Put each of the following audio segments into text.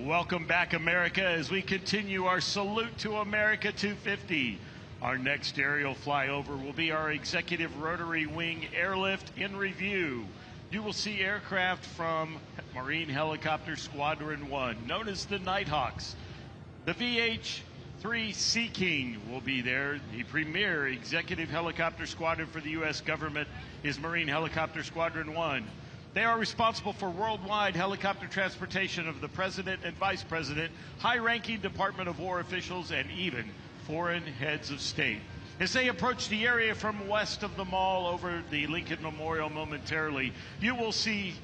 Welcome back, America, as we continue our Salute to America 250. Our next aerial flyover will be our Executive Rotary Wing Airlift in Review. You will see aircraft from Marine Helicopter Squadron 1, known as the Nighthawks. The VH-3 Sea King will be there. The premier executive helicopter squadron for the U.S. government is Marine Helicopter Squadron 1. They are responsible for worldwide helicopter transportation of the President and Vice President, high-ranking Department of War officials, and even foreign heads of state. As they approach the area from west of the mall over the Lincoln Memorial momentarily, you will see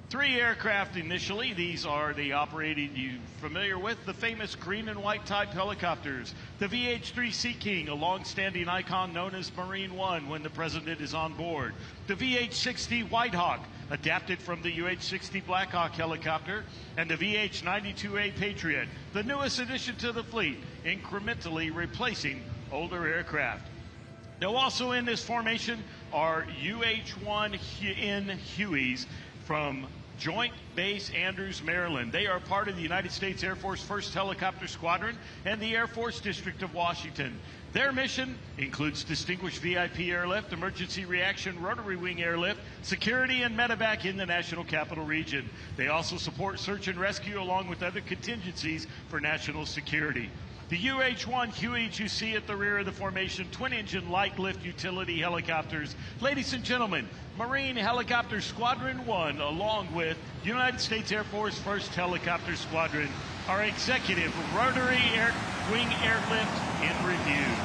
3 aircraft initially. These are the operating you familiar with, the famous green and white type helicopters. The VH-3 Sea King, a long-standing icon known as Marine One when the President is on board. The VH-60 White Hawk, adapted from the UH-60 Black Hawk helicopter. And the VH-92A Patriot, the newest addition to the fleet, incrementally replacing older aircraft. Now also in this formation are UH-1N Hueys from Joint Base Andrews, Maryland. They are part of the United States Air Force 1st Helicopter Squadron and the Air Force District of Washington. Their mission includes distinguished VIP airlift, emergency reaction, rotary wing airlift, security, and medevac in the National Capital Region. They also support search and rescue along with other contingencies for national security. The UH-1 Hueys you see at the rear of the formation, twin-engine light-lift utility helicopters. Ladies and gentlemen, Marine Helicopter Squadron 1, along with United States Air Force 1st Helicopter Squadron, our executive rotary wing airlift in review.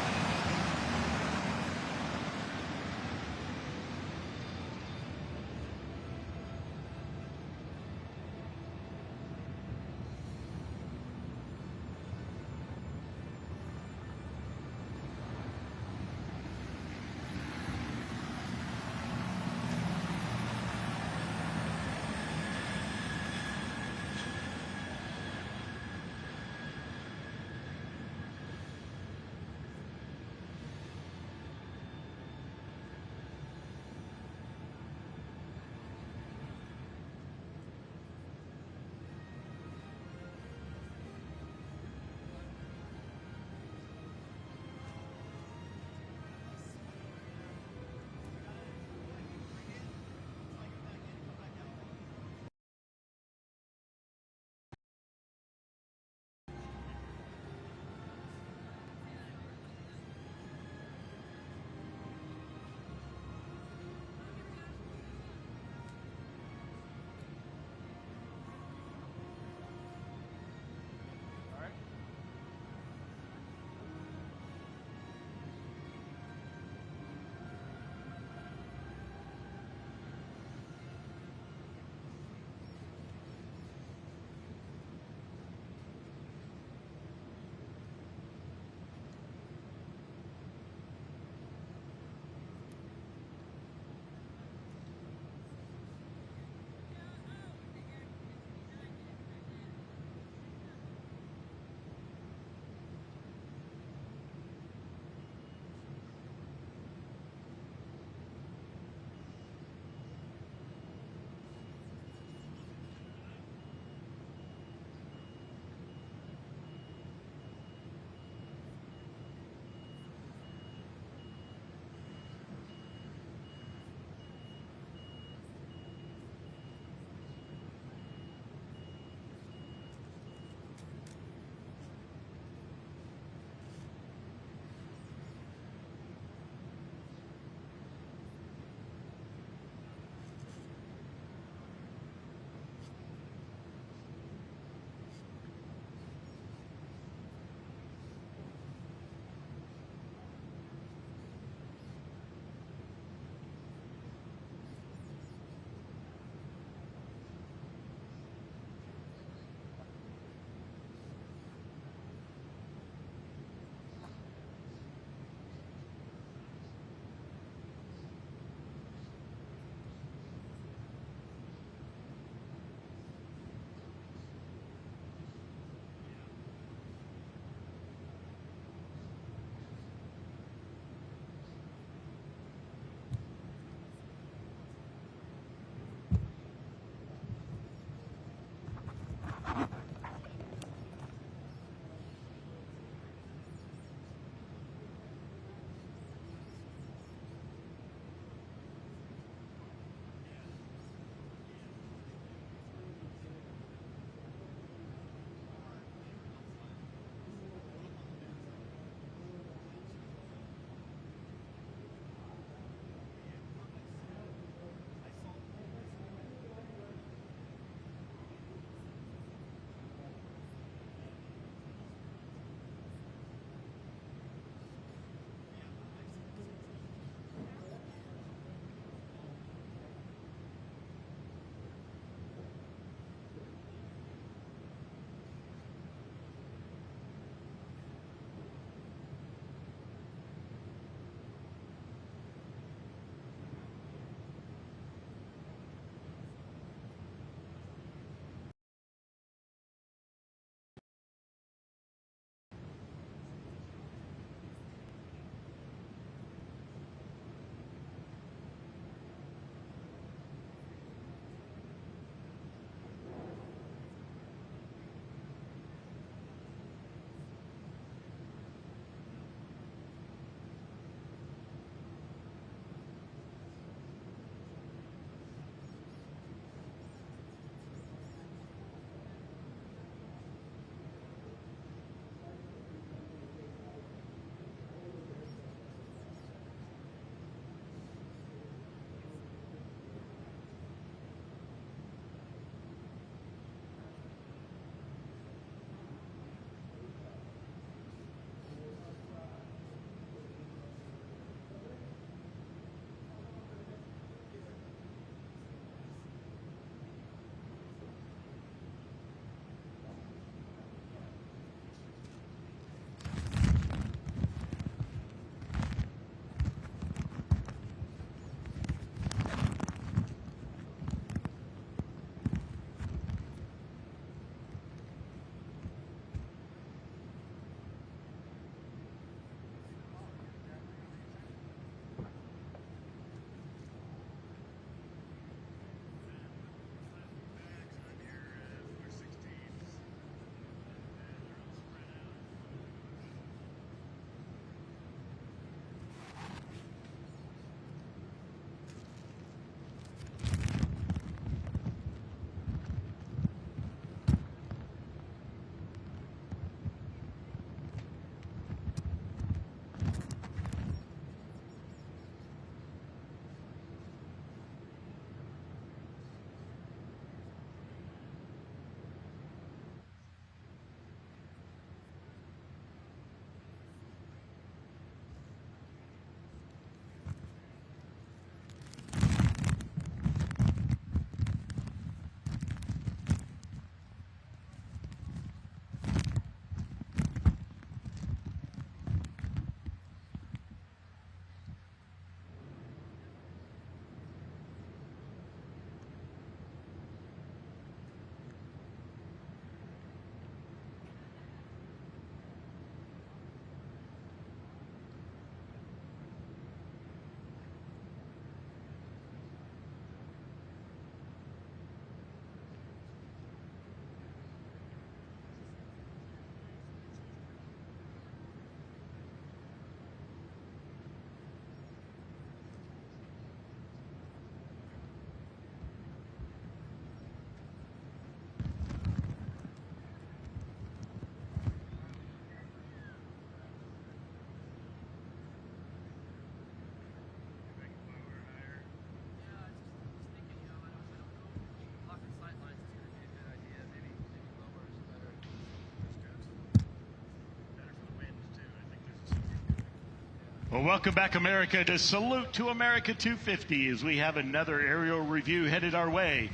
Well, welcome back, America, to Salute to America 250 as we have another aerial review headed our way.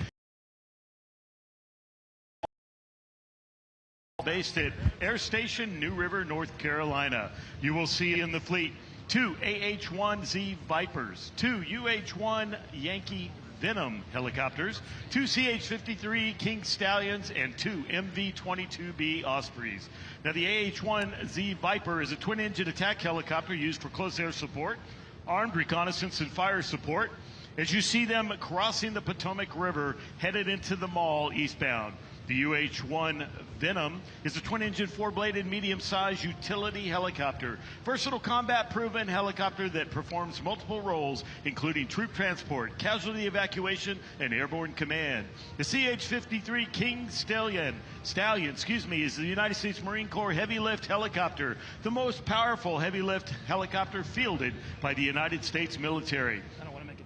Based at Air Station, New River, North Carolina. You will see in the fleet 2 AH-1Z Vipers, 2 UH-1 Yankee Venom helicopters, 2 CH-53 King Stallions, and 2 MV-22B Ospreys. Now, the AH-1Z Viper is a twin-engine attack helicopter used for close air support, armed reconnaissance and fire support, as you see them crossing the Potomac River headed into the mall eastbound. The UH-1 Venom is a twin-engine, four-bladed, medium-sized utility helicopter. Versatile combat-proven helicopter that performs multiple roles, including troop transport, casualty evacuation, and airborne command. The CH-53 King Stallion, is the United States Marine Corps heavy-lift helicopter, the most powerful heavy-lift helicopter fielded by the United States military.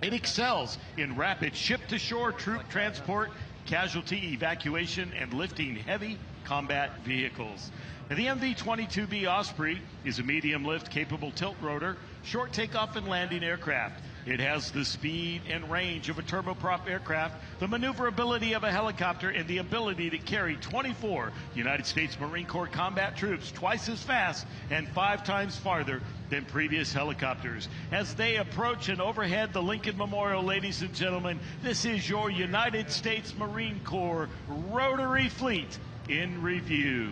It excels in rapid ship-to-shore troop transport, casualty evacuation, and lifting heavy combat vehicles. Now, the MV-22B Osprey is a medium-lift, capable tilt-rotor, short takeoff and landing aircraft. It has the speed and range of a turboprop aircraft, the maneuverability of a helicopter, and the ability to carry 24 United States Marine Corps combat troops twice as fast and 5 times farther than previous helicopters. As they approach and overhead the Lincoln Memorial, ladies and gentlemen, this is your United States Marine Corps rotary fleet in review.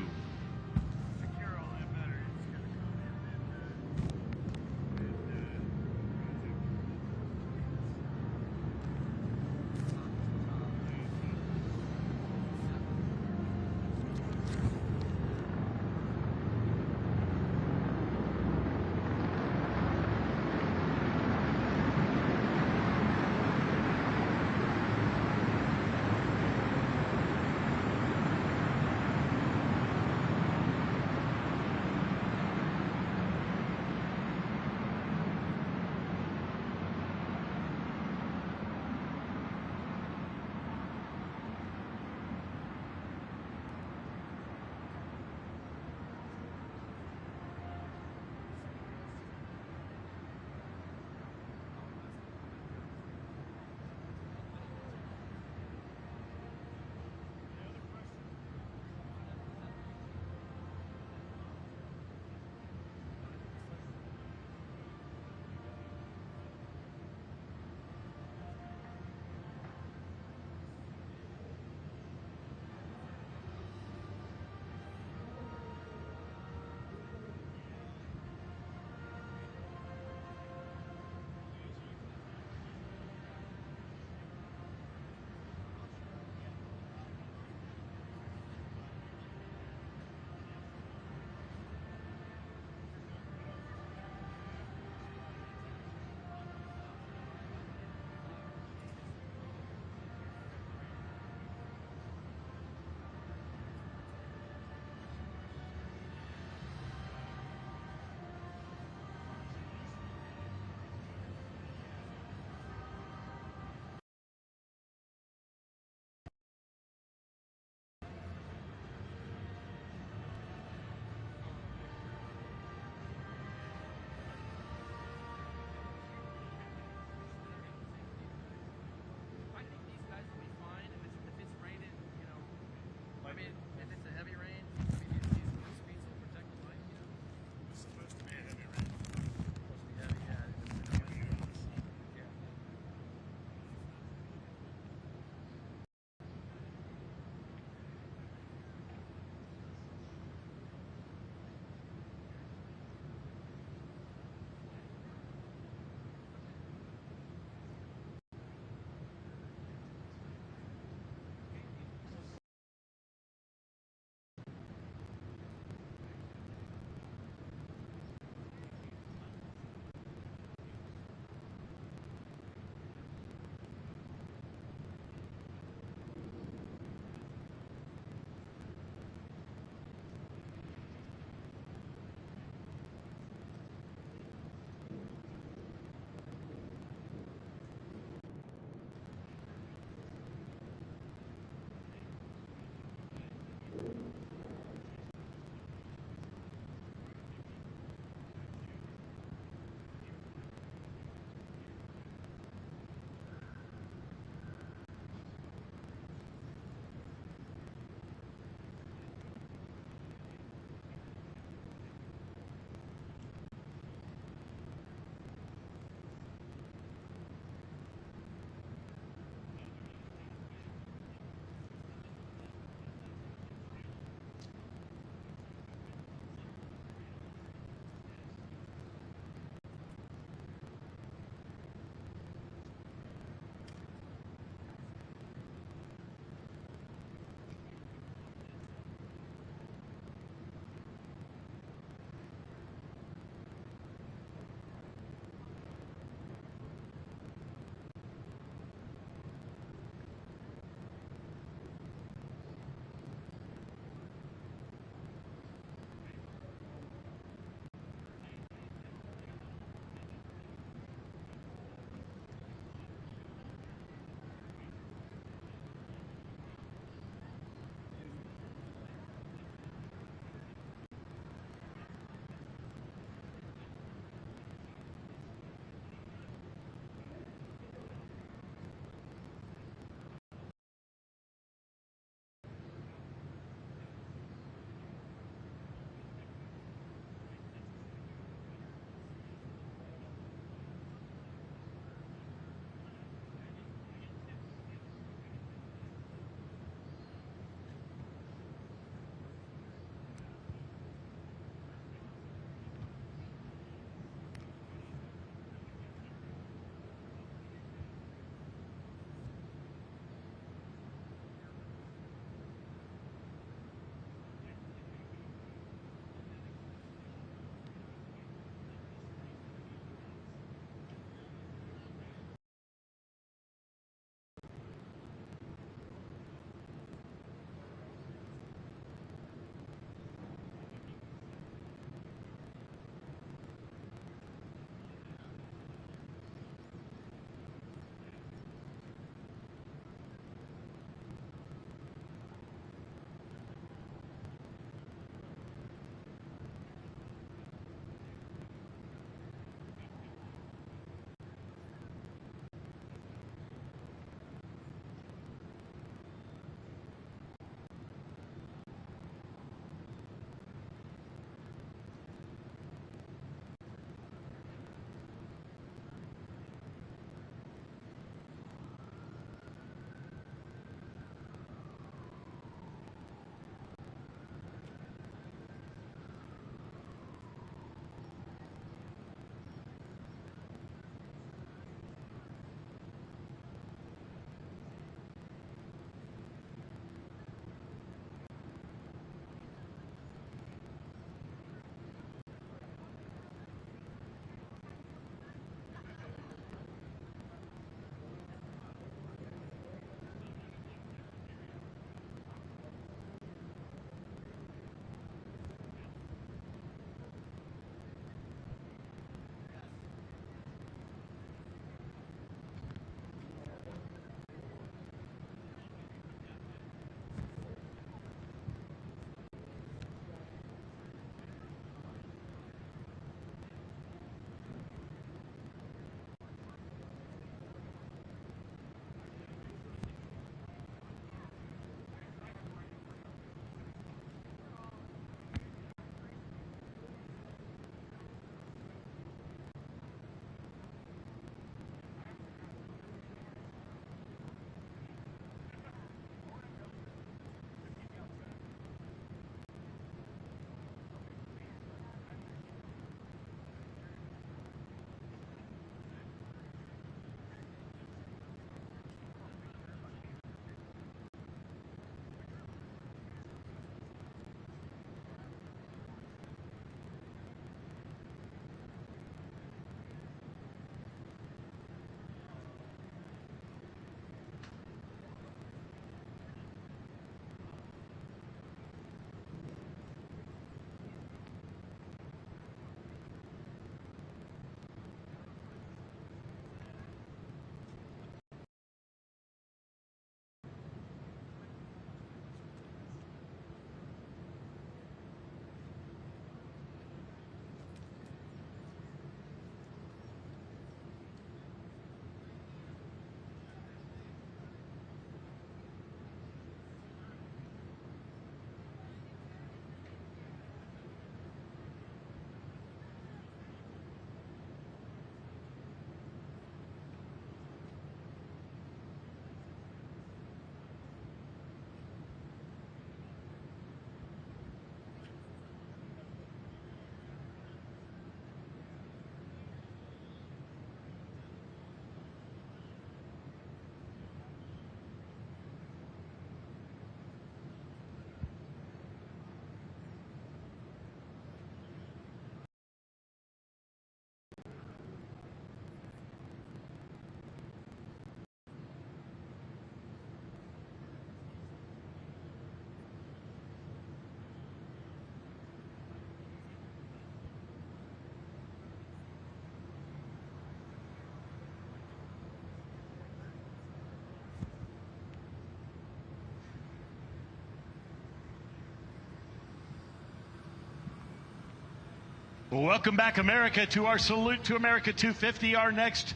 Well, welcome back, America, to our Salute to America 250. Our next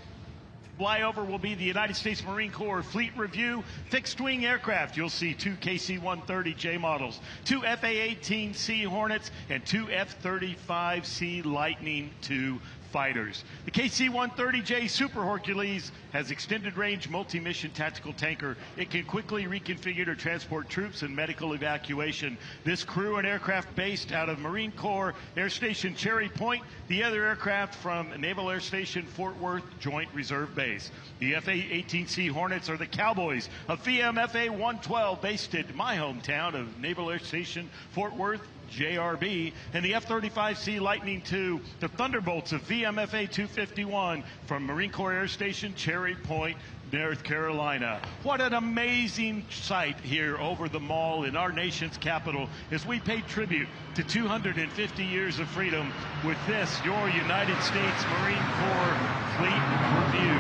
flyover will be the United States Marine Corps Fleet Review fixed-wing aircraft. You'll see 2 KC-130J models, 2 FA-18C Hornets, and 2 F-35C Lightning II fighters. The KC-130J Super Hercules has extended range multi-mission tactical tanker. It can quickly reconfigure to transport troops and medical evacuation. This crew and aircraft based out of Marine Corps Air Station Cherry Point, the other aircraft from Naval Air Station Fort Worth Joint Reserve Base. The FA-18C Hornets are the Cowboys of FA-112 based at my hometown of Naval Air Station Fort Worth JRB, and the F-35C Lightning II, the Thunderbolts of VMFA 251 from Marine Corps Air Station Cherry Point, North Carolina. What an amazing sight here over the mall in our nation's capital as we pay tribute to 250 years of freedom with this, your United States Marine Corps Fleet Review.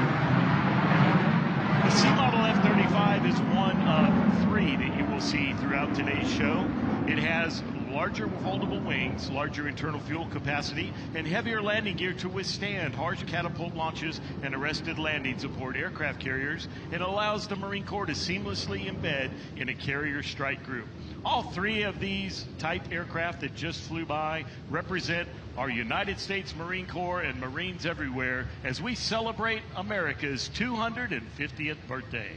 The C-Model F-35 is one of 3 that you will see throughout today's show. It has larger foldable wings, larger internal fuel capacity, and heavier landing gear to withstand harsh catapult launches and arrested landings aboard aircraft carriers, and allows the Marine Corps to seamlessly embed in a carrier strike group. All 3 of these type aircraft that just flew by represent our United States Marine Corps and Marines everywhere as we celebrate America's 250th birthday.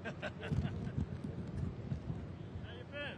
you been?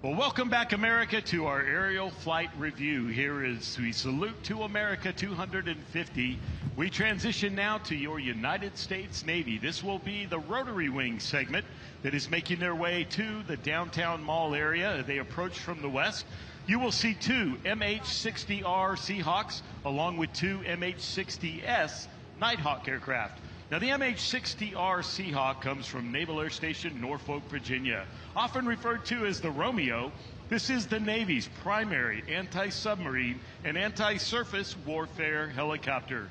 Well, welcome back, America, to our aerial flight review. Here is we salute to America 250. We transition now to your United States Navy. This will be the rotary wing segment that is making their way to the downtown mall area. They approach from the west. You will see two MH-60R Seahawks along with two MH-60S Nighthawk aircraft. Now, the MH-60R Seahawk comes from Naval Air Station, Norfolk, Virginia. Often referred to as the Romeo, this is the Navy's primary anti-submarine and anti-surface warfare helicopter.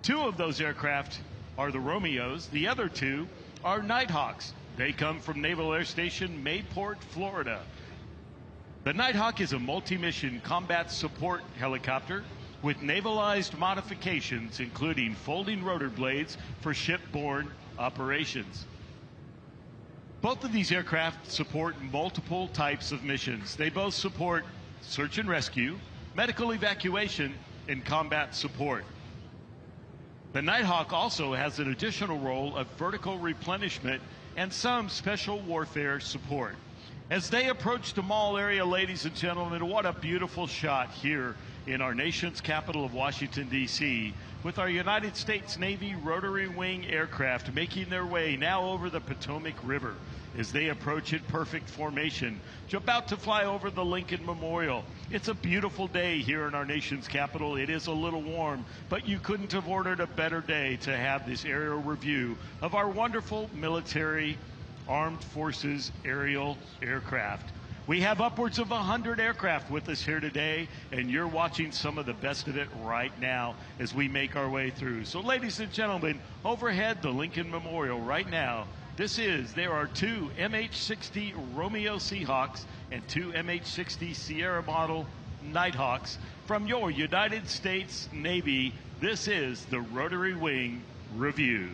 Two of those aircraft are the Romeos. The other two are Nighthawks. They come from Naval Air Station, Mayport, Florida. The Nighthawk is a multi-mission combat support helicopter with navalized modifications, including folding rotor blades for shipborne operations. Both of these aircraft support multiple types of missions. They both support search and rescue, medical evacuation, and combat support. The Nighthawk also has an additional role of vertical replenishment and some special warfare support. As they approach the mall area, ladies and gentlemen, what a beautiful shot here in our nation's capital of Washington, D.C., with our United States Navy rotary wing aircraft making their way now over the Potomac River as they approach in perfect formation, about to fly over the Lincoln Memorial. It's a beautiful day here in our nation's capital. It is a little warm, but you couldn't have ordered a better day to have this aerial review of our wonderful military armed forces aerial aircraft. We have upwards of 100 aircraft with us here today, and you're watching some of the best of it right now as we make our way through. So, ladies and gentlemen, overhead the Lincoln Memorial right now, there are two MH-60 Romeo Seahawks and two MH-60 Sierra model Nighthawks from your United States Navy. This is the Rotary Wing Review.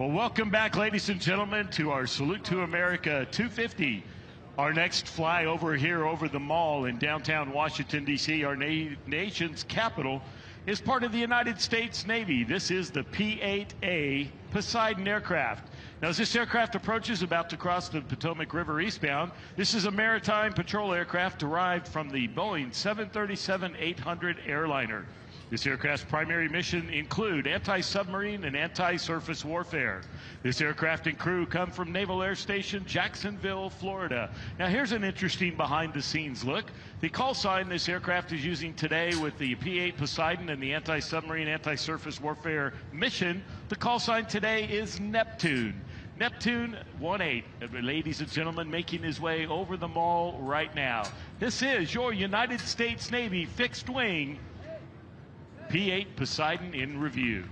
Well, welcome back, ladies and gentlemen, to our Salute to America 250. Our next flyover here over the mall in downtown Washington, D.C., our nation's capital, is part of the United States Navy. This is the P-8A Poseidon aircraft. Now, as this aircraft approaches, about to cross the Potomac River eastbound, this is a maritime patrol aircraft derived from the Boeing 737-800 airliner. This aircraft's primary mission include anti-submarine and anti-surface warfare. This aircraft and crew come from Naval Air Station Jacksonville, Florida. Now, here's an interesting behind-the-scenes look. The call sign this aircraft is using today with the P-8 Poseidon and the anti-submarine, anti-surface warfare mission, the call sign today is Neptune. Neptune 1-8, ladies and gentlemen, making his way over the mall right now. This is your United States Navy fixed-wing P-8 Poseidon in review.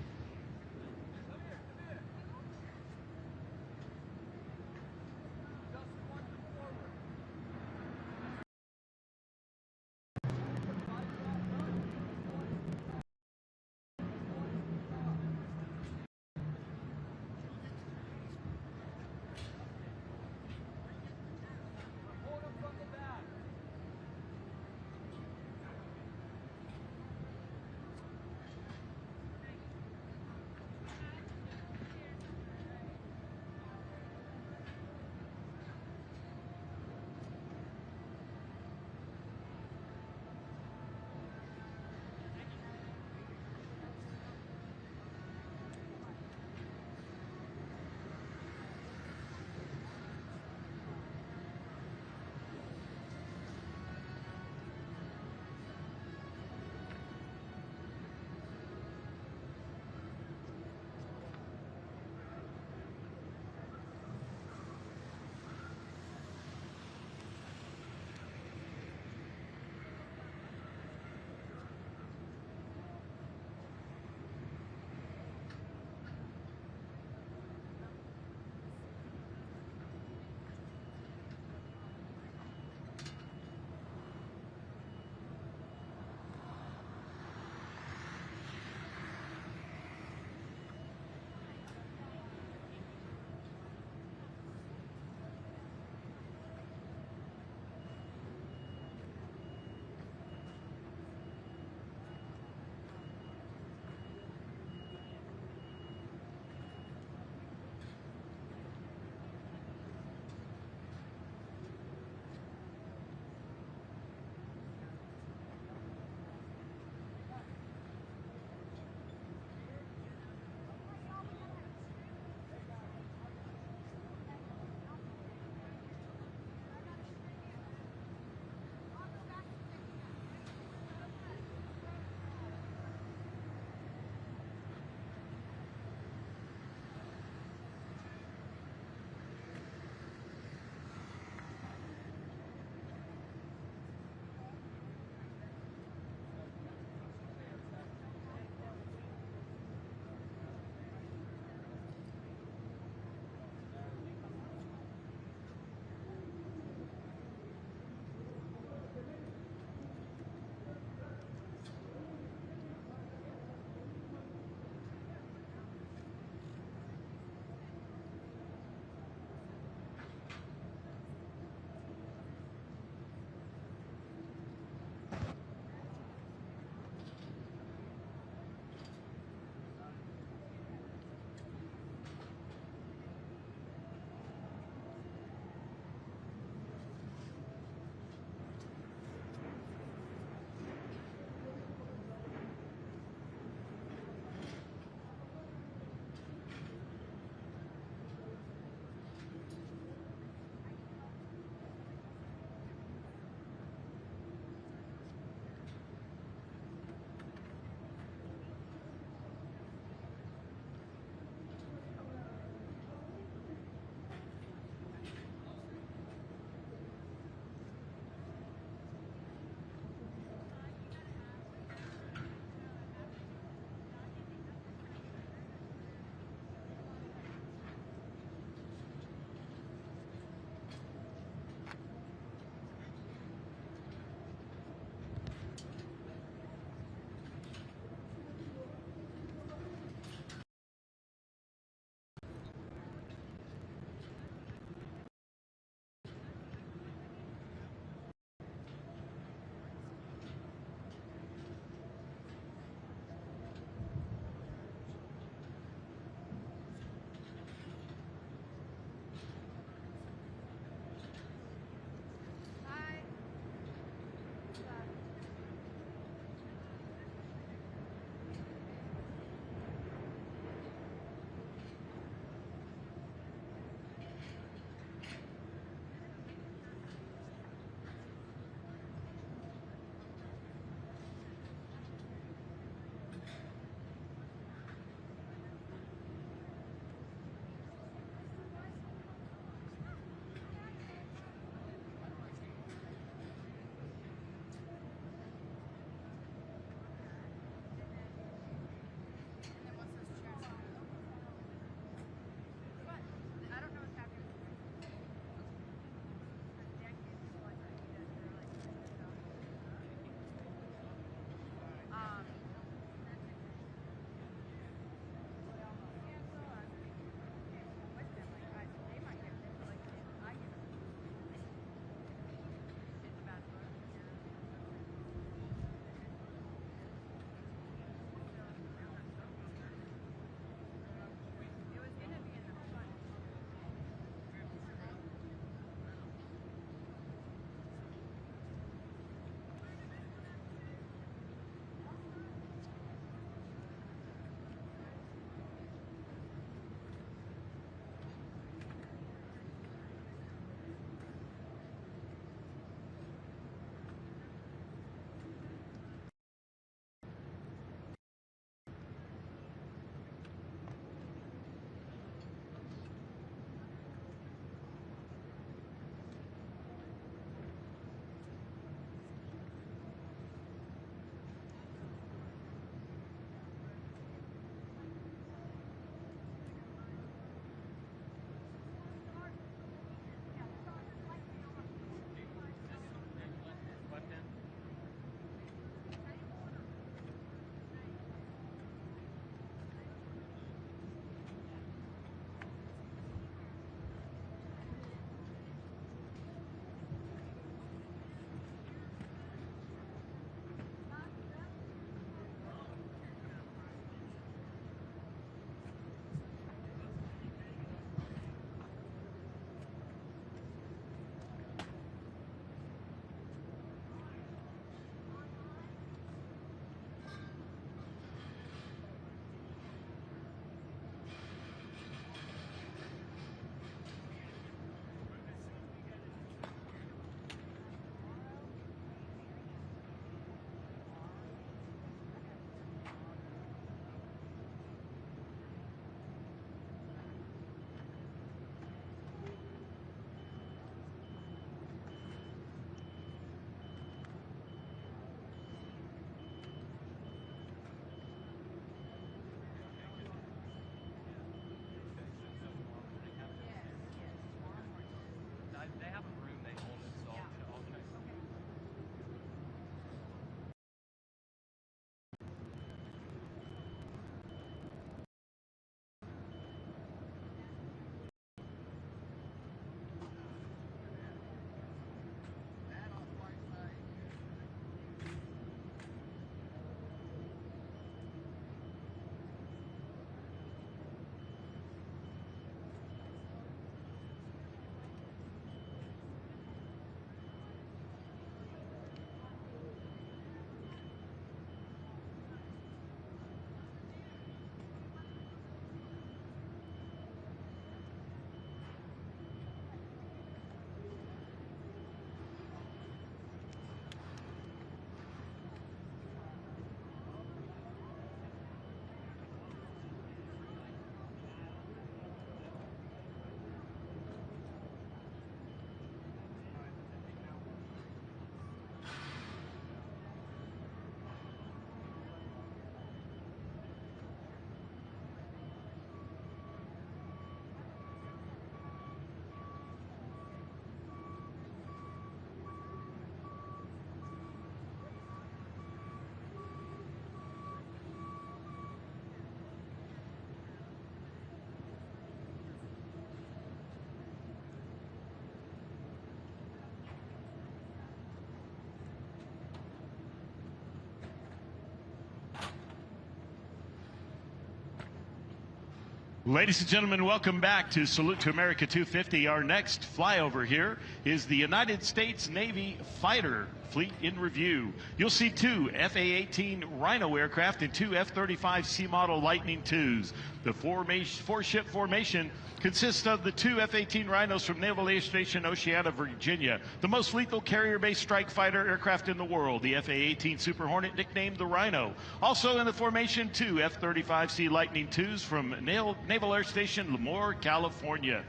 Ladies and gentlemen, welcome back to Salute to America 250. Our next flyover here is the United States Navy fighter fleet in review. You'll see two FA-18 Rhino aircraft and two F-35 C model Lightning IIs. The four-ship formation consists of the two F-18 Rhinos from Naval Air Station Oceana, Virginia, the most lethal carrier-based strike fighter aircraft in the world, the FA-18 Super Hornet, nicknamed the Rhino. Also in the formation, two F-35C Lightning IIs from Naval Air Station Lemoore, California.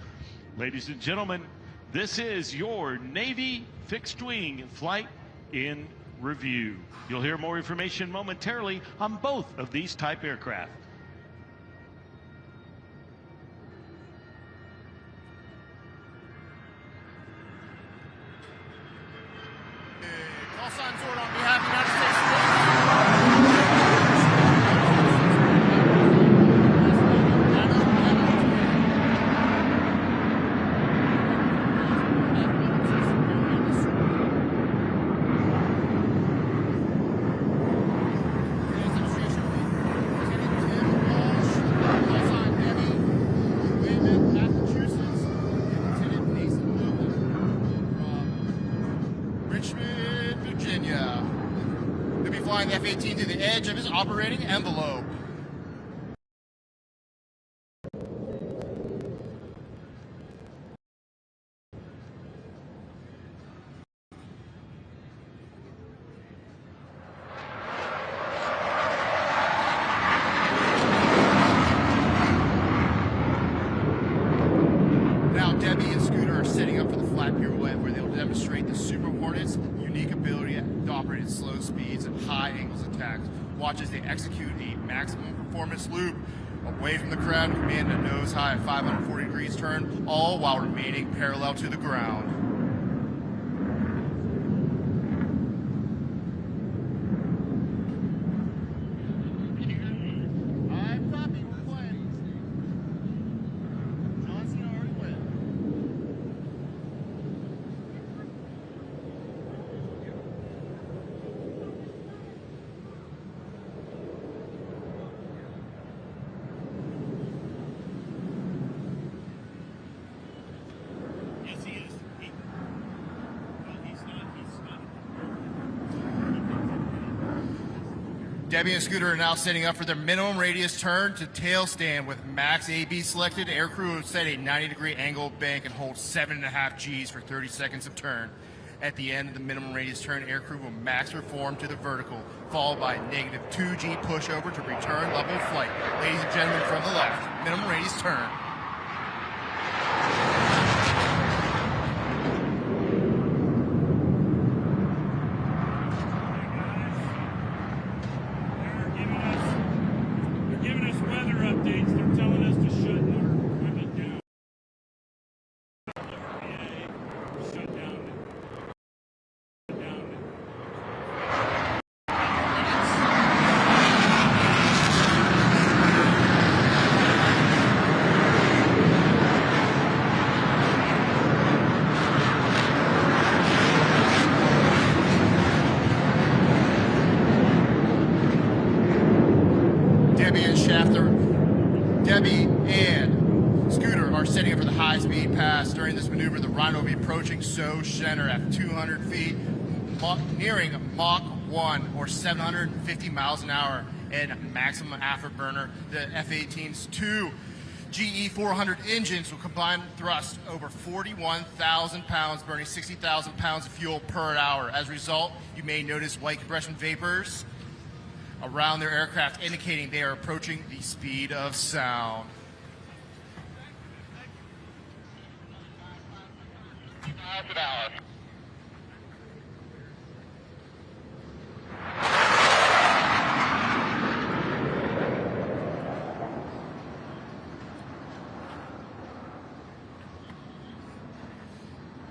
Ladies and gentlemen, this is your Navy fixed-wing flight in review. You'll hear more information momentarily on both of these type aircraft. Call sign Zord on behalf of the United States. He'll be flying the F-18 to the edge of his operating envelope. Now Debbie and Scooter are setting up for the flat pirouette where they'll demonstrate the Super Hornet's unique ability to operate at slow speeds and high angles of attack. Watch as they execute a maximum performance loop away from the crowd and command a nose high at 540 degrees turn, all while remaining parallel to the ground. I'm copy, we're playing. Johnson already went. Yes, he is. He's not. Debbie and Scooter are now setting up for their minimum radius turn to tail stand with max AB selected. Aircrew will set a 90-degree angle bank and hold 7.5 Gs for 30 seconds of turn. At the end of the minimum radius turn, aircrew will max reform to the vertical, followed by a negative 2 G pushover to return level flight. Ladies and gentlemen, from the left, minimum radius turn. They're giving us weather updates. They're telling us to shut our equipment down. Shut down. Debbie and Scooter are setting up for the high-speed pass. During this maneuver, the Rhino will be approaching SO center at 200 feet, nearing Mach 1 or 750 miles an hour and maximum afterburner. The F-18's two GE 400 engines will combine thrust over 41,000 pounds, burning 60,000 pounds of fuel per hour. As a result, you may notice white compression vapors around their aircraft, indicating they are approaching the speed of sound.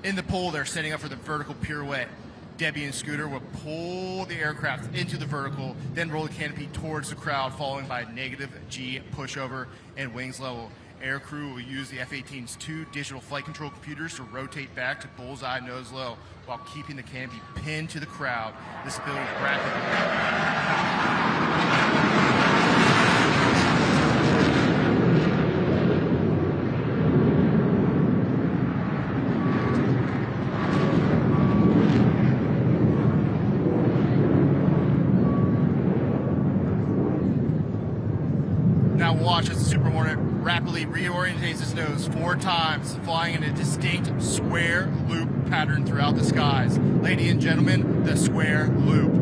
In the pool, they're setting up for the vertical pirouette. Debbie and Scooter will pull the aircraft into the vertical, then roll the canopy towards the crowd, following by a negative G pushover and wings level. Aircrew will use the F-18's two digital flight control computers to rotate back to bullseye nose low while keeping the canopy pinned to the crowd. This ability is rapid. Super Hornet rapidly reorientates its nose 4 times, flying in a distinct square loop pattern throughout the skies. Ladies and gentlemen, the square loop.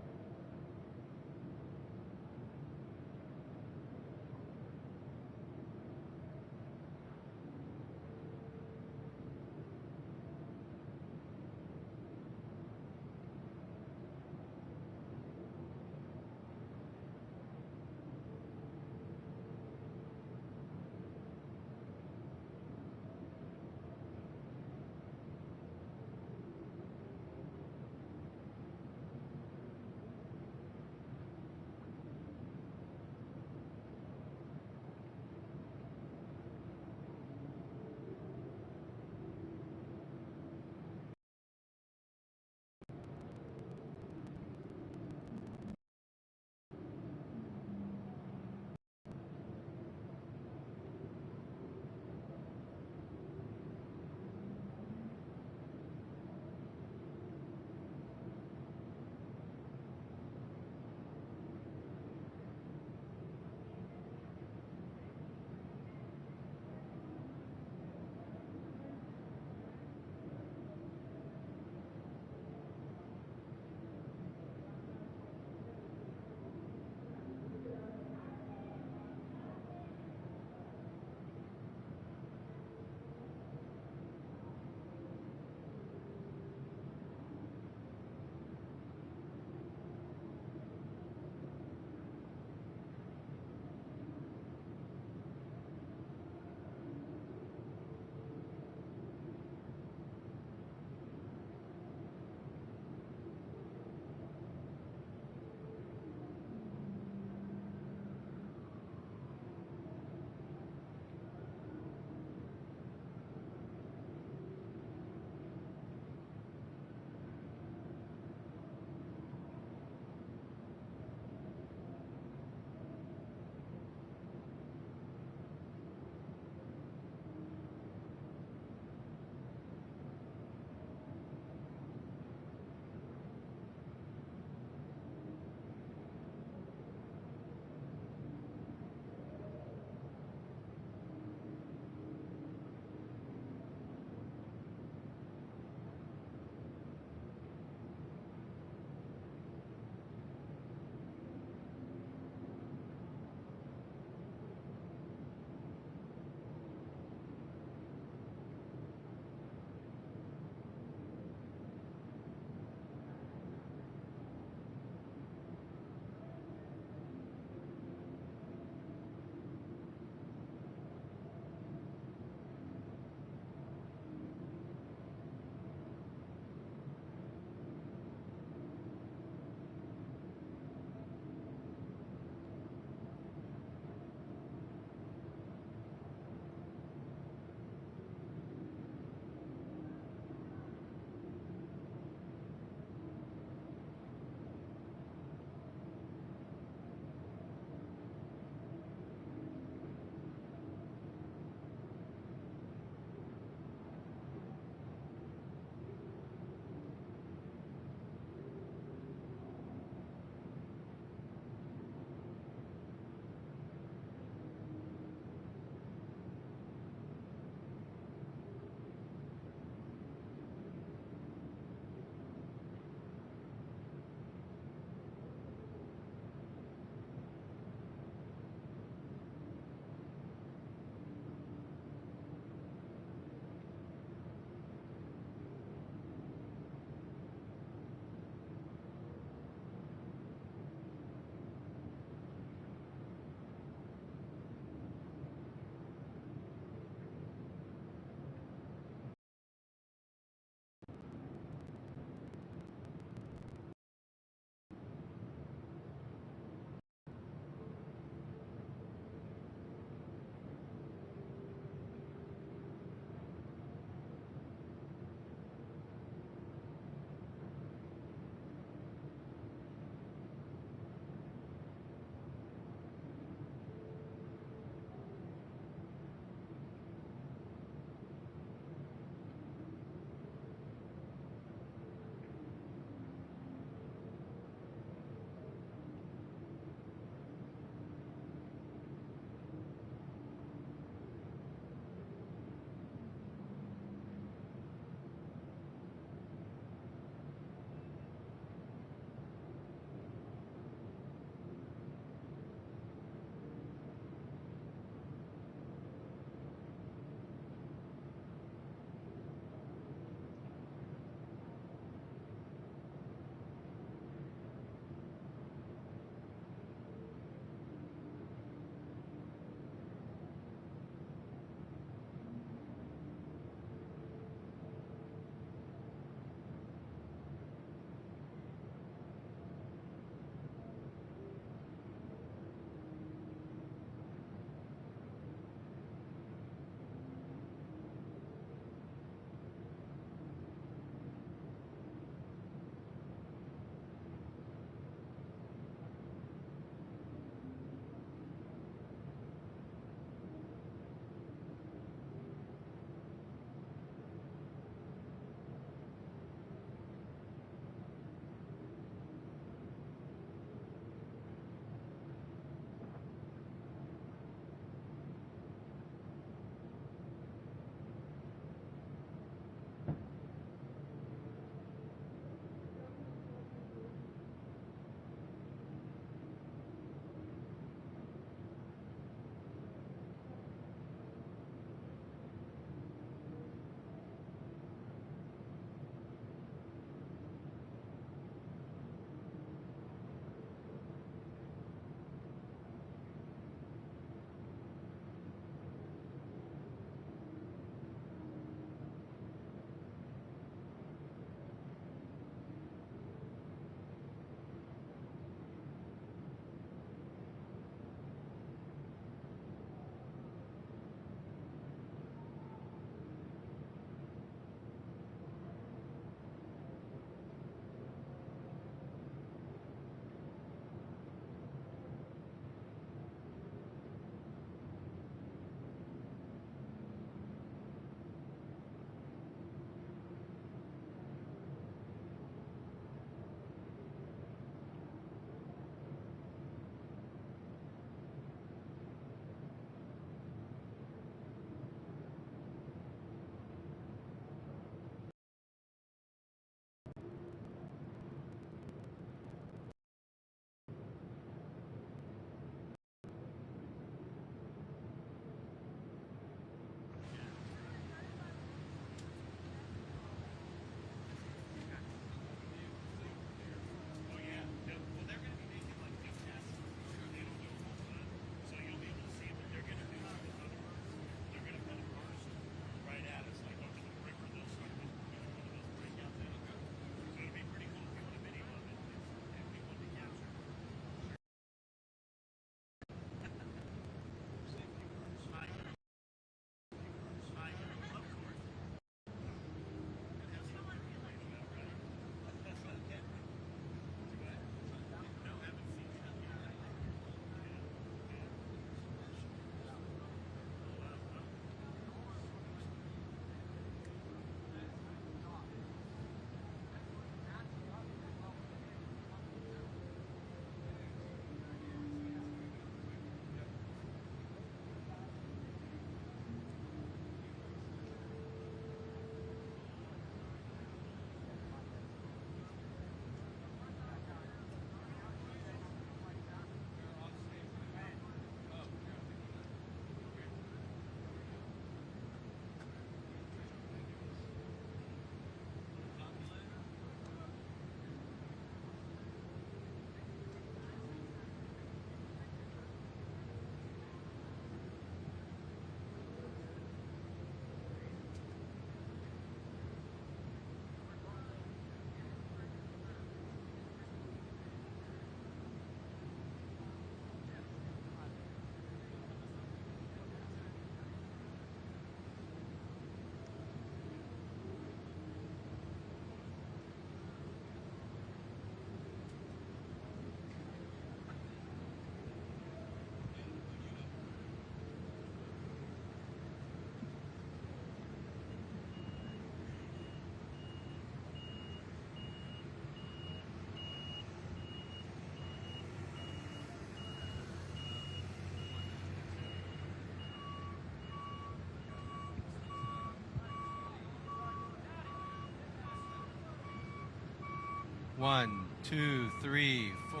1, 2, 3, 4,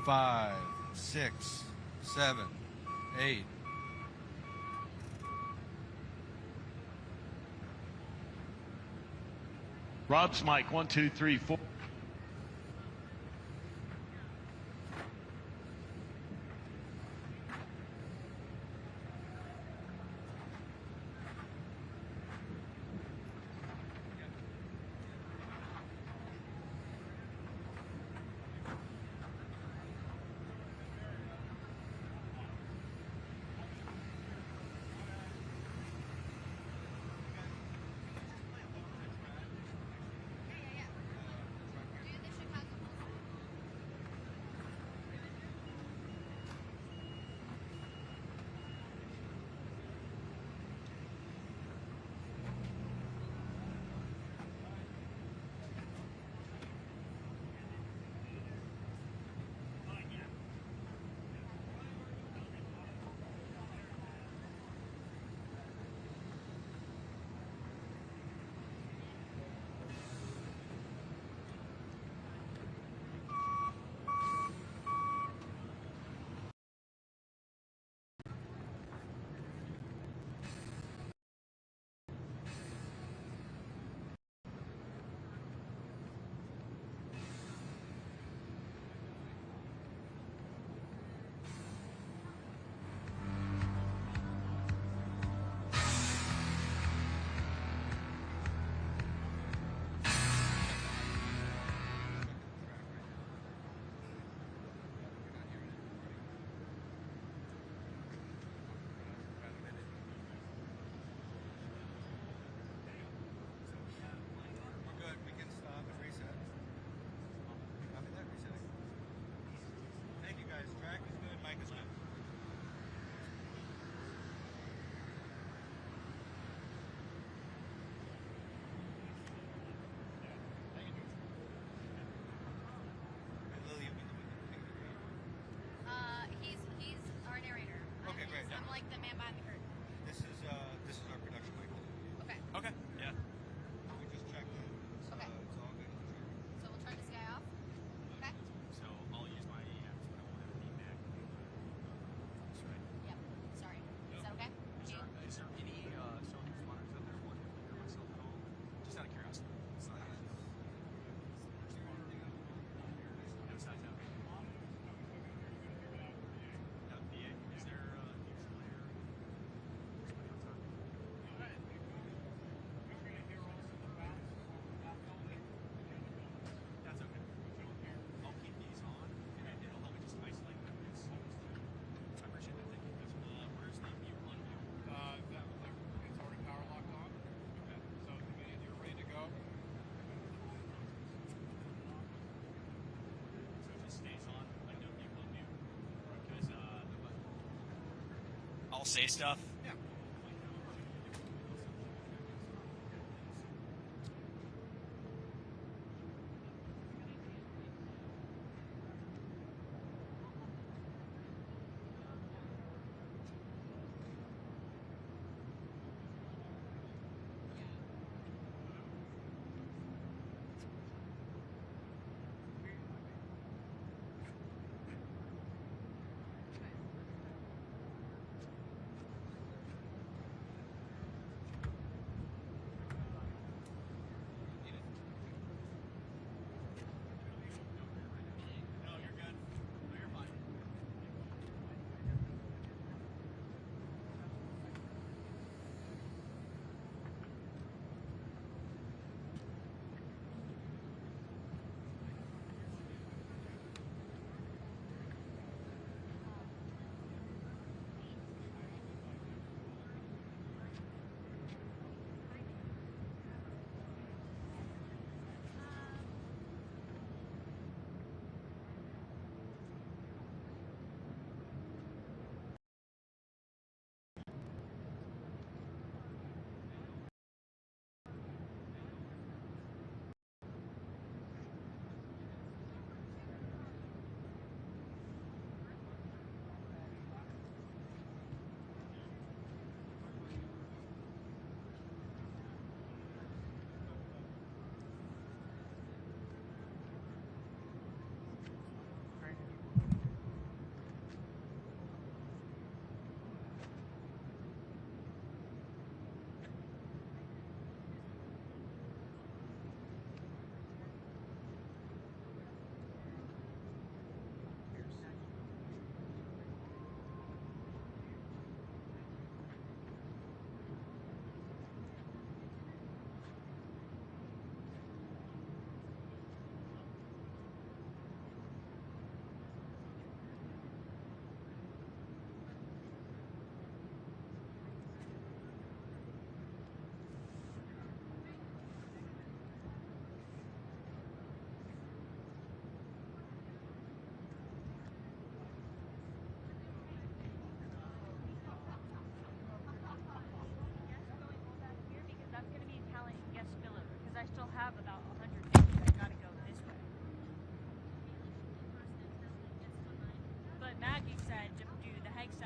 5, 6, 7, 8. Rob's mic, 1, 2, 3, 4. I'll say stuff. Yeah.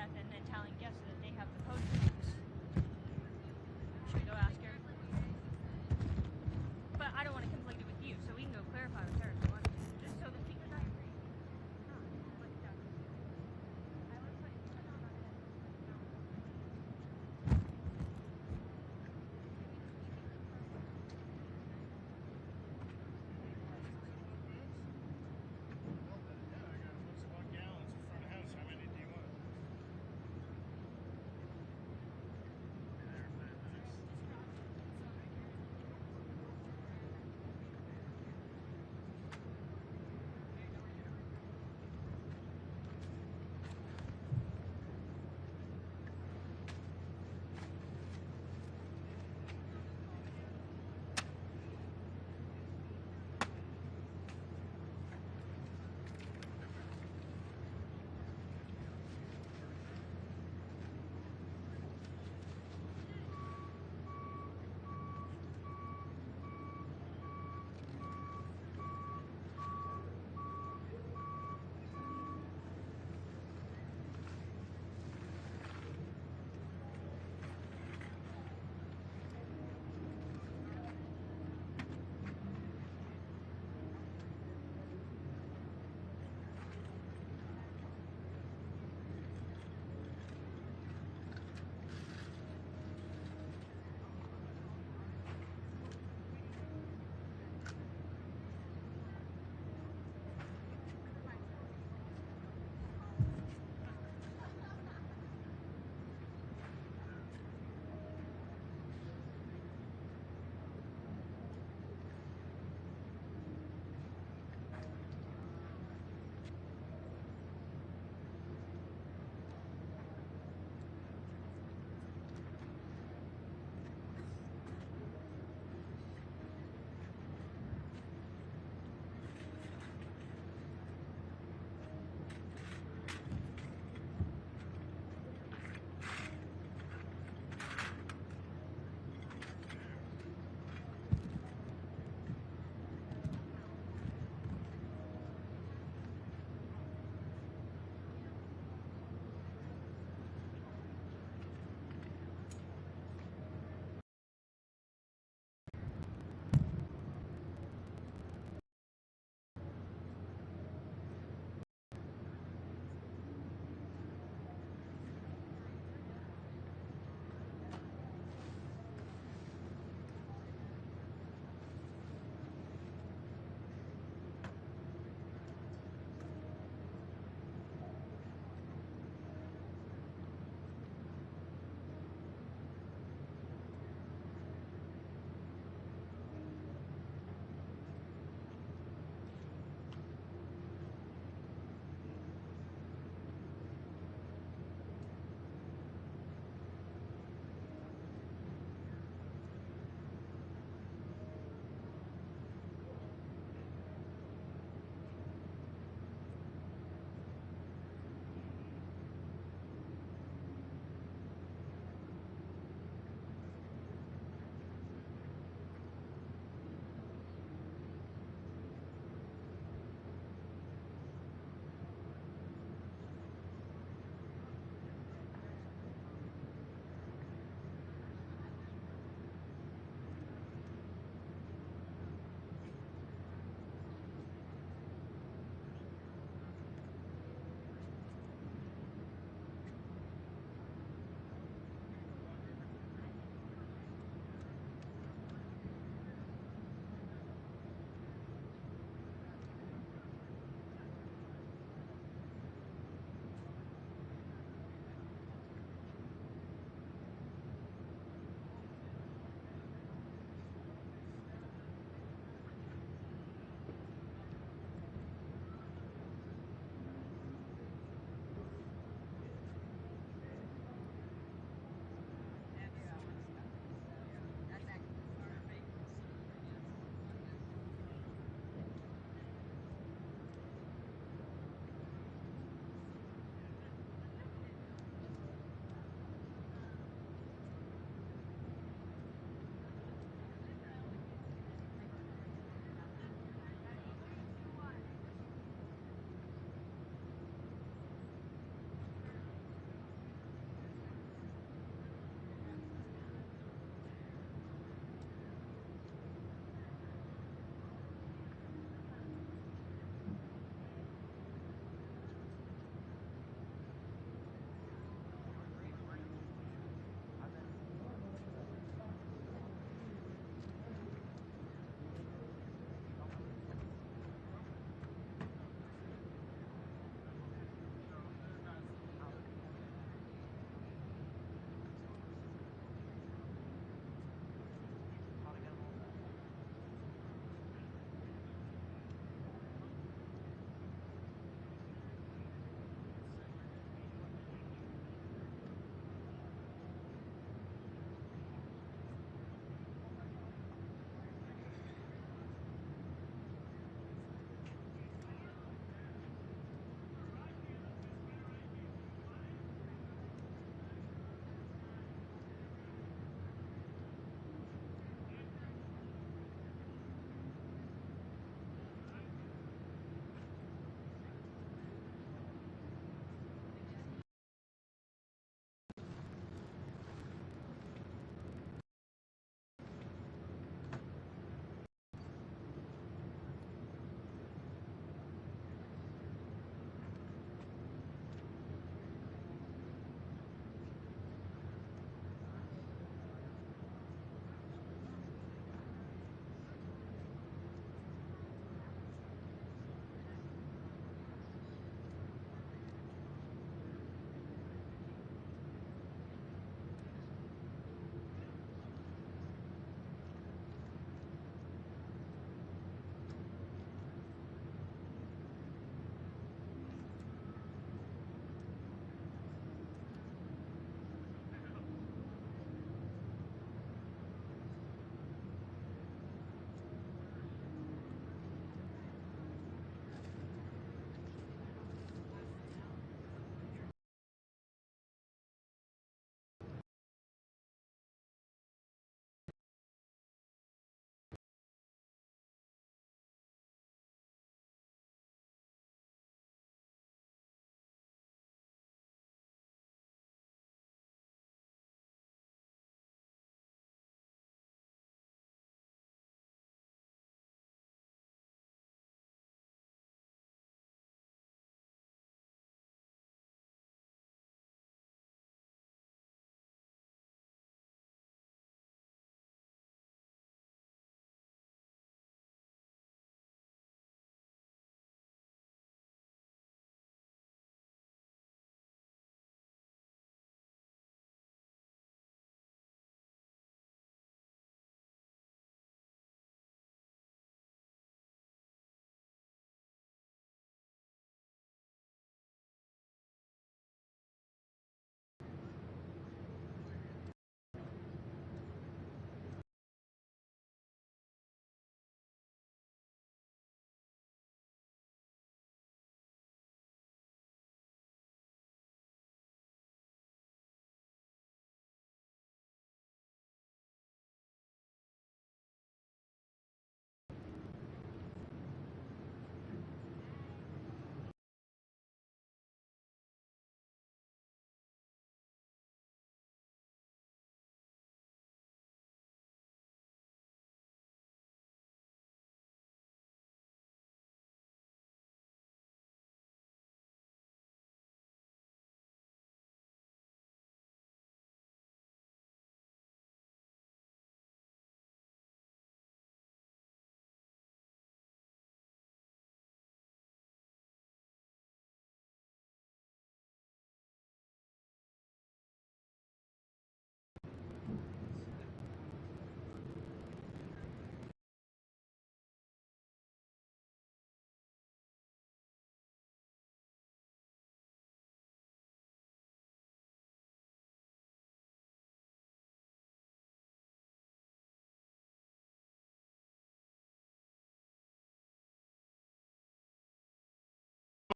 Beth and then telling Jess that they have the code for this. Should we go ask her? But I don't want to conflict it with you, so we can go clarify with her if you want to. Just so that, because I agree.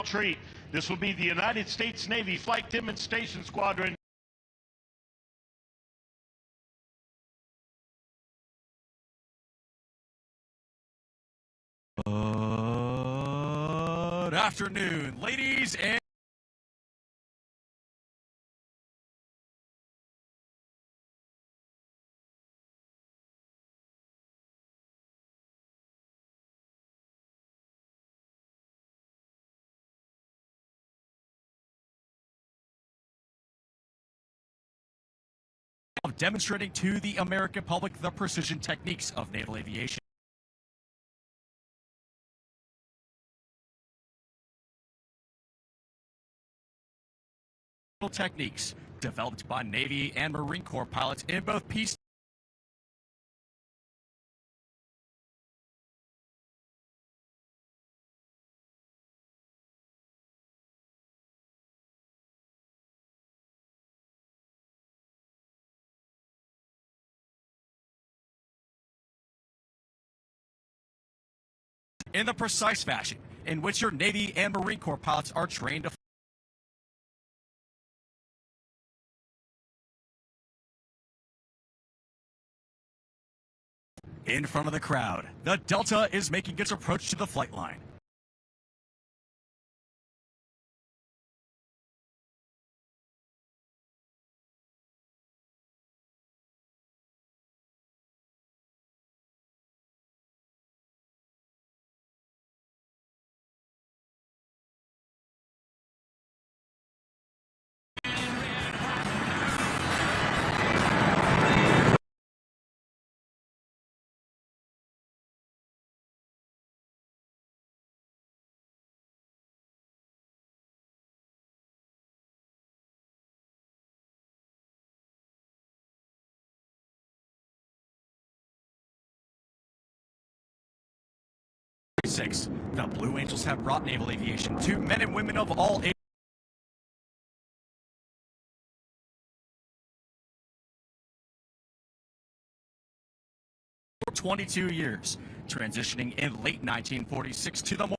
treat. This will be the United States Navy Flight Demonstration Squadron. Good afternoon, ladies and demonstrating to the American public the precision techniques of naval aviation. Techniques developed by Navy and Marine Corps pilots in both peace in the precise fashion in which your Navy and Marine Corps pilots are trained to in front of the crowd. The Delta is making its approach to the flight line. The Blue Angels have brought naval aviation to men and women of all ages. For 22 years, transitioning in late 1946 to the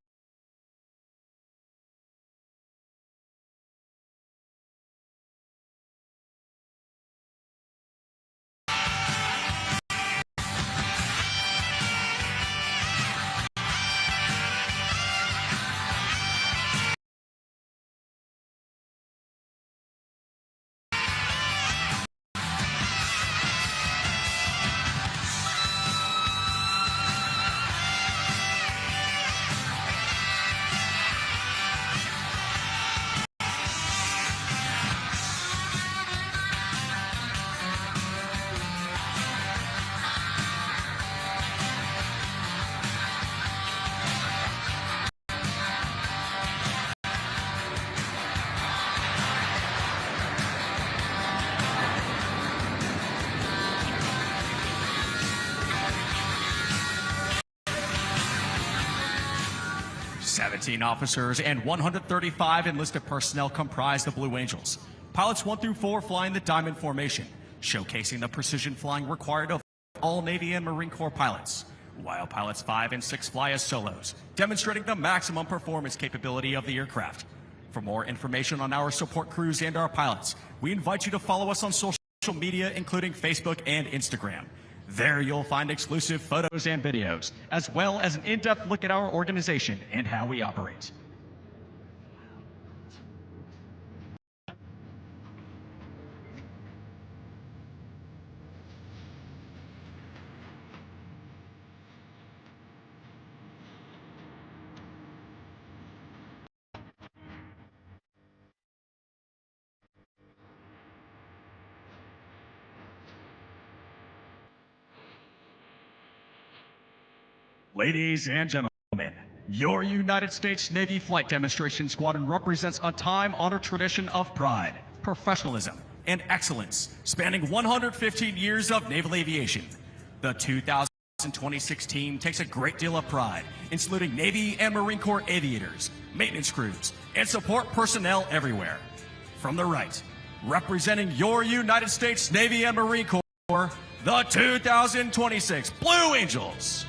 officers and 135 enlisted personnel comprise the Blue Angels. Pilots 1 through 4 fly in the diamond formation, showcasing the precision flying required of all Navy and Marine Corps pilots, while pilots 5 and 6 fly as solos, demonstrating the maximum performance capability of the aircraft. For more information on our support crews and our pilots, we invite you to follow us on social media, including Facebook and Instagram. There you'll find exclusive photos and videos, as well as an in-depth look at our organization and how we operate. Ladies and gentlemen, your United States Navy Flight Demonstration Squadron represents a time-honored tradition of pride, professionalism, and excellence spanning 115 years of naval aviation. The 2026 team takes a great deal of pride in saluting Navy and Marine Corps aviators, maintenance crews, and support personnel everywhere. From the right, representing your United States Navy and Marine Corps, the 2026 Blue Angels.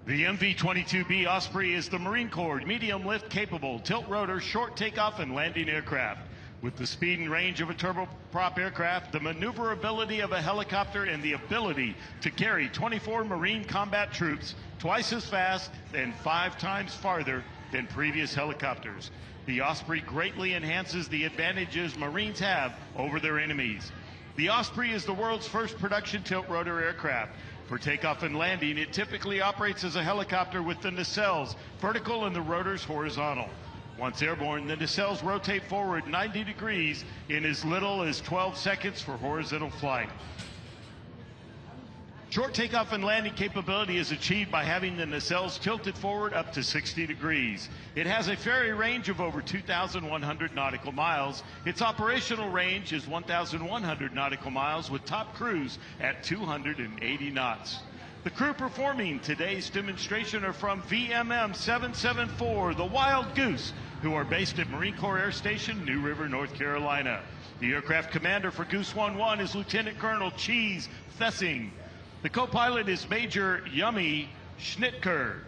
The MV-22B Osprey is the Marine Corps medium lift capable tilt rotor short takeoff and landing aircraft. With the speed and range of a turboprop aircraft, the maneuverability of a helicopter, and the ability to carry 24 Marine combat troops twice as fast and 5 times farther than previous helicopters, the Osprey greatly enhances the advantages Marines have over their enemies. The Osprey is the world's first production tilt-rotor aircraft. For takeoff and landing, it typically operates as a helicopter with the nacelles vertical and the rotors horizontal. Once airborne, the nacelles rotate forward 90 degrees in as little as 12 seconds for horizontal flight. Short takeoff and landing capability is achieved by having the nacelles tilted forward up to 60 degrees. It has a ferry range of over 2,100 nautical miles. Its operational range is 1,100 nautical miles with top cruise at 280 knots. The crew performing today's demonstration are from VMM 774, the Wild Goose, who are based at Marine Corps Air Station, New River, North Carolina. The aircraft commander for Goose 11 is Lieutenant Colonel Cheese Thessing. The co-pilot is Major Yummy Schnitker.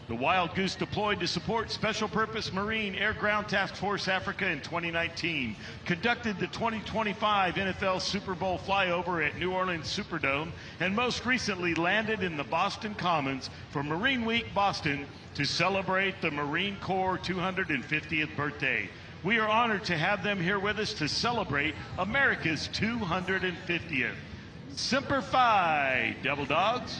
The Wild Goose deployed to support Special Purpose Marine Air Ground Task Force Africa in 2019, conducted the 2025 NFL Super Bowl flyover at New Orleans Superdome, and most recently landed in the Boston Commons for Marine Week Boston to celebrate the Marine Corps 250th birthday. We are honored to have them here with us to celebrate America's 250th. Semper Fi, Devil Dogs.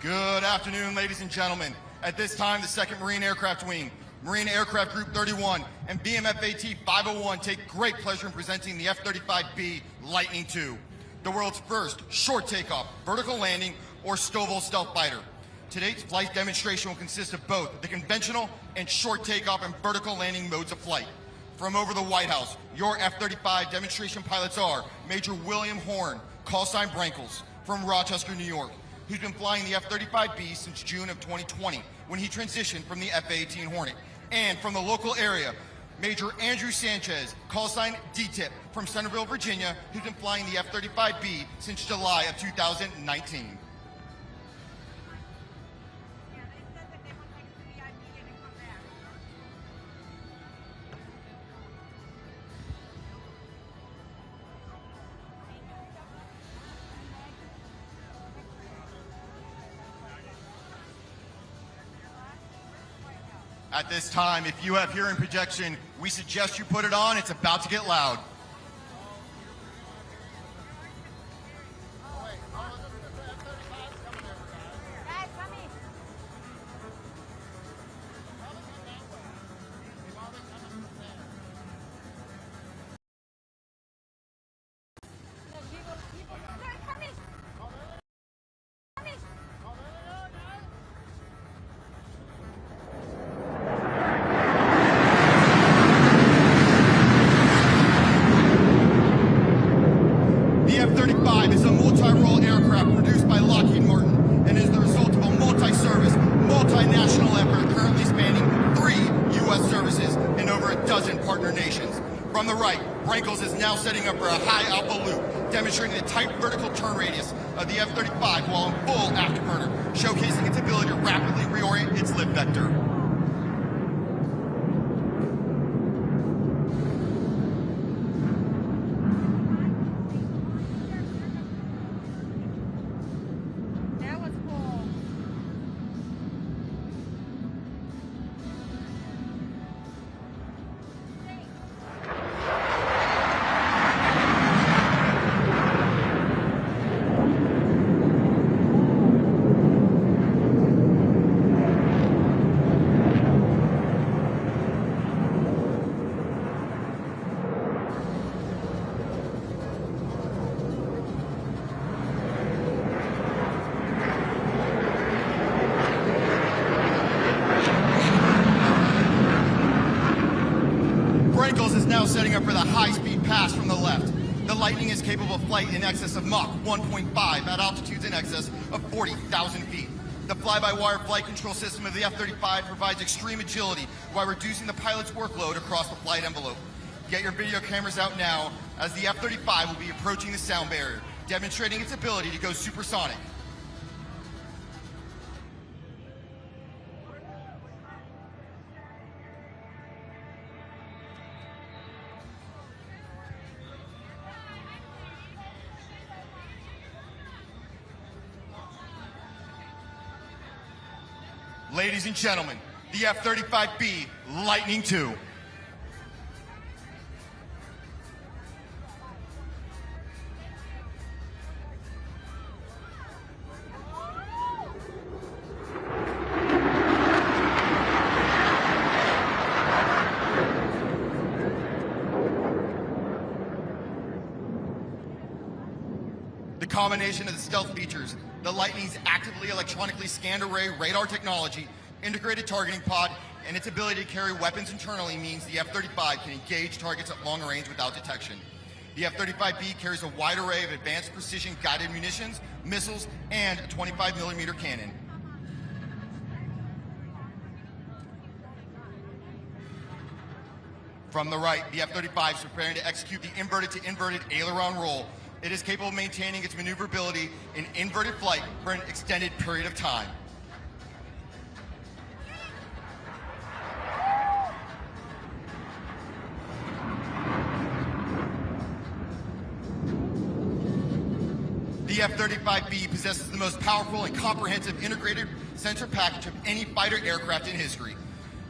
Good afternoon, ladies and gentlemen. At this time, the 2nd Marine Aircraft Wing, Marine Aircraft Group 31, and BMFAT 501 take great pleasure in presenting the F-35B Lightning II, the world's first short takeoff, vertical landing, or STOVL stealth fighter. Today's flight demonstration will consist of both the conventional and short takeoff and vertical landing modes of flight. From over the White House, your F-35 demonstration pilots are Major William Horn, callsign Brankles, from Rochester, New York, who's been flying the F-35B since June of 2020, when he transitioned from the F-18 Hornet. And from the local area, Major Andrew Sanchez, callsign D-Tip, from Centerville, Virginia, who's been flying the F-35B since July of 2019. At this time, if you have hearing projection, we suggest you put it on. It's about to get loud. The F-35 is a multi-role aircraft produced by Lockheed Martin and is the result of a multi-service, multinational effort currently spanning 3 U.S. services in over a dozen partner nations. From the right, Brankles is now setting up for a high alpha loop, demonstrating the tight vertical turn radius of the F-35 while in full afterburner, showcasing its ability to rapidly reorient its lift vector. That was cool. Brankles is now setting up for the high-speed pass from the left. The Lightning is capable of flight in excess of Mach 1.5 at altitudes in excess of 40,000 feet. The fly-by-wire flight control system of the F-35 provides extreme agility while reducing the pilot's workload across the flight envelope. Get your video cameras out now, as the F-35 will be approaching the sound barrier, demonstrating its ability to go supersonic. Ladies and gentlemen, the F-35B Lightning II. The combination of the stealth features, the Lightning's actively electronically scanned array radar technology, integrated targeting pod, and its ability to carry weapons internally means the F-35 can engage targets at long range without detection. The F-35B carries a wide array of advanced precision guided munitions, missiles, and a 25mm cannon. From the right, the F-35 is preparing to execute the inverted-to-inverted aileron roll. It is capable of maintaining its maneuverability in inverted flight for an extended period of time. The F-35B possesses the most powerful and comprehensive integrated sensor package of any fighter aircraft in history.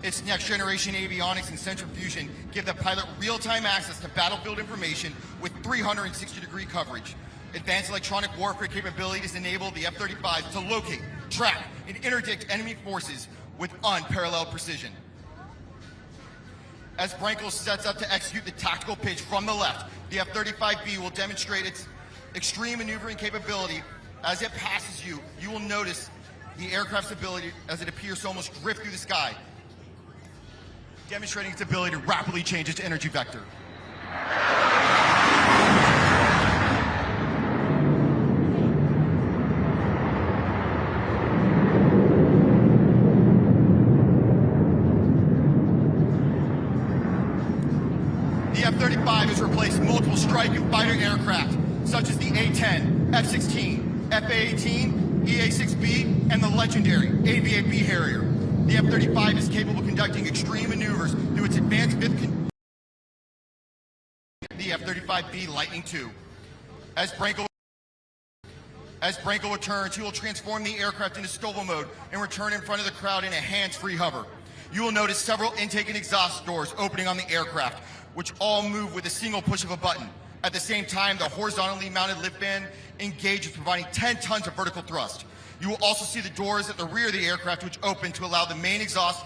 Its next-generation avionics and sensor fusion give the pilot real-time access to battlefield information with 360-degree coverage. Advanced electronic warfare capabilities enable the F-35 to locate, track and interdict enemy forces with unparalleled precision. As Brankel sets up to execute the tactical pitch from the left, the F-35B will demonstrate its extreme maneuvering capability. As it passes you, you will notice the aircraft's ability as it appears to almost drift through the sky, demonstrating its ability to rapidly change its energy vector. The F-35 has replaced multiple strike and fighter aircraft, such as the A-10, F-16, F-A-18, EA-6B, and the legendary AV-8B Harrier. The F-35 is capable of conducting extreme maneuvers through its advanced fifth the F-35B Lightning II. As Brankel returns, he will transform the aircraft into STOVL mode and return in front of the crowd in a hands-free hover. You will notice several intake and exhaust doors opening on the aircraft, which all move with a single push of a button. At the same time, the horizontally mounted lift fan engages, providing 10 tons of vertical thrust. You will also see the doors at the rear of the aircraft, which open to allow the main exhaust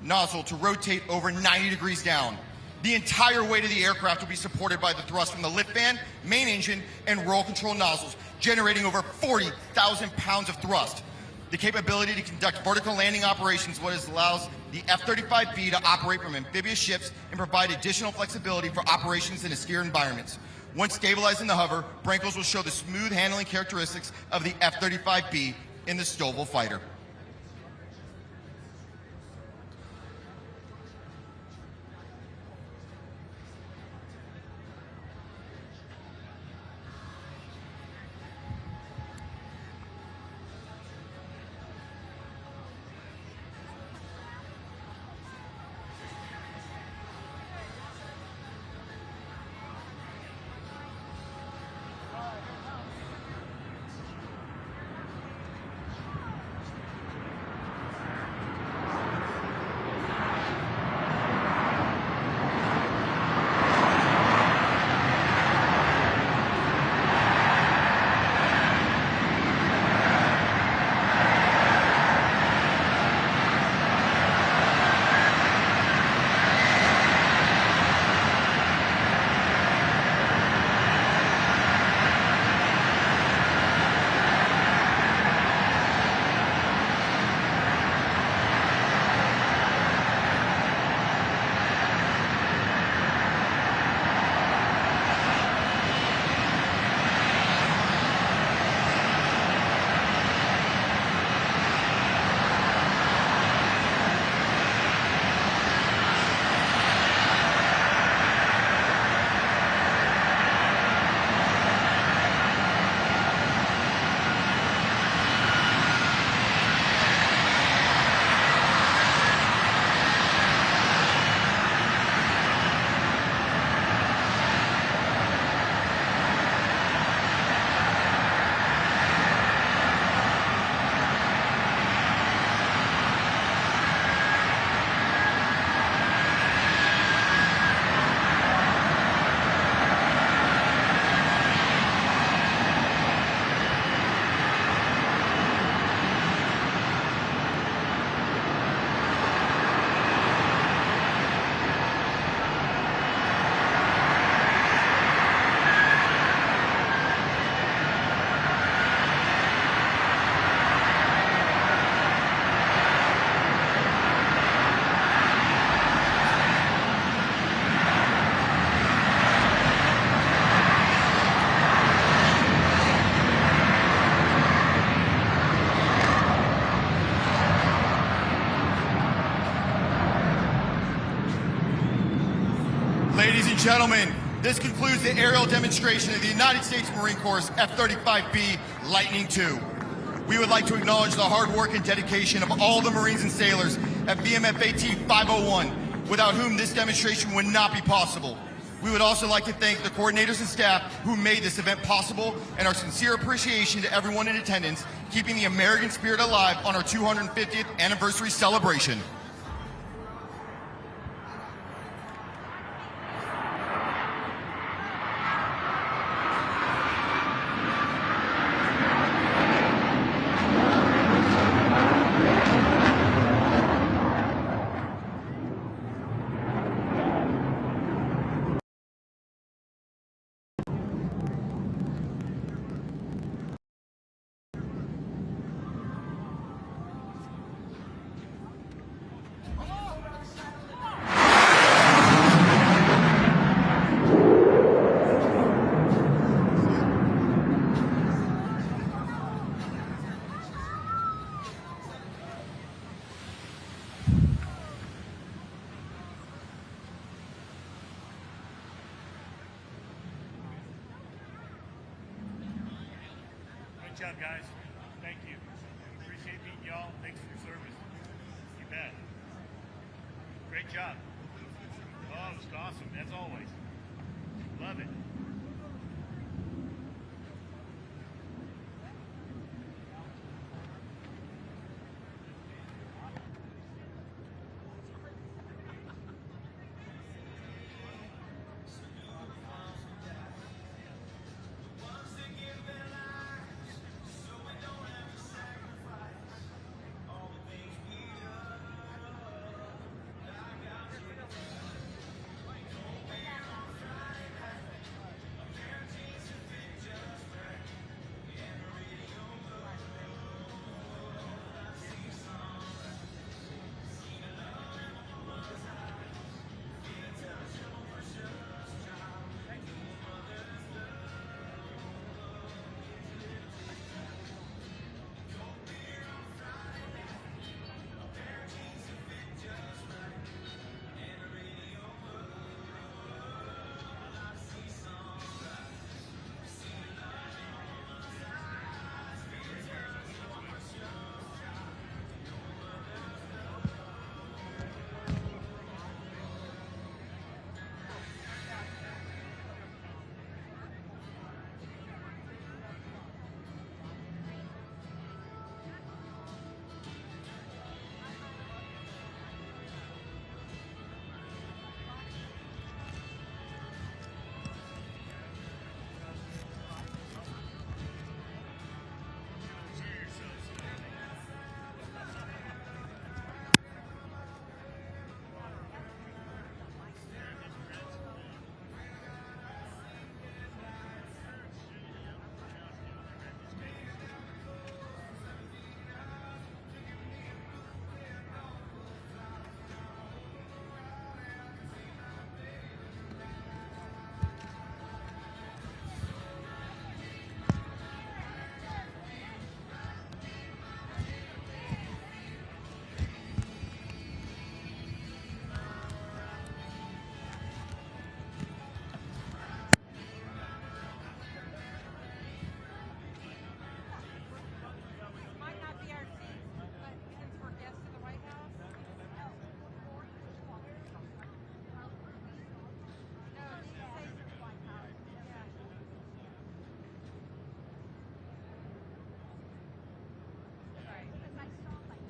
nozzle to rotate over 90 degrees down. The entire weight of the aircraft will be supported by the thrust from the lift fan, main engine, and roll control nozzles, generating over 40,000 pounds of thrust. The capability to conduct vertical landing operations is what allows the F-35B to operate from amphibious ships and provide additional flexibility for operations in austere environments. Once stabilized in the hover, Brankels will show the smooth handling characteristics of the F-35B in the STOVL fighter. Ladies and gentlemen, this concludes the aerial demonstration of the United States Marine Corps F-35B Lightning II. We would like to acknowledge the hard work and dedication of all the Marines and sailors at VMFAT 501, without whom this demonstration would not be possible. We would also like to thank the coordinators and staff who made this event possible, and our sincere appreciation to everyone in attendance, keeping the American spirit alive on our 250th anniversary celebration. job, guys. Thank you. Appreciate meeting y'all. Thanks for your service. You bet. Great job. Oh, it was awesome, as always. Love it. Might not be our seats, but since we're guests of the White House. No, these say White House. Yeah. Right. Because I saw like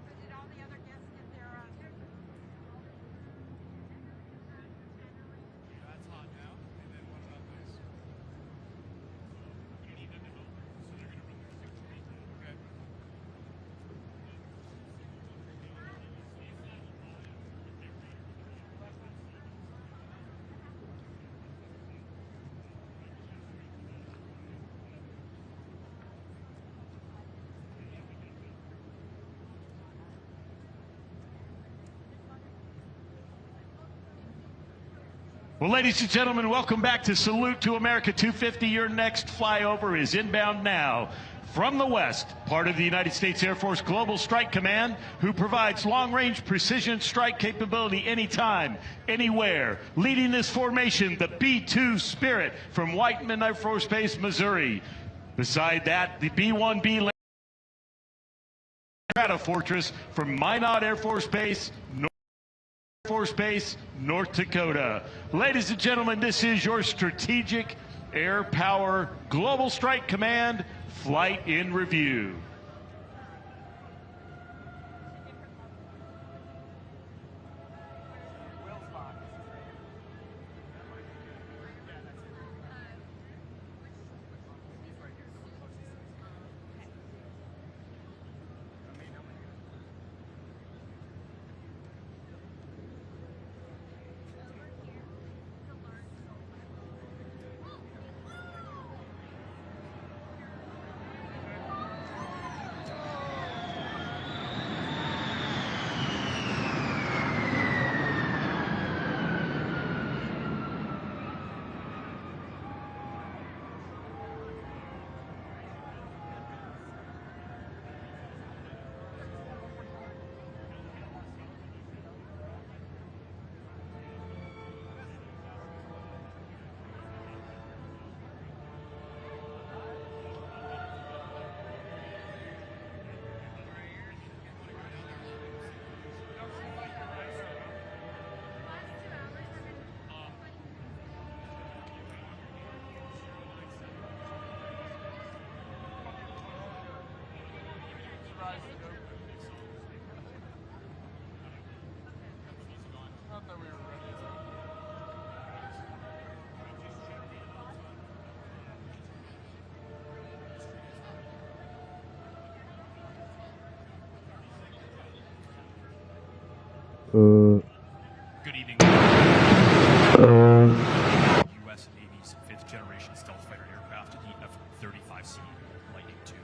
So did all the other guests get their That's hot now. And then what about this? You need them to open, so they're going to run their 6 feet. Okay. Well, ladies and gentlemen, welcome back to Salute to America 250. Your next flyover is inbound now from the West, part of the United States Air Force Global Strike Command, who provides long-range precision strike capability anytime, anywhere. Leading this formation, the B-2 Spirit from Whiteman Air Force Base, Missouri. Beside that, the B-1B Fortress from Minot Air Force Base, Force Base, North Dakota. Ladies and gentlemen, this is your Strategic Air Power Global Strike Command Flight in Review. Good evening. U.S. Navy's 5th generation stealth fighter aircraft, the F-35C Lightning II.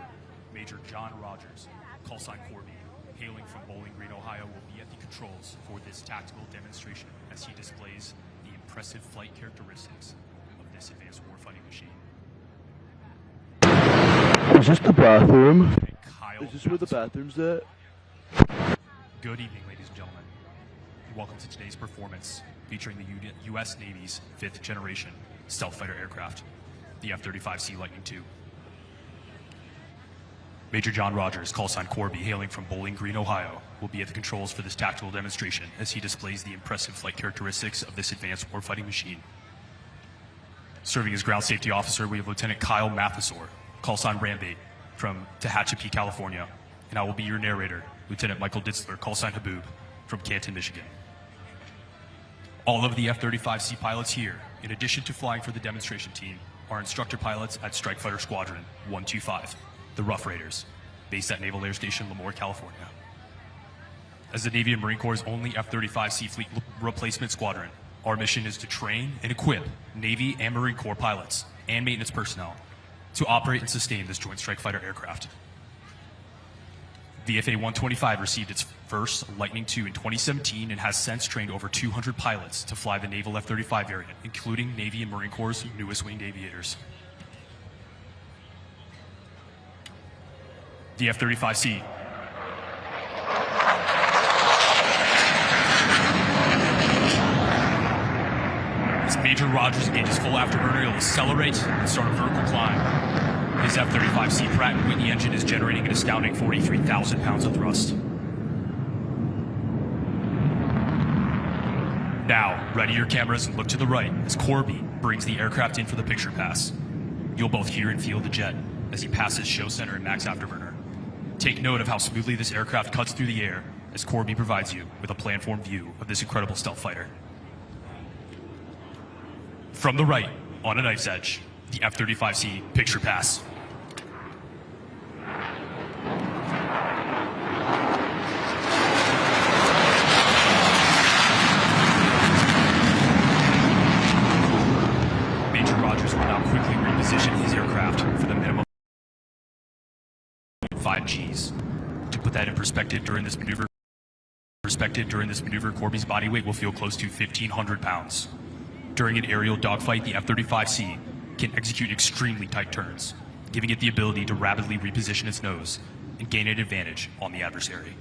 Major John Rogers, call sign Corby, hailing from Bowling Green, Ohio, will be at the controls for this tactical demonstration as he displays the impressive flight characteristics of this advanced warfighting machine. Is this the bathroom? Kyle Is this where the bathroom's at? Good evening, ladies and gentlemen. Welcome to today's performance featuring the U.S. Navy's 5th generation stealth fighter aircraft, the F-35C Lightning II. Major John Rogers, call sign Corby, hailing from Bowling Green, Ohio, will be at the controls for this tactical demonstration as he displays the impressive flight characteristics of this advanced warfighting machine. Serving as ground safety officer, we have Lieutenant Kyle Mathesor, call sign Rambate, from Tehachapi, California, and I will be your narrator, Lieutenant Michael Ditzler, call sign Haboob, from Canton, Michigan. All of the F-35C pilots here, in addition to flying for the demonstration team, are instructor pilots at Strike Fighter Squadron 125, the Rough Raiders, based at Naval Air Station Lemoore, California. As the Navy and Marine Corps' only F-35C fleet replacement squadron, our mission is to train and equip Navy and Marine Corps pilots and maintenance personnel to operate and sustain this Joint Strike Fighter aircraft. VFA 125 received its first Lightning II in 2017 and has since trained over 200 pilots to fly the Naval F-35 variant, including Navy and Marine Corps' newest winged aviators. The F-35C. As Major Rogers engages full afterburner, he'll accelerate and start a vertical climb. His F-35C Pratt & Whitney engine is generating an astounding 43,000 pounds of thrust. Now, ready your cameras and look to the right as Corby brings the aircraft in for the picture pass. You'll both hear and feel the jet as he passes show center and max afterburner. Take note of how smoothly this aircraft cuts through the air as Corby provides you with a planform view of this incredible stealth fighter. From the right, on a knife's edge, the F-35C picture pass. Major Rogers will now quickly reposition his aircraft for the minimum 5 Gs. To put that in perspective, during this maneuver, Corby's body weight will feel close to 1,500 pounds. During an aerial dogfight, the F-35C can execute extremely tight turns, giving it the ability to rapidly reposition its nose and gain an advantage on the adversary.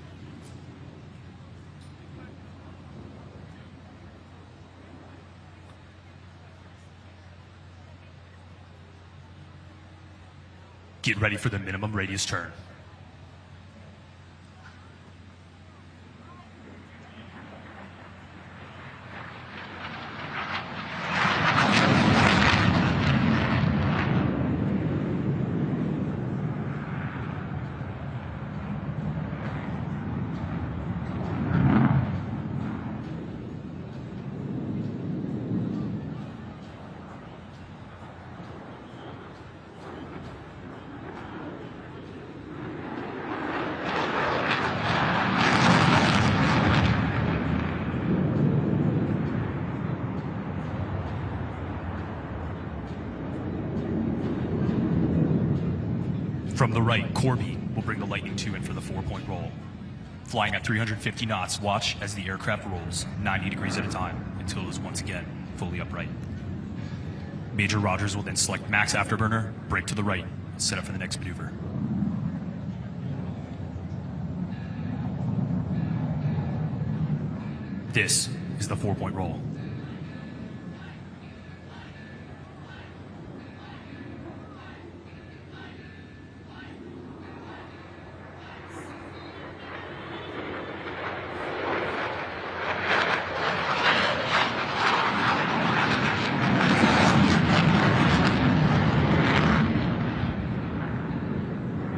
Get ready for the minimum radius turn. From the right, Corby will bring the Lightning II in for the 4-point roll. Flying at 350 knots, watch as the aircraft rolls 90 degrees at a time until it is once again fully upright. Major Rogers will then select max afterburner, brake to the right, and set up for the next maneuver. This is the 4-point roll.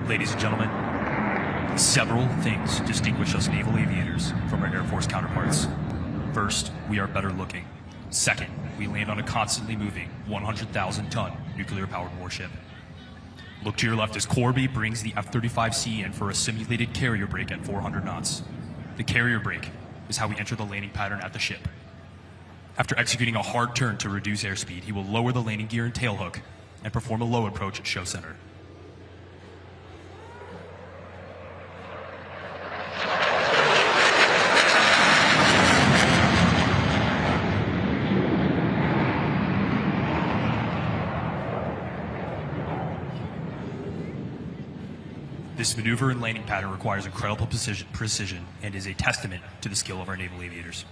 Ladies and gentlemen, several things distinguish us naval aviators from our Air Force counterparts. First, we are better looking. Second, we land on a constantly moving 100,000-ton nuclear-powered warship. Look to your left as Corby brings the F-35C in for a simulated carrier brake at 400 knots. The carrier brake is how we enter the landing pattern at the ship. After executing a hard turn to reduce airspeed, he will lower the landing gear and tailhook and perform a low approach at show center. This maneuver and landing pattern requires incredible precision and is a testament to the skill of our naval aviators.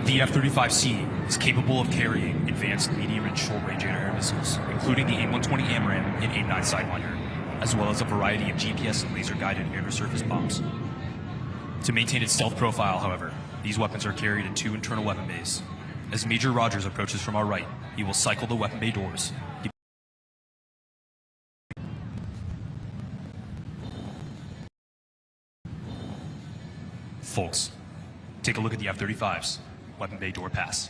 The F-35C is capable of carrying advanced medium and short-range air missiles, including the AIM-120 AMRAAM and AIM-9 Sidewinder, as well as a variety of GPS and laser-guided air-to-surface bombs. To maintain its stealth profile, however, these weapons are carried in 2 internal weapon bays. As Major Rogers approaches from our right, he will cycle the weapon bay doors. Folks, take a look at the F-35's weapon bay door pass.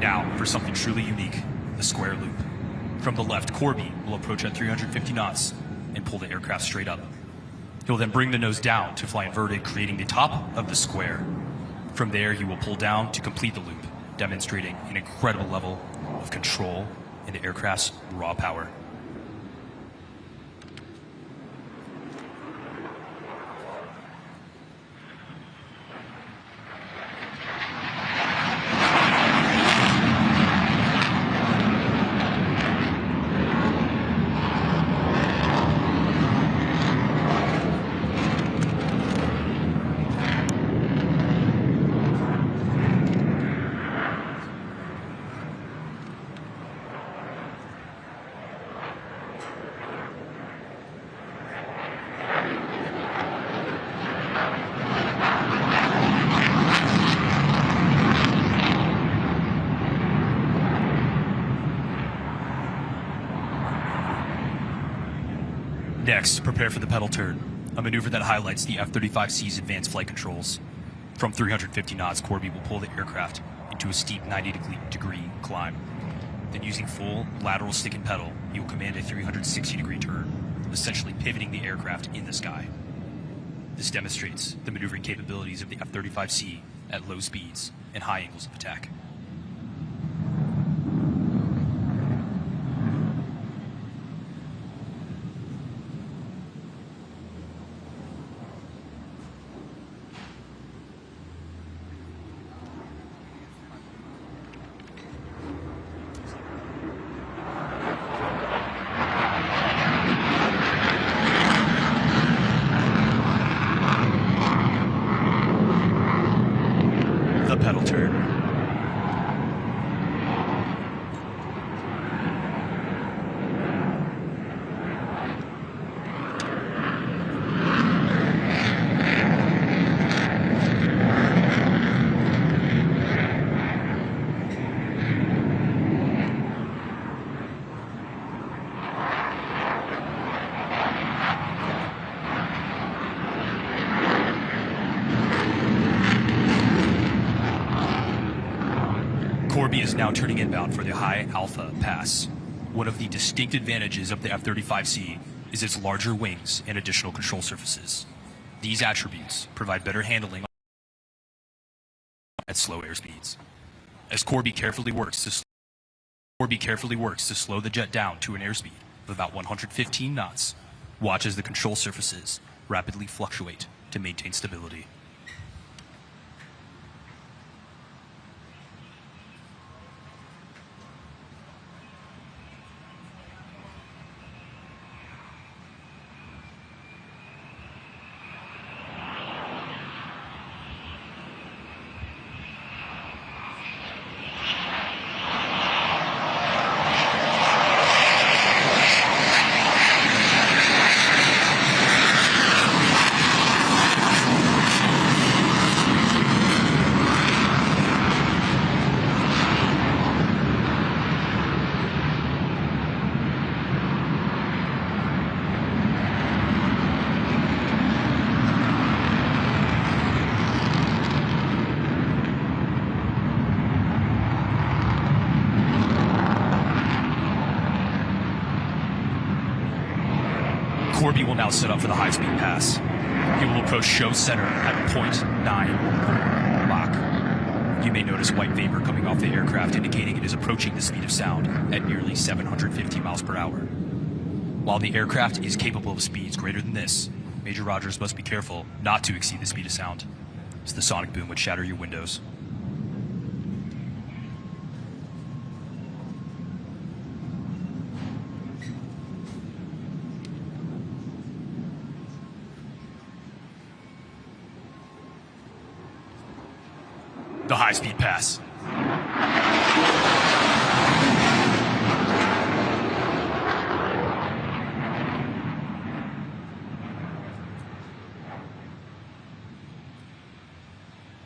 Now, for something truly unique, the square loop. From the left, Corby will approach at 350 knots and pull the aircraft straight up. He'll then bring the nose down to fly inverted, creating the top of the square. From there, he will pull down to complete the loop, demonstrating an incredible level of control in the aircraft's raw power. Next, prepare for the pedal turn, a maneuver that highlights the F-35C's advanced flight controls. From 350 knots, Corby will pull the aircraft into a steep 90-degree climb. Then using full lateral stick and pedal, he will command a 360-degree turn, essentially pivoting the aircraft in the sky. This demonstrates the maneuvering capabilities of the F-35C at low speeds and high angles of attack. The pedal turn. Corby is now turning inbound for the High Alpha Pass. One of the distinct advantages of the F-35C is its larger wings and additional control surfaces. These attributes provide better handling at slow airspeeds. As Corby carefully works to slow the jet down to an airspeed of about 115 knots, watch as the control surfaces rapidly fluctuate to maintain stability. Corby will now set up for the high-speed pass. He will approach show center at 0.94 Mach. You may notice white vapor coming off the aircraft, indicating it is approaching the speed of sound at nearly 750 miles per hour. While the aircraft is capable of speeds greater than this, Major Rogers must be careful not to exceed the speed of sound, as the sonic boom would shatter your windows. The high-speed pass.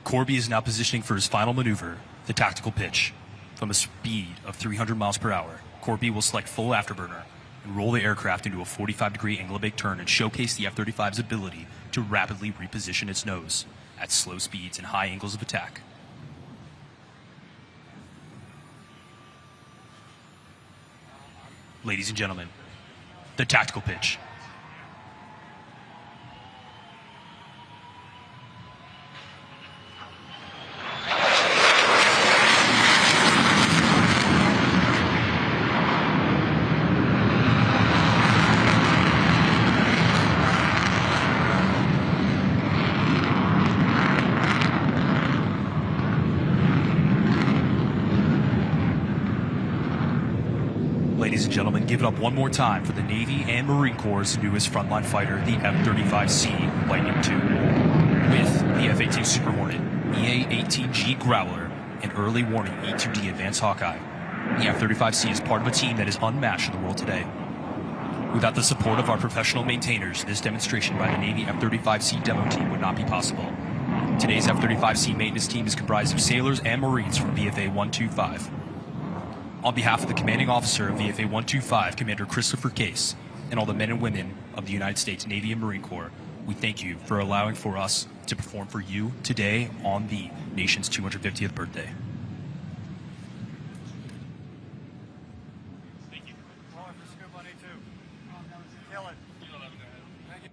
Corby is now positioning for his final maneuver, the tactical pitch. From a speed of 300 miles per hour, Corby will select full afterburner and roll the aircraft into a 45-degree angle of bake turn and showcase the F-35's ability to rapidly reposition its nose at slow speeds and high angles of attack. Ladies and gentlemen, the tactical pitch. Ladies and gentlemen, give it up one more time for the Navy and Marine Corps' newest frontline fighter, the F-35C Lightning II. With the F-18 Super Hornet, EA-18G Growler, and early warning E-2D Advanced Hawkeye, the F-35C is part of a team that is unmatched in the world today. Without the support of our professional maintainers, this demonstration by the Navy F-35C demo team would not be possible. Today's F-35C maintenance team is comprised of sailors and Marines from VFA 125. On behalf of the commanding officer of VFA 125, Commander Christopher Case, and all the men and women of the United States Navy and Marine Corps, we thank you for allowing for us to perform for you today on the nation's 250th birthday. Thank you. Rolling for scoop on A2. Kill it. Thank you.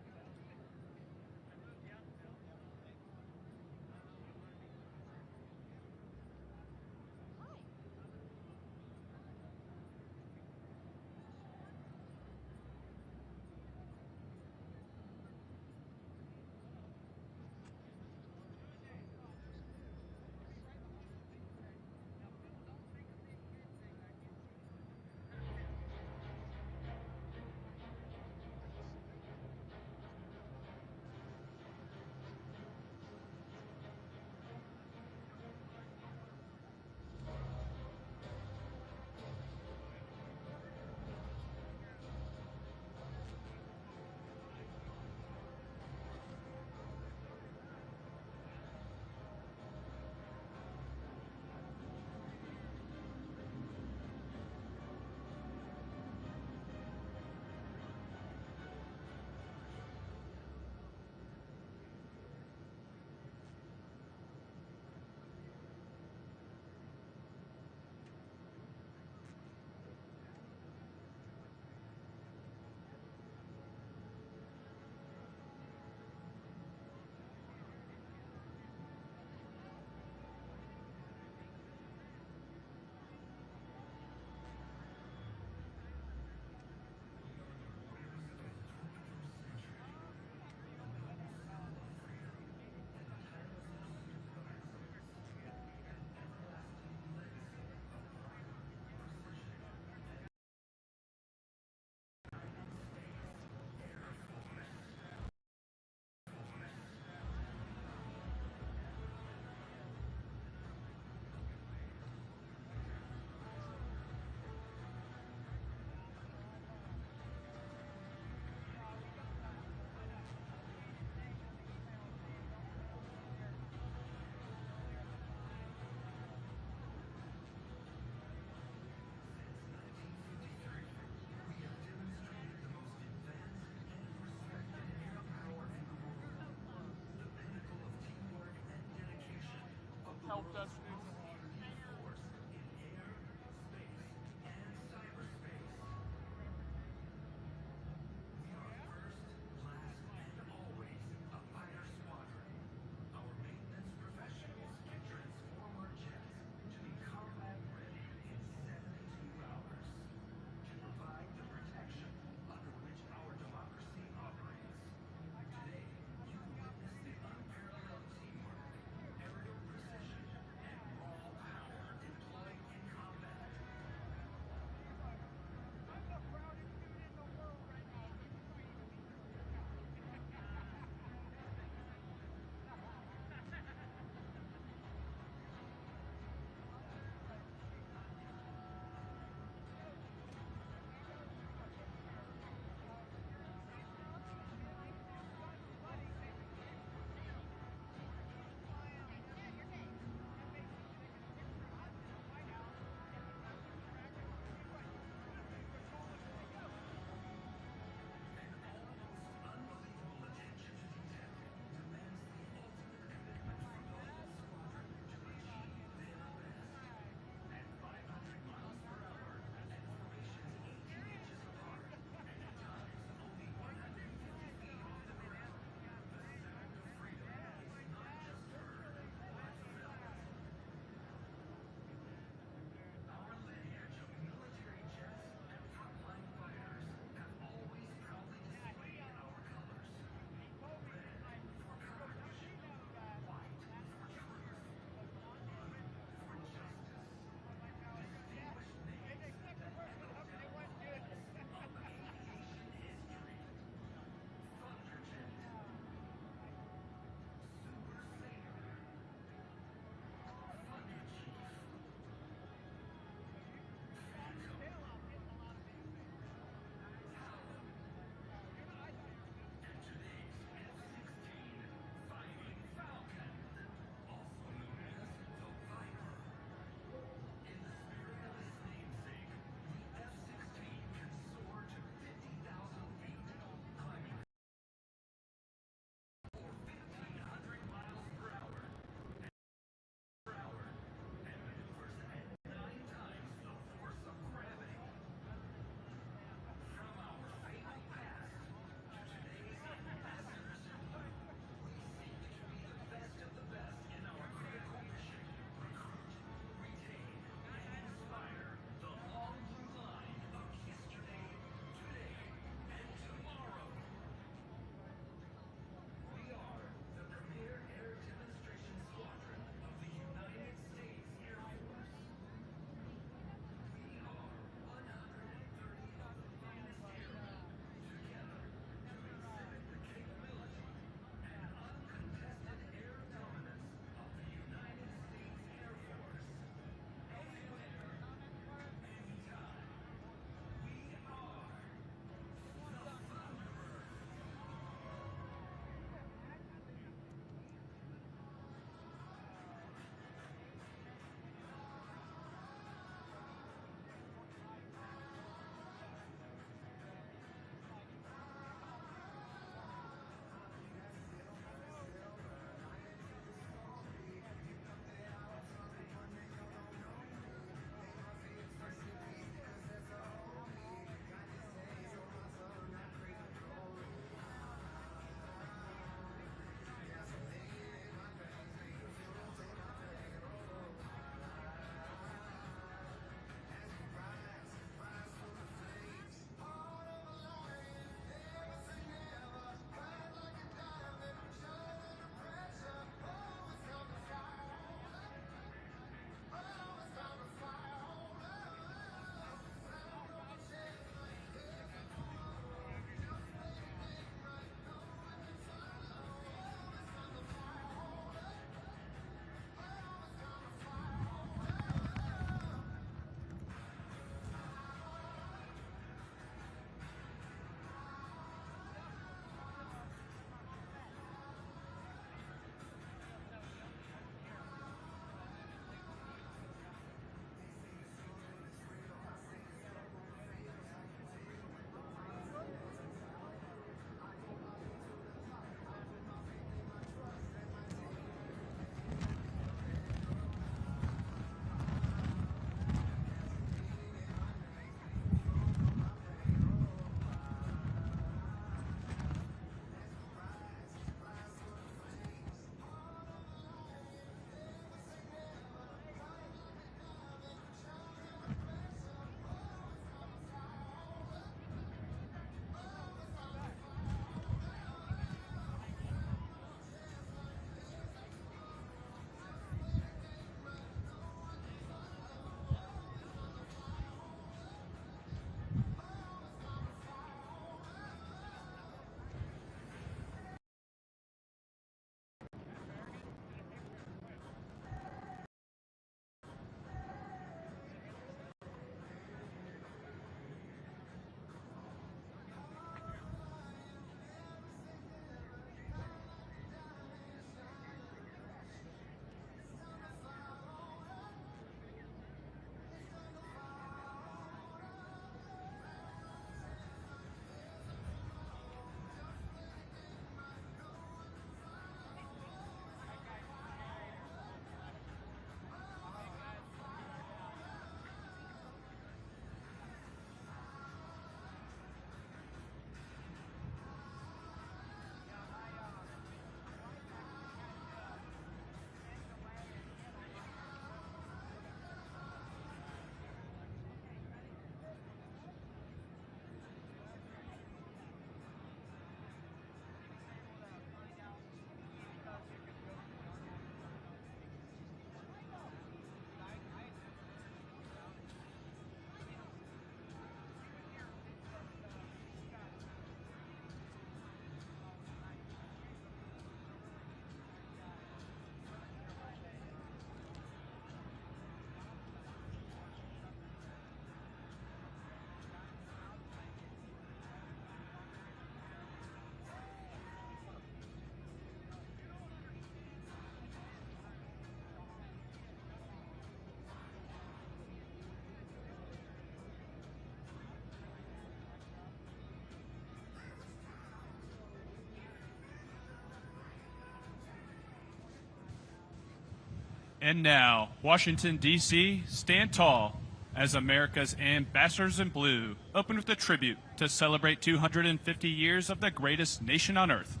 And now, Washington, D.C., stand tall as America's ambassadors in blue open with a tribute to celebrate 250 years of the greatest nation on earth.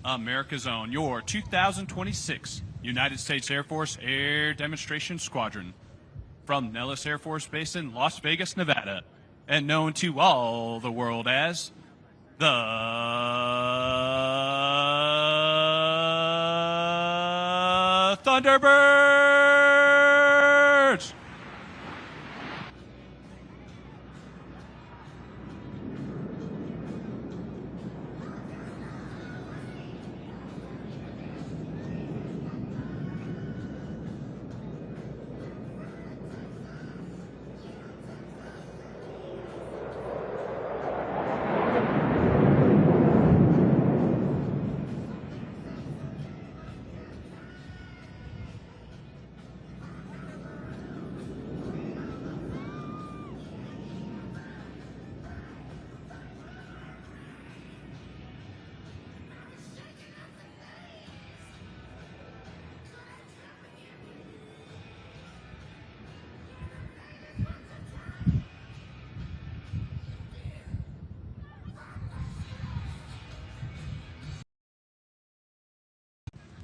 America's own, your 2026 United States Air Force Air Demonstration Squadron. From Nellis Air Force Base in Las Vegas, Nevada, and known to all the world as the Thunderbirds!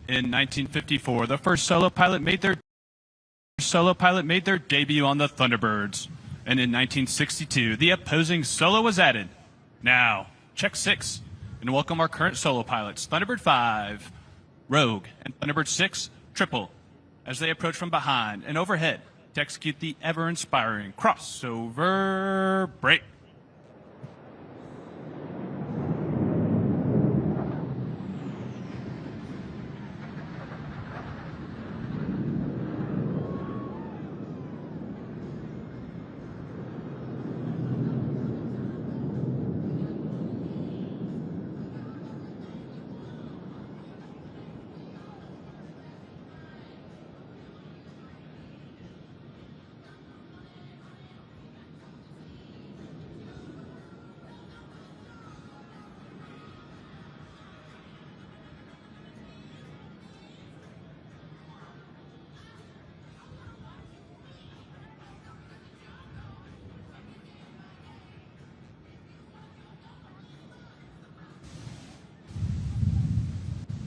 In 1954, the first solo pilot made their debut on the Thunderbirds. And in 1962, the opposing solo was added. Now, check 6, and welcome our current solo pilots, Thunderbird 5, Rogue, and Thunderbird 6, Triple, as they approach from behind and overhead to execute the ever-inspiring crossover break.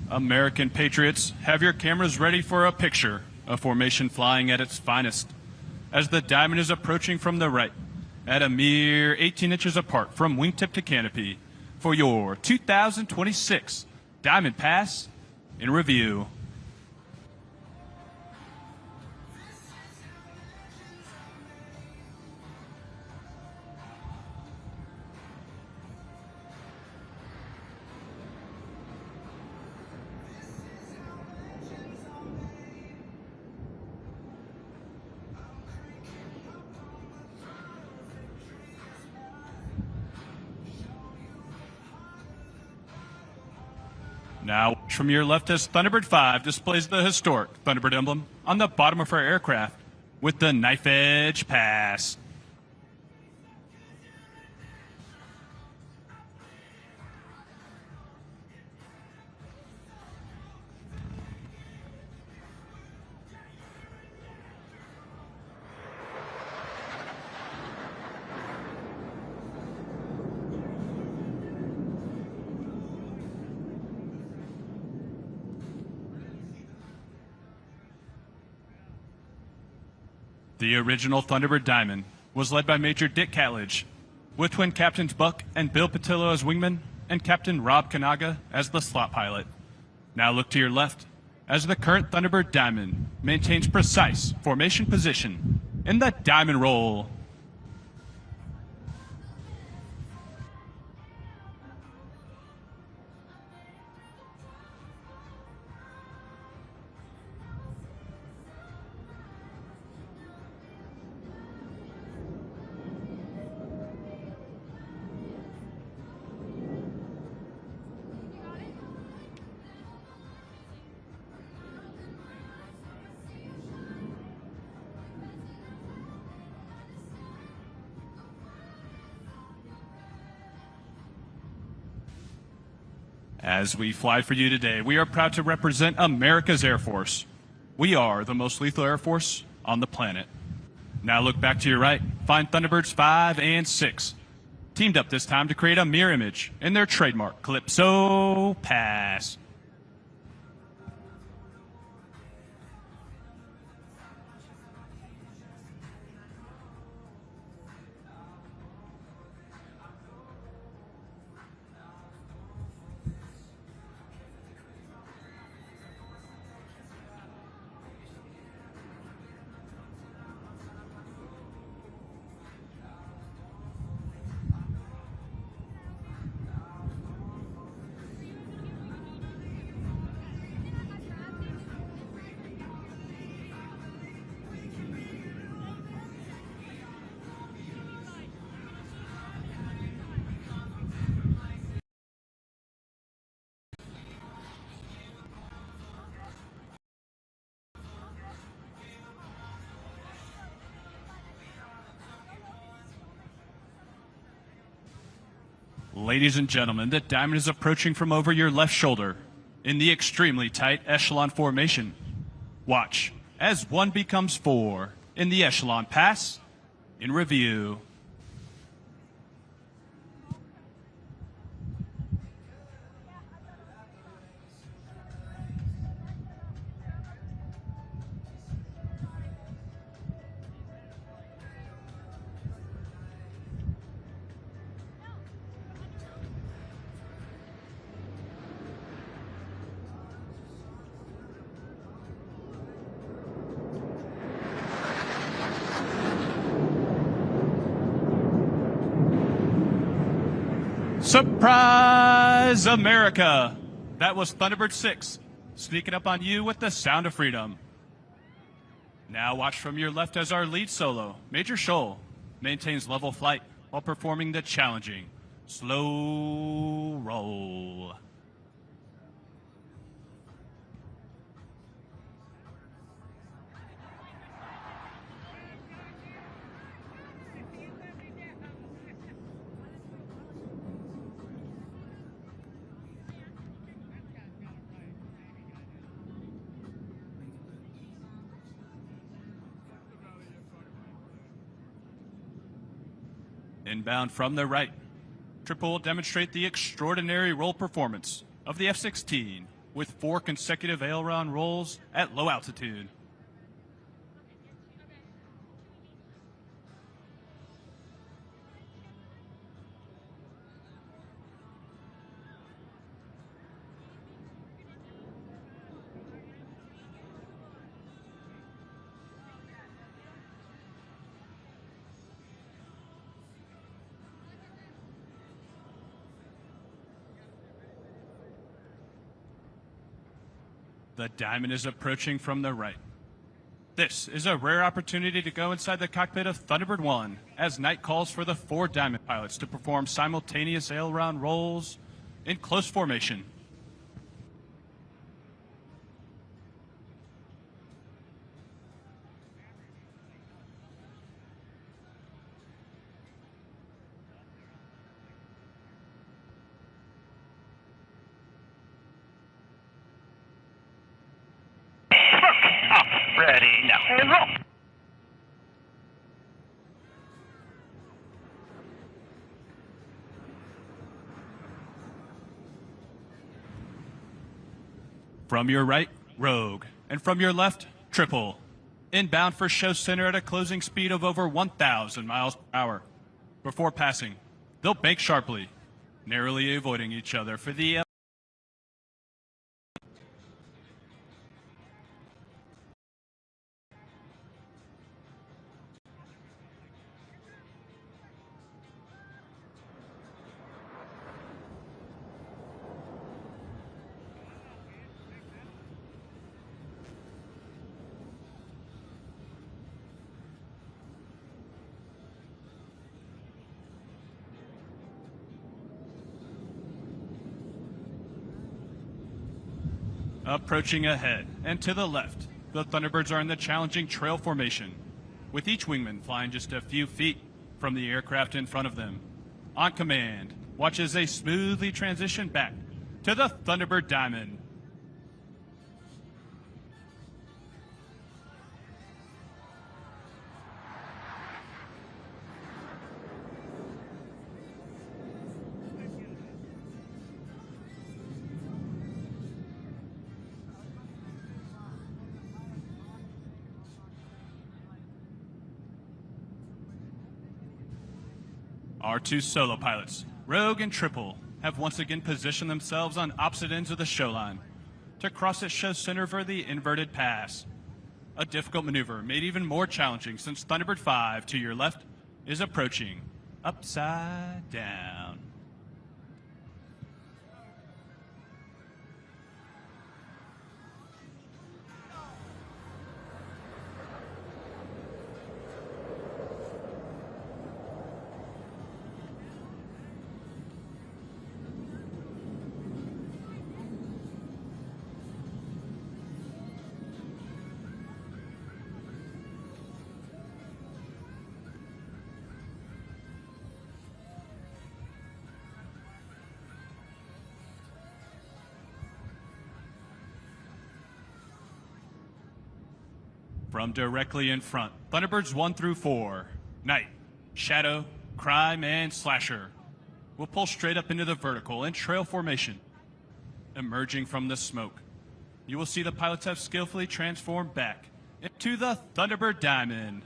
American Patriots, have your cameras ready for a picture of formation flying at its finest. As the diamond is approaching from the right, at a mere 18 inches apart from wingtip to canopy, for your 2026 Diamond Pass in review. Now, from your left as Thunderbird 5 displays the historic Thunderbird emblem on the bottom of her aircraft with the knife edge pass. The original Thunderbird Diamond was led by Major Dick Catledge, with twin captains Buck and Bill Patillo as wingmen, and Captain Rob Kanaga as the slot pilot. Now look to your left, as the current Thunderbird Diamond maintains precise formation position in the diamond roll. As we fly for you today, we are proud to represent America's Air Force, We are the most lethal Air Force on the planet. Now look back to your right. Find Thunderbirds 5 and 6. Teamed up this time to create a mirror image in their trademark Calypso Pass. Ladies and gentlemen, the diamond is approaching from over your left shoulder in the extremely tight echelon formation. Watch as 1 becomes 4 in the echelon pass in review. Surprise, America! That was Thunderbird 6, sneaking up on you with the sound of freedom. Now watch from your left as our lead solo, Major Scholl, maintains level flight while performing the challenging slow roll. Inbound from the right, Triple will demonstrate the extraordinary roll performance of the F-16 with 4 consecutive aileron rolls at low altitude. The diamond is approaching from the right. This is a rare opportunity to go inside the cockpit of Thunderbird 1 as Knight calls for the 4 diamond pilots to perform simultaneous aileron rolls in close formation. Ready, now, and roll. From your right, Rogue, and from your left, Triple. Inbound for show center at a closing speed of over 1,000 miles per hour. Before passing, they'll bank sharply, narrowly avoiding each other for the approaching ahead and to the left. The Thunderbirds are in the challenging trail formation, with each wingman flying just a few feet from the aircraft in front of them. On command, watch as they smoothly transition back to the Thunderbird Diamond. Our two solo pilots, Rogue and Triple, have once again positioned themselves on opposite ends of the show line to cross at show center for the inverted pass. A difficult maneuver made even more challenging since Thunderbird 5 to your left is approaching upside down. From directly in front, Thunderbirds 1 through 4, Night, Shadow, Crime, and Slasher will pull straight up into the vertical and trail formation. Emerging from the smoke, you will see the pilots have skillfully transformed back into the Thunderbird Diamond.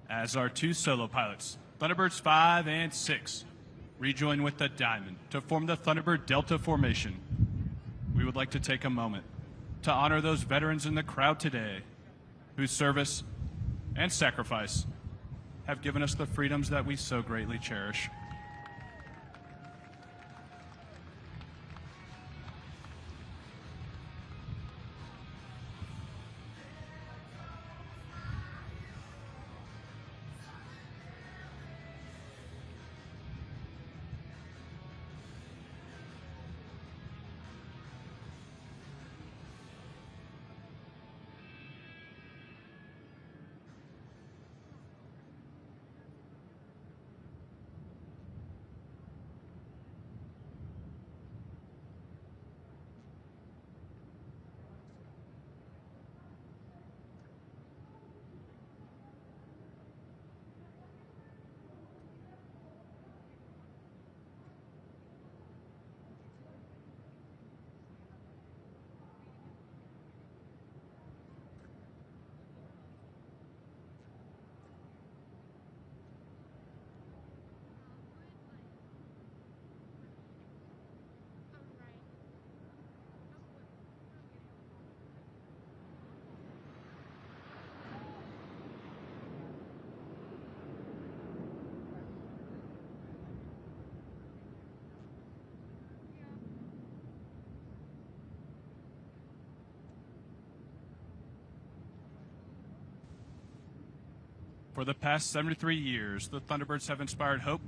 As our two solo pilots, Thunderbirds 5 and 6, rejoin with the Diamond to form the Thunderbird Delta formation. We would like to take a moment to honor those veterans in the crowd today whose service and sacrifice have given us the freedoms that we so greatly cherish. For the past 73 years, the Thunderbirds have inspired hope,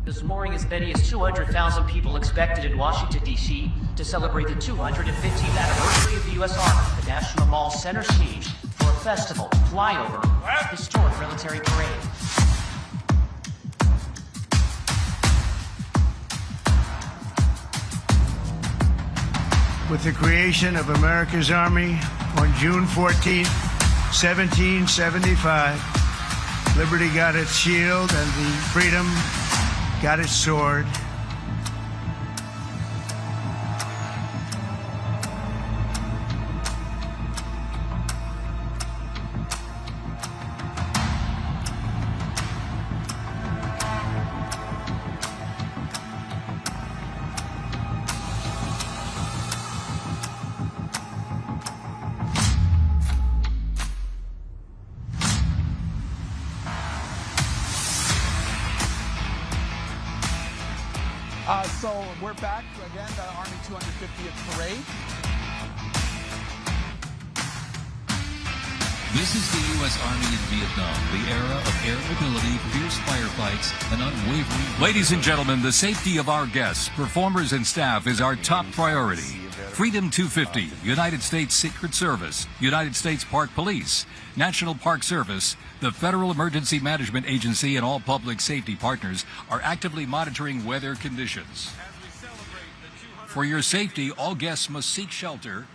This morning, as many as 200,000 people expected in Washington, D.C. to celebrate the 215th anniversary of the U.S. Army. The National Mall center stage for a festival, Flyover, historic military parade. With the creation of America's Army on June 14, 1775, liberty got its shield and the freedom got its sword. So we're back again, the Army 250th Parade. This is the U.S. Army in Vietnam, the era of air mobility, fierce firefights, and unwavering... Ladies and gentlemen, the safety of our guests, performers, and staff is our top priority. Freedom 250, United States Secret Service, United States Park Police, National Park Service, the Federal Emergency Management Agency, and all public safety partners are actively monitoring weather conditions. For your safety, all guests must seek shelter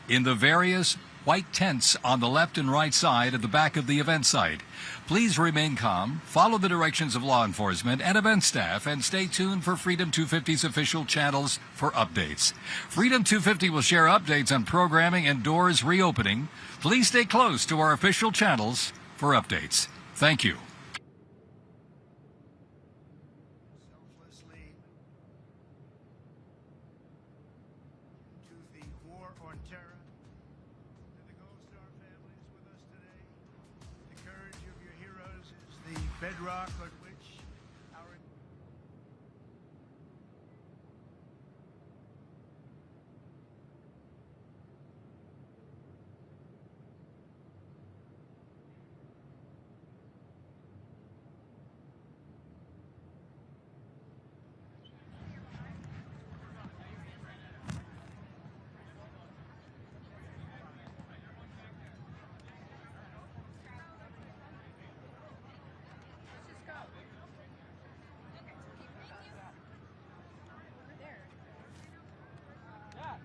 in the various white tents on the left and right side of the back of the event site. Please remain calm, follow the directions of law enforcement and event staff, and stay tuned for Freedom 250's official channels for updates. Freedom 250 will share updates on programming and doors reopening. Please stay close to our official channels for updates. Thank you. Bedrock on which our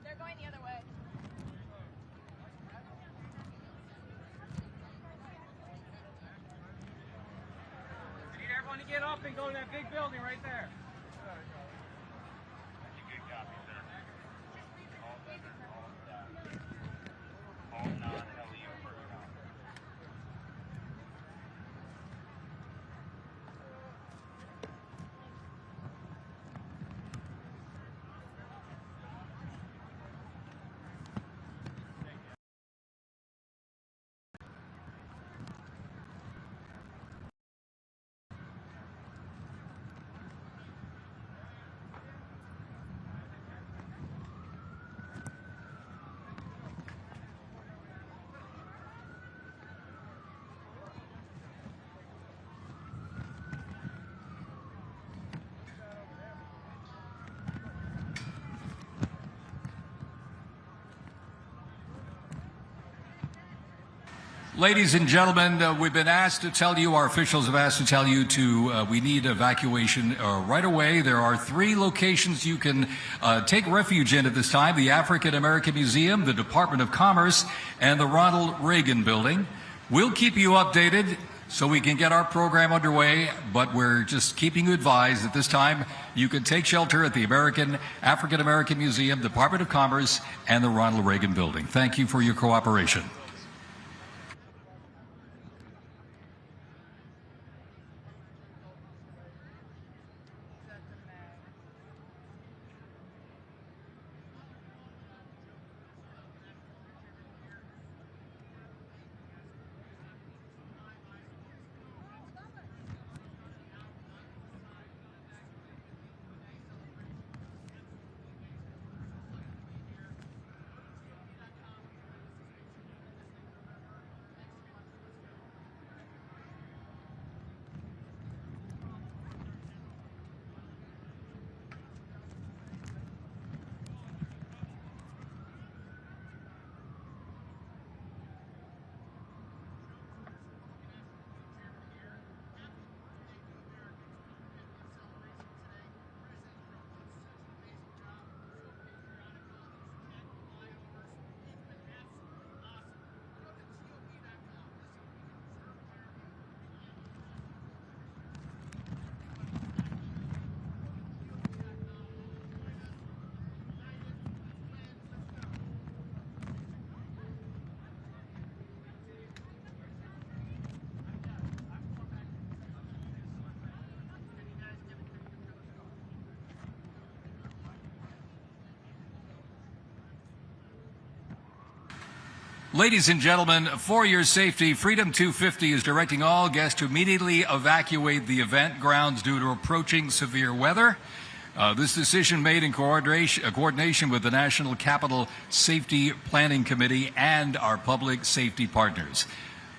They're going the other way. We need everyone to get up and go to that big building right there. Ladies and gentlemen, we've been asked to tell you, our officials have asked to tell you we need evacuation right away. There are 3 locations you can take refuge in at this time: the African American Museum, the Department of Commerce, and the Ronald Reagan Building. We'll keep you updated so we can get our program underway, but we're just keeping you advised at this time you can take shelter at the African American Museum, Department of Commerce, and the Ronald Reagan Building. Thank you for your cooperation. Ladies and gentlemen, for your safety, Freedom 250 is directing all guests to immediately evacuate the event grounds due to approaching severe weather. This decision made in coordination with the National Capital Safety Planning Committee and our public safety partners.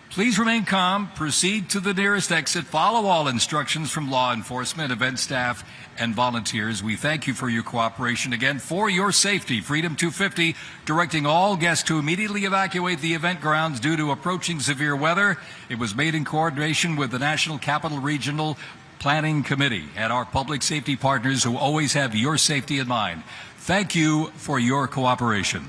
Please remain calm, proceed to the nearest exit, follow all instructions from law enforcement, event staff, and volunteers. We thank you for your cooperation. Again, for your safety, Freedom 250, directing all guests to immediately evacuate the event grounds due to approaching severe weather. It was made in coordination with the National Capital Regional Planning Committee and our public safety partners who always have your safety in mind. Thank you for your cooperation.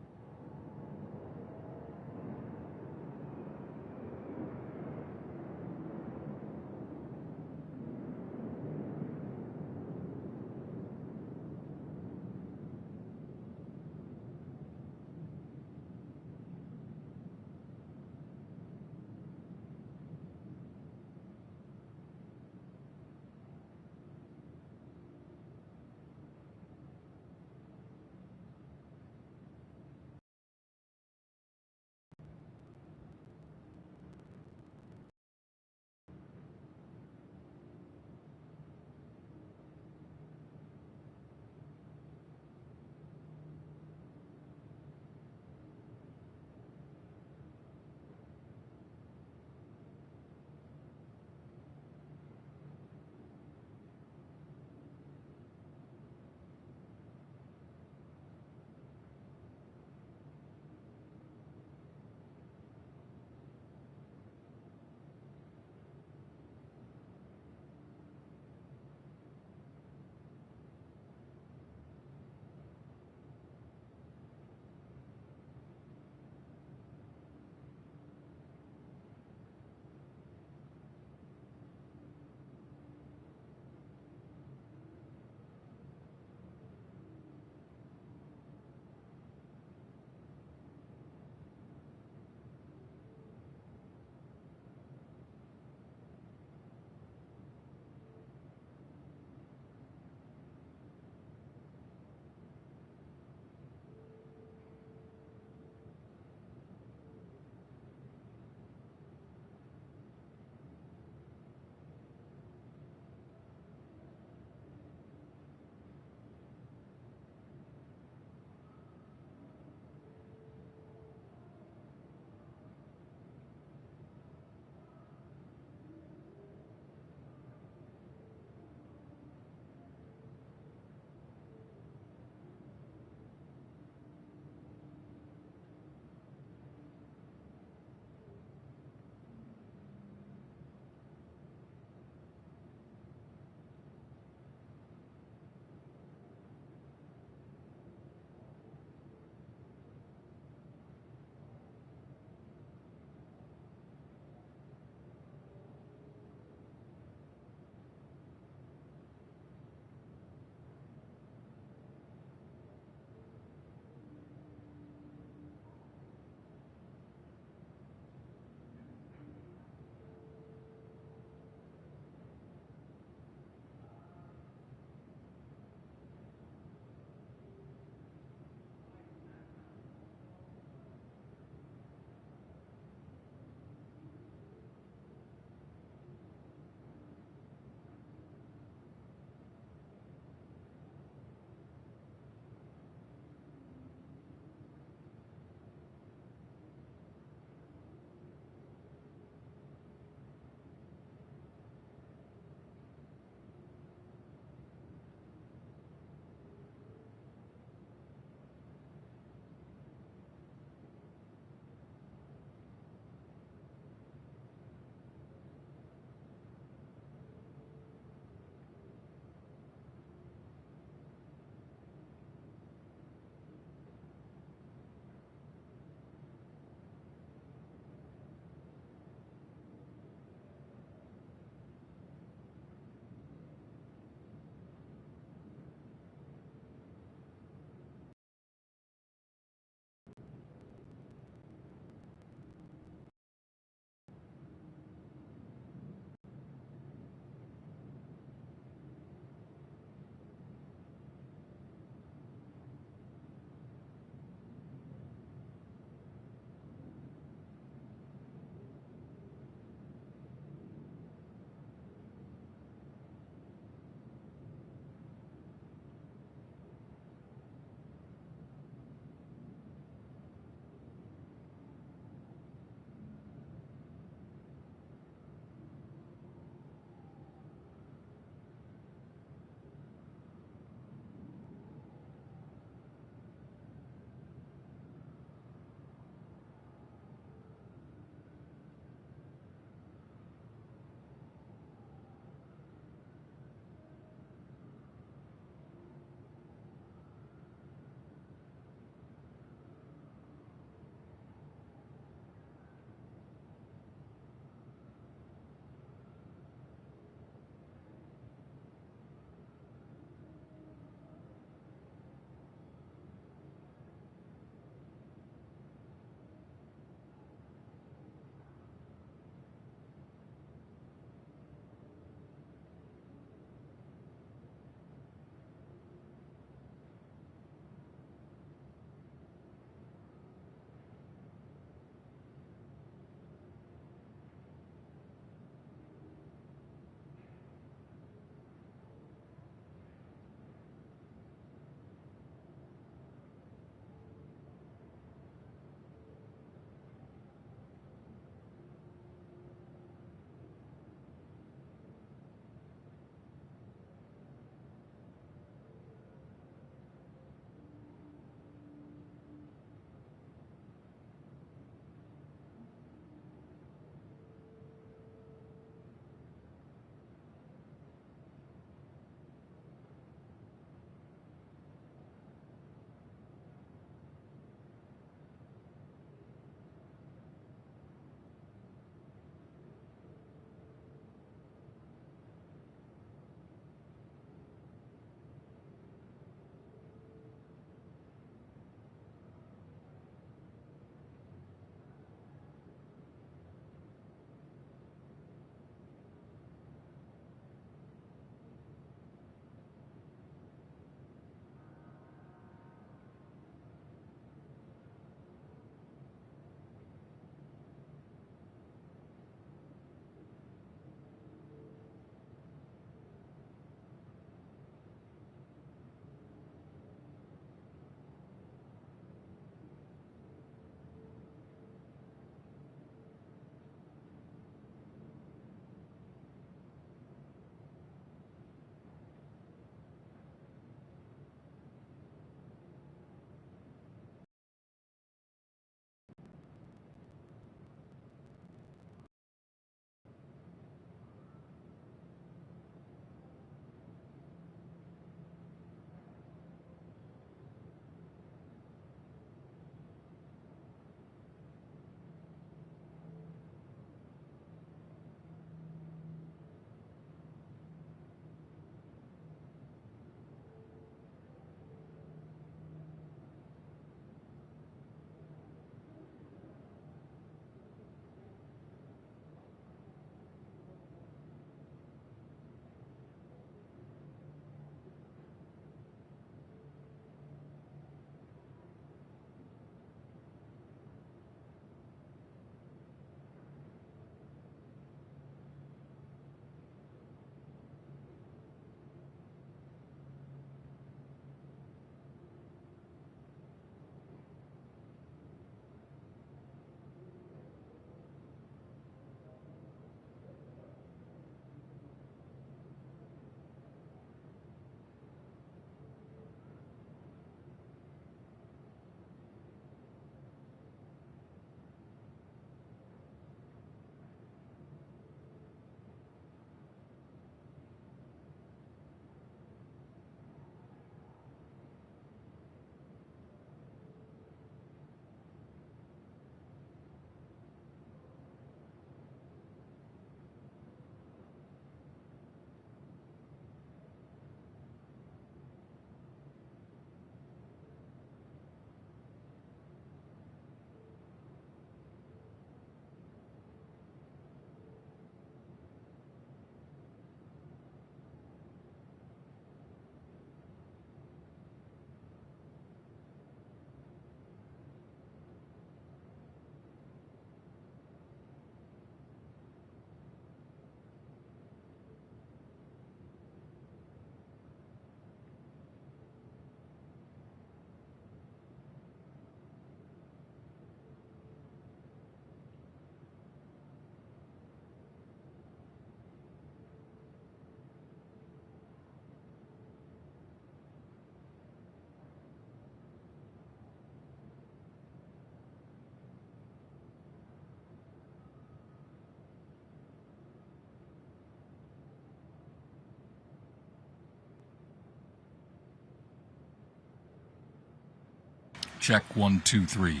Check 1, 2, 3.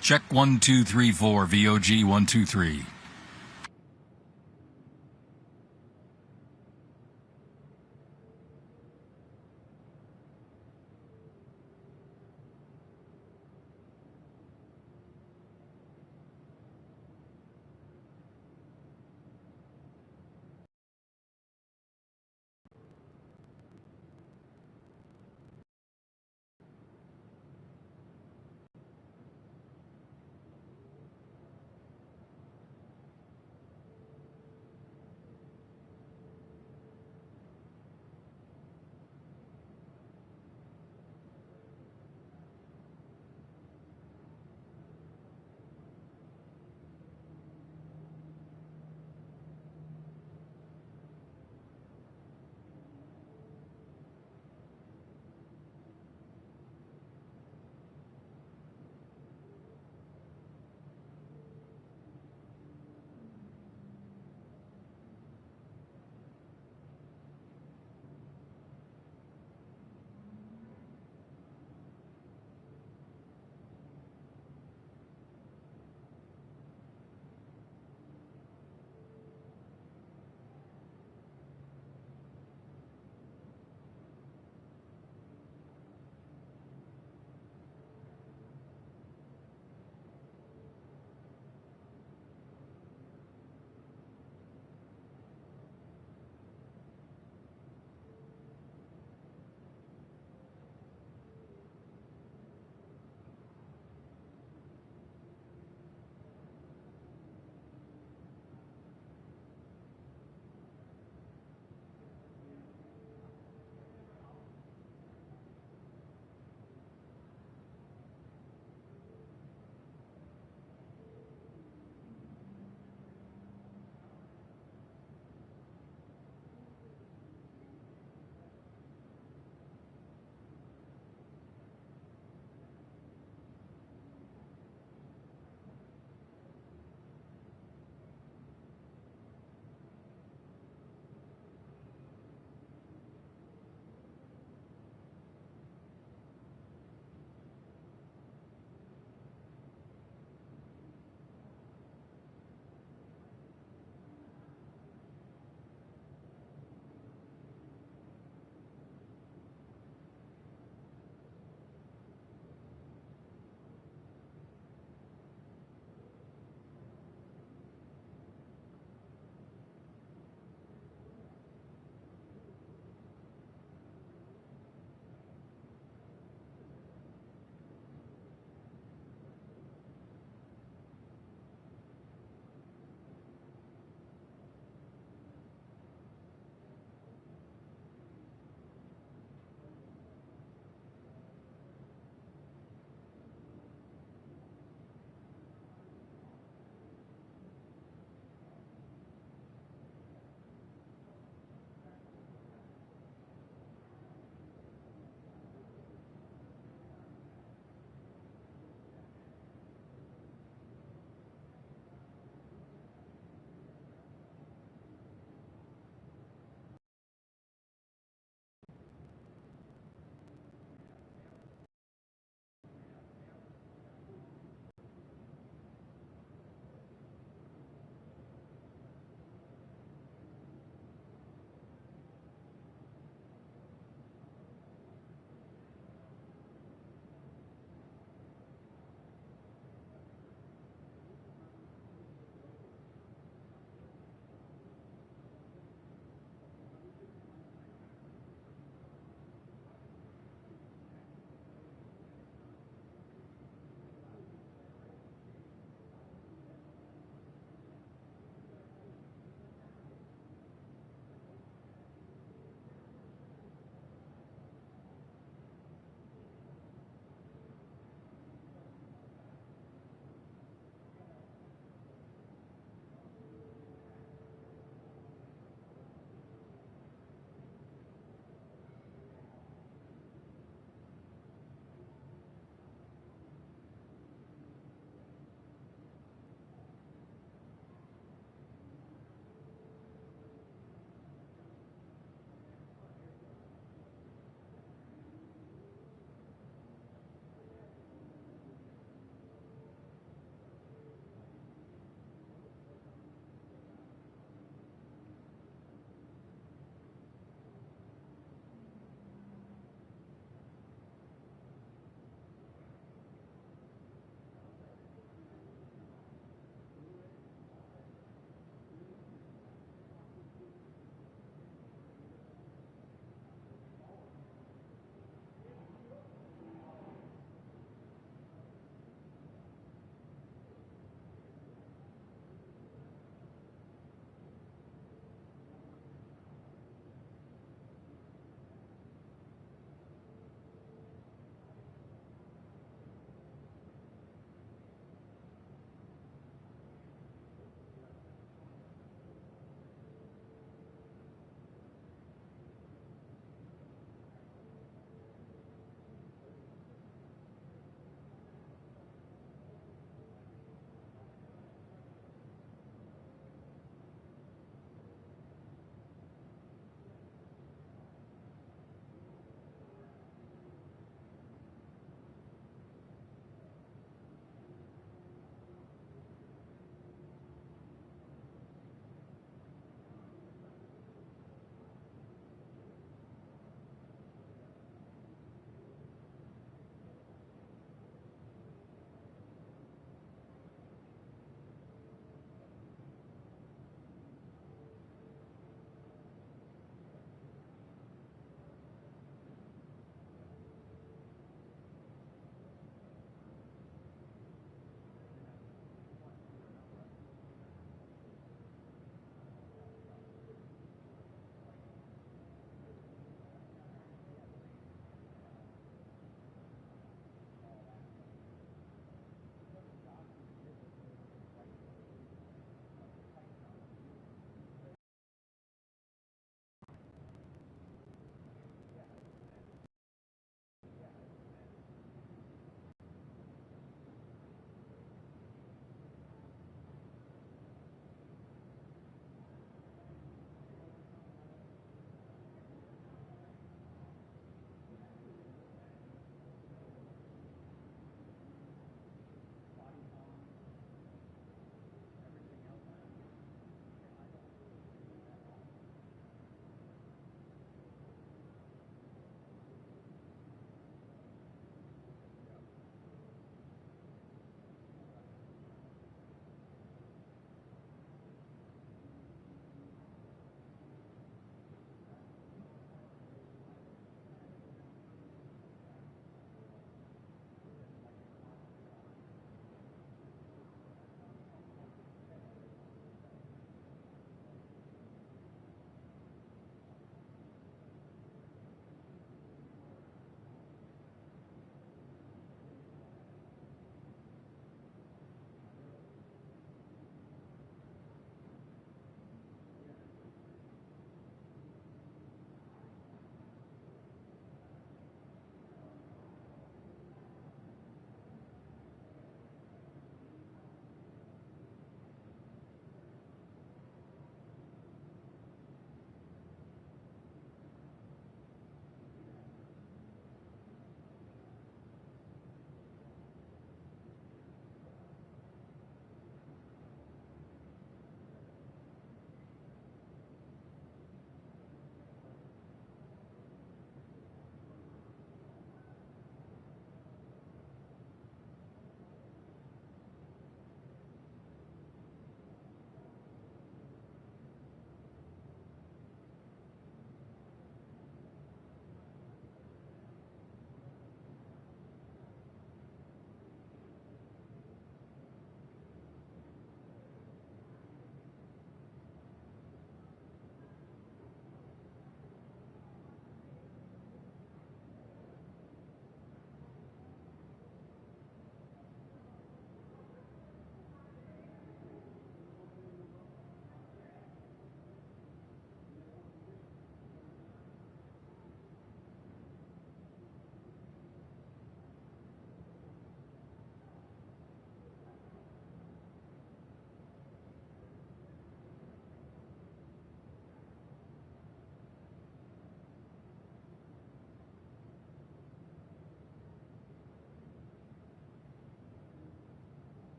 Check 1, 2, 3, 4, VOG 1, 2, 3.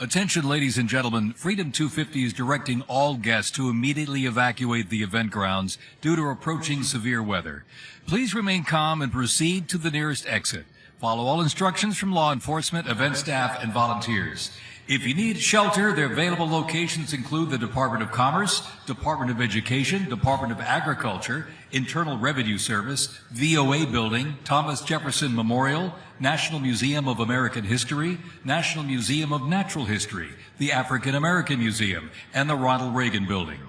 Attention, ladies and gentlemen, Freedom 250 is directing all guests to immediately evacuate the event grounds due to approaching severe weather. Please remain calm and proceed to the nearest exit. Follow all instructions from law enforcement, event staff, and volunteers. If you need shelter, their available locations include the Department of Commerce, Department of Education, Department of Agriculture, Internal Revenue Service, VOA Building, Thomas Jefferson Memorial, National Museum of American History, National Museum of Natural History, the African American Museum, and the Ronald Reagan Building.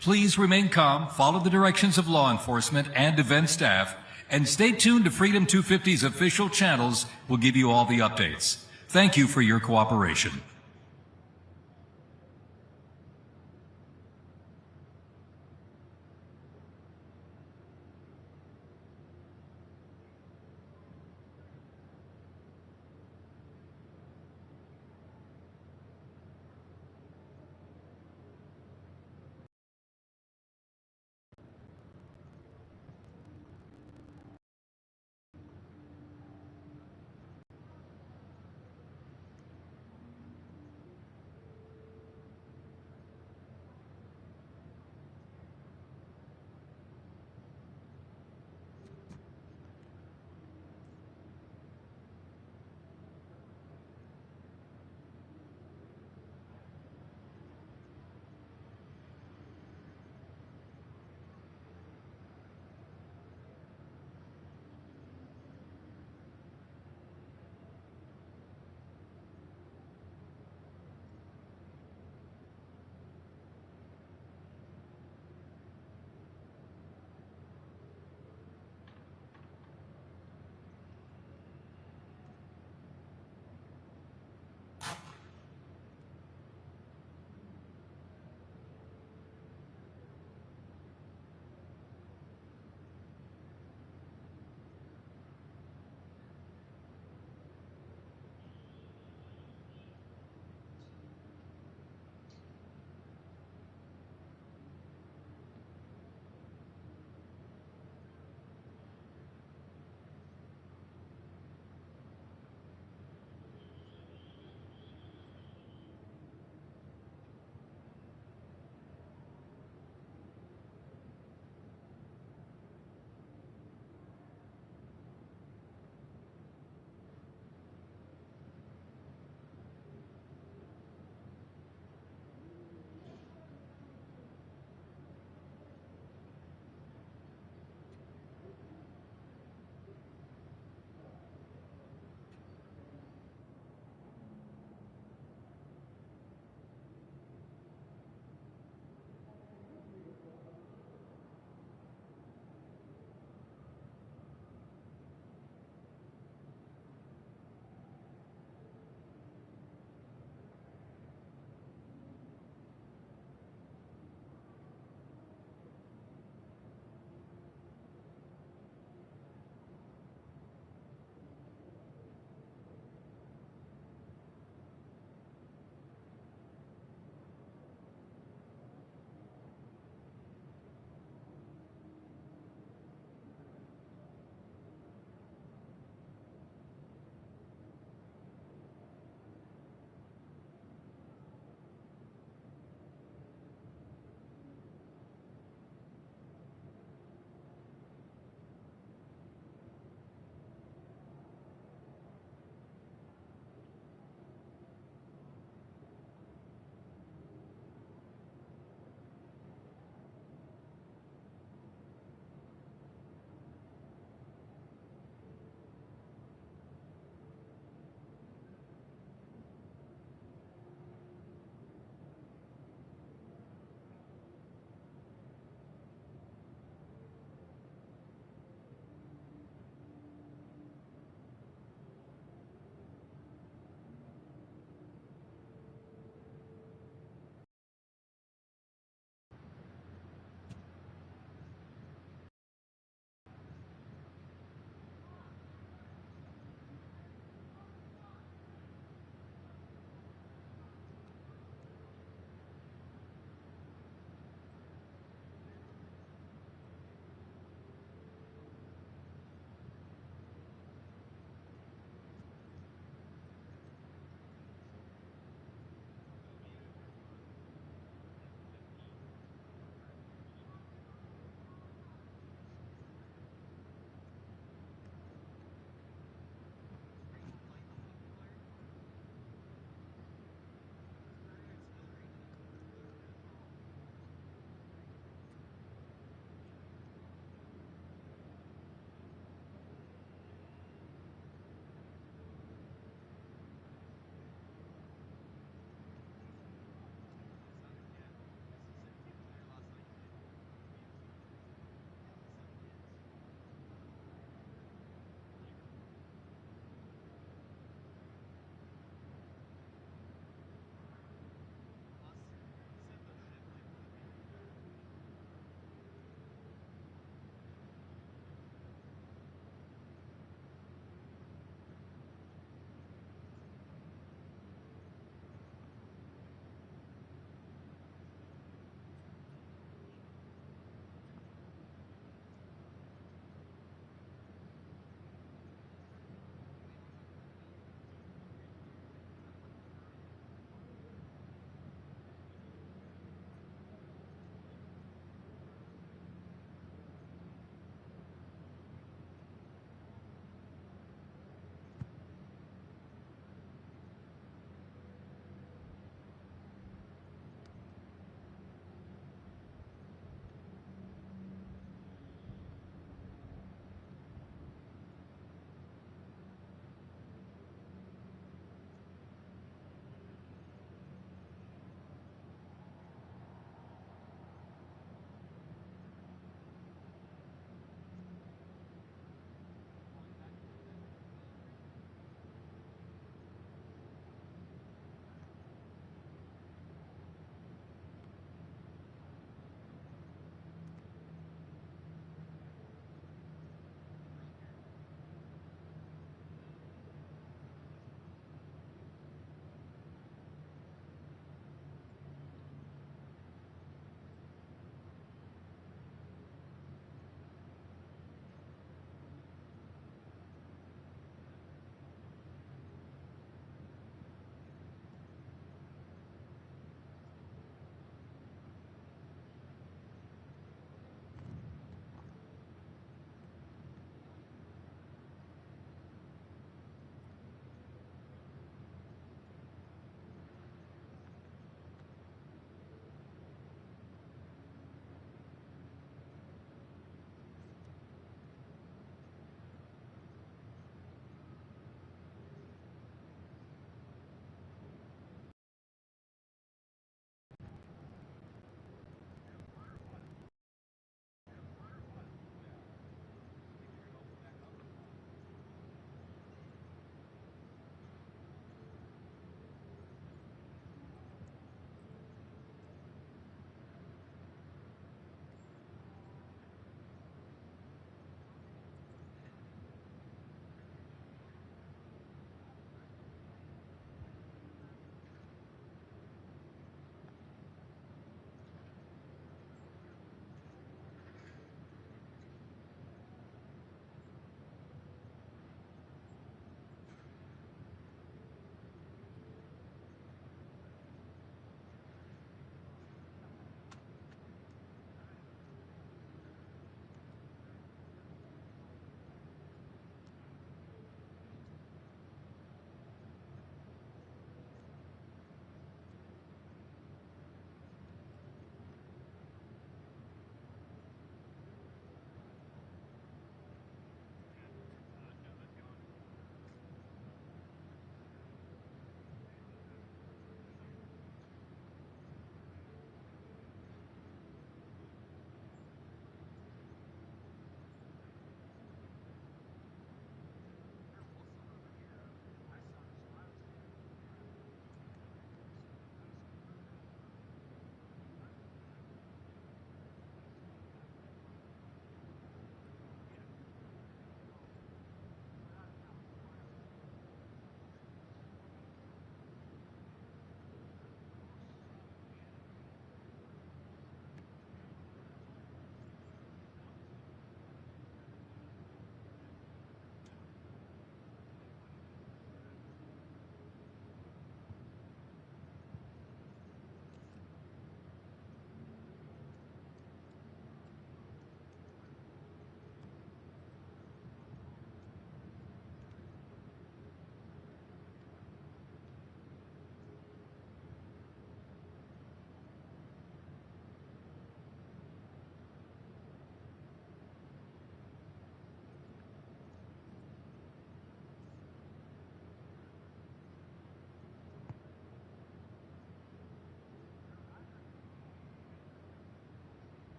Please remain calm, follow the directions of law enforcement and event staff, and stay tuned to Freedom 250's official channels. We'll give you all the updates. Thank you for your cooperation.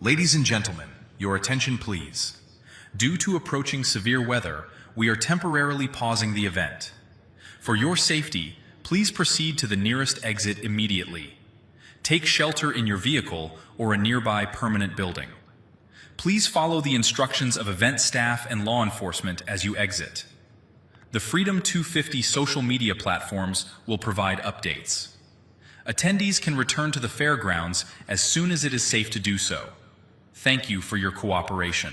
Ladies and gentlemen, your attention please. Due to approaching severe weather, we are temporarily pausing the event. For your safety, please proceed to the nearest exit immediately. Take shelter in your vehicle or a nearby permanent building. Please follow the instructions of event staff and law enforcement as you exit. The Freedom 250 social media platforms will provide updates. Attendees can return to the fairgrounds as soon as it is safe to do so. Thank you for your cooperation.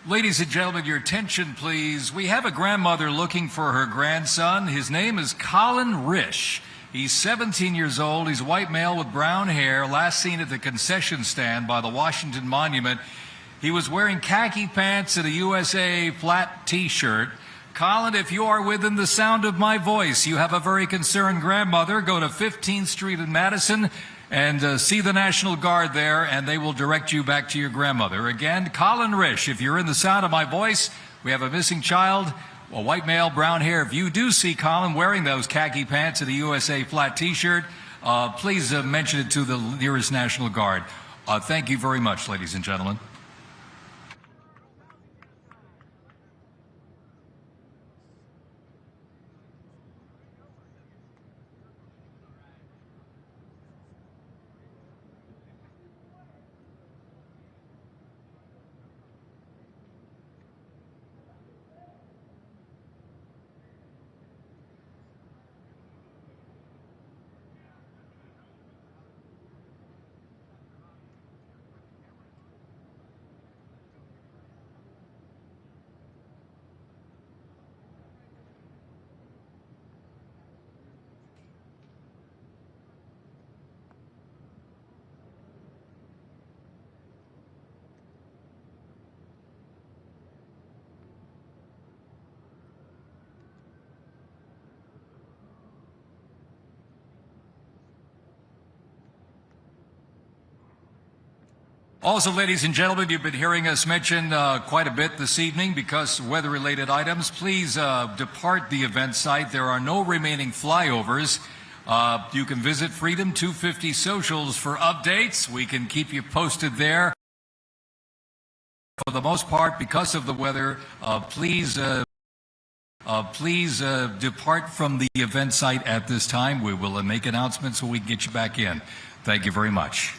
Ladies and gentlemen, your attention, please. We have a grandmother looking for her grandson. His name is Colin Risch. He's 17 years old. He's a white male with brown hair, last seen at the concession stand by the Washington Monument. He was wearing khaki pants and a USA flat T-shirt. Colin, if you are within the sound of my voice, you have a very concerned grandmother. Go to 15th Street in Madison and see the National Guard there, and they will direct you back to your grandmother. Again, Colin Risch, if you're in the sound of my voice, we have a missing child, a white male, brown hair. If you do see Colin wearing those khaki pants and a USA flat T-shirt, please mention it to the nearest National Guard. Thank you very much, ladies and gentlemen. Also, ladies and gentlemen, you've been hearing us mention quite a bit this evening because weather-related items. Please depart the event site. There are no remaining flyovers. You can visit Freedom 250 socials for updates. We can keep you posted there. For the most part, because of the weather, please depart from the event site at this time. We will make announcements so we can get you back in. Thank you very much.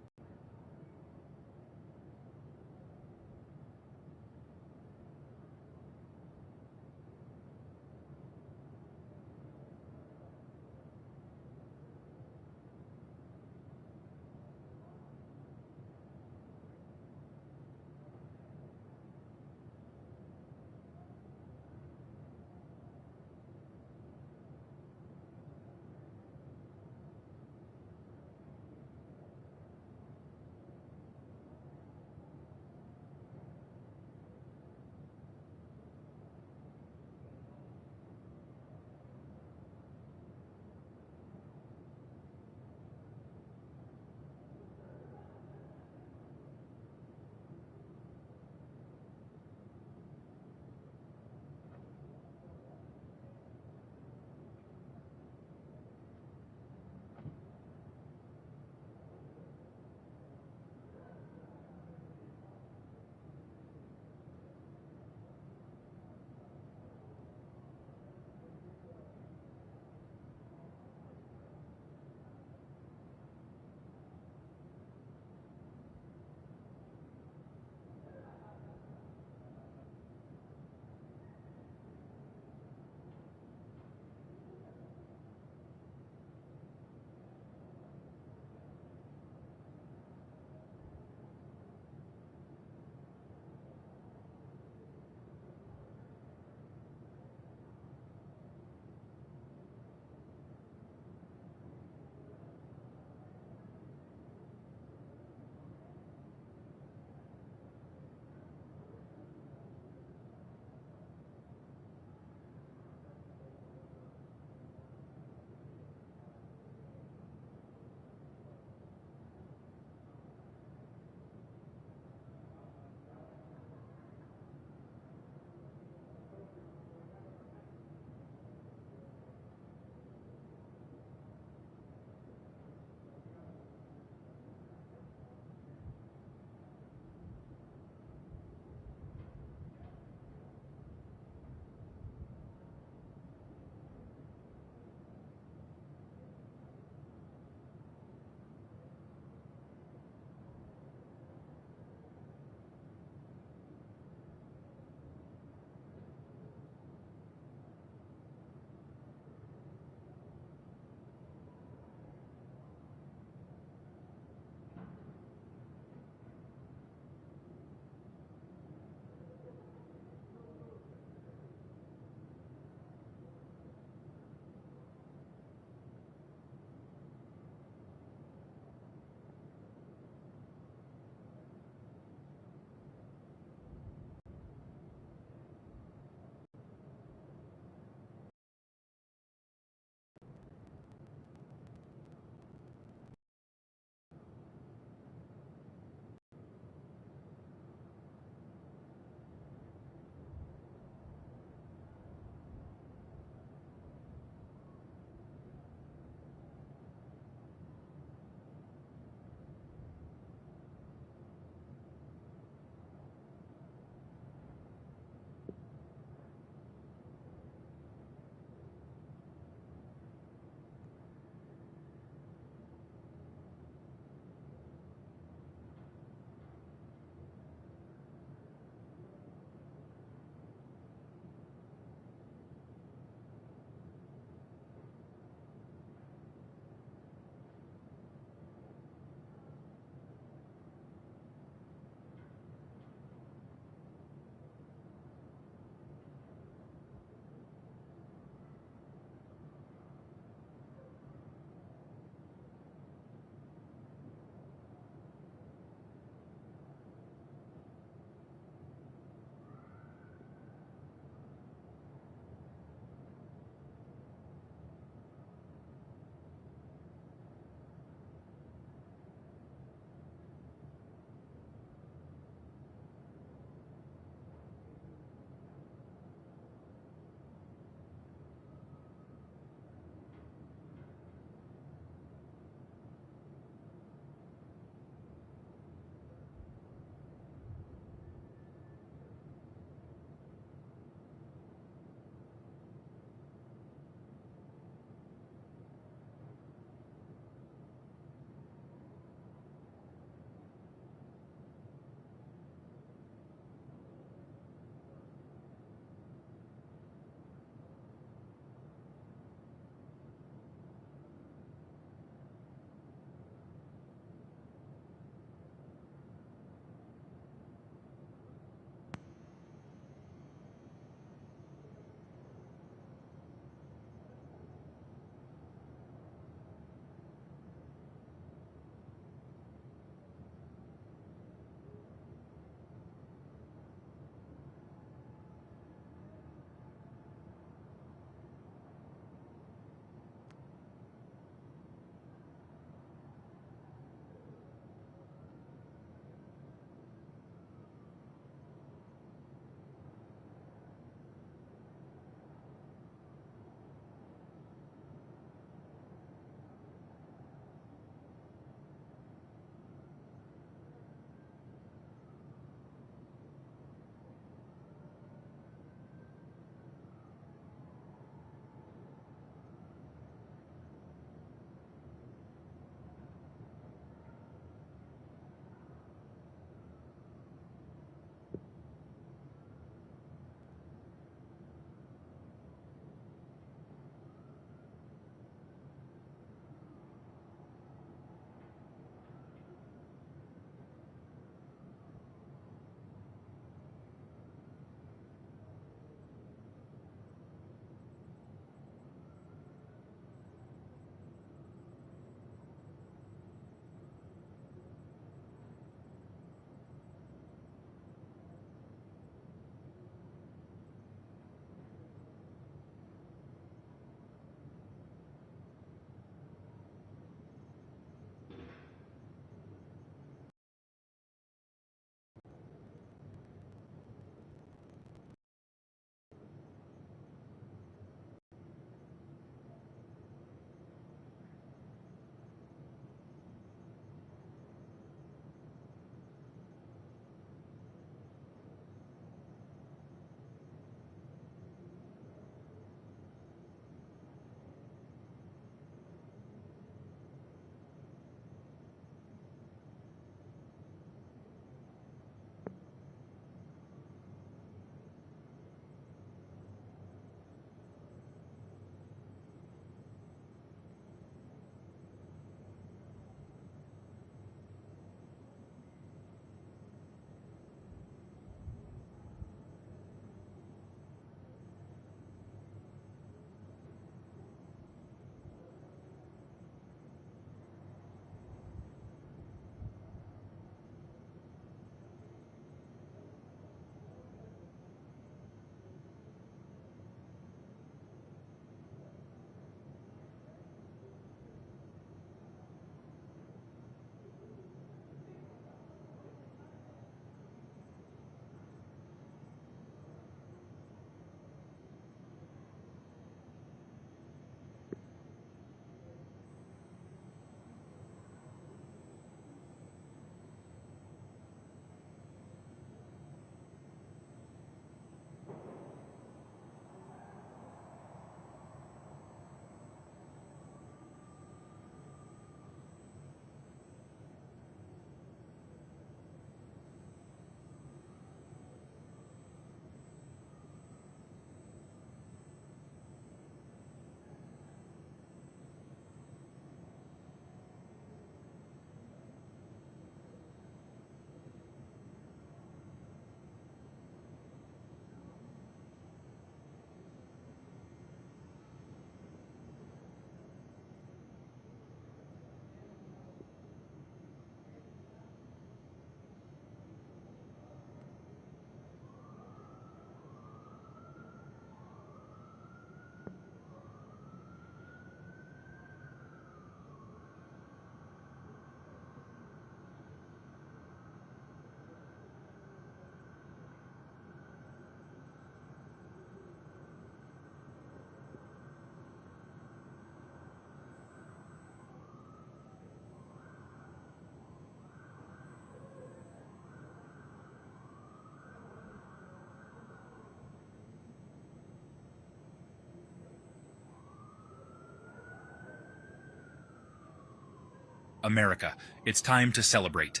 America, it's time to celebrate.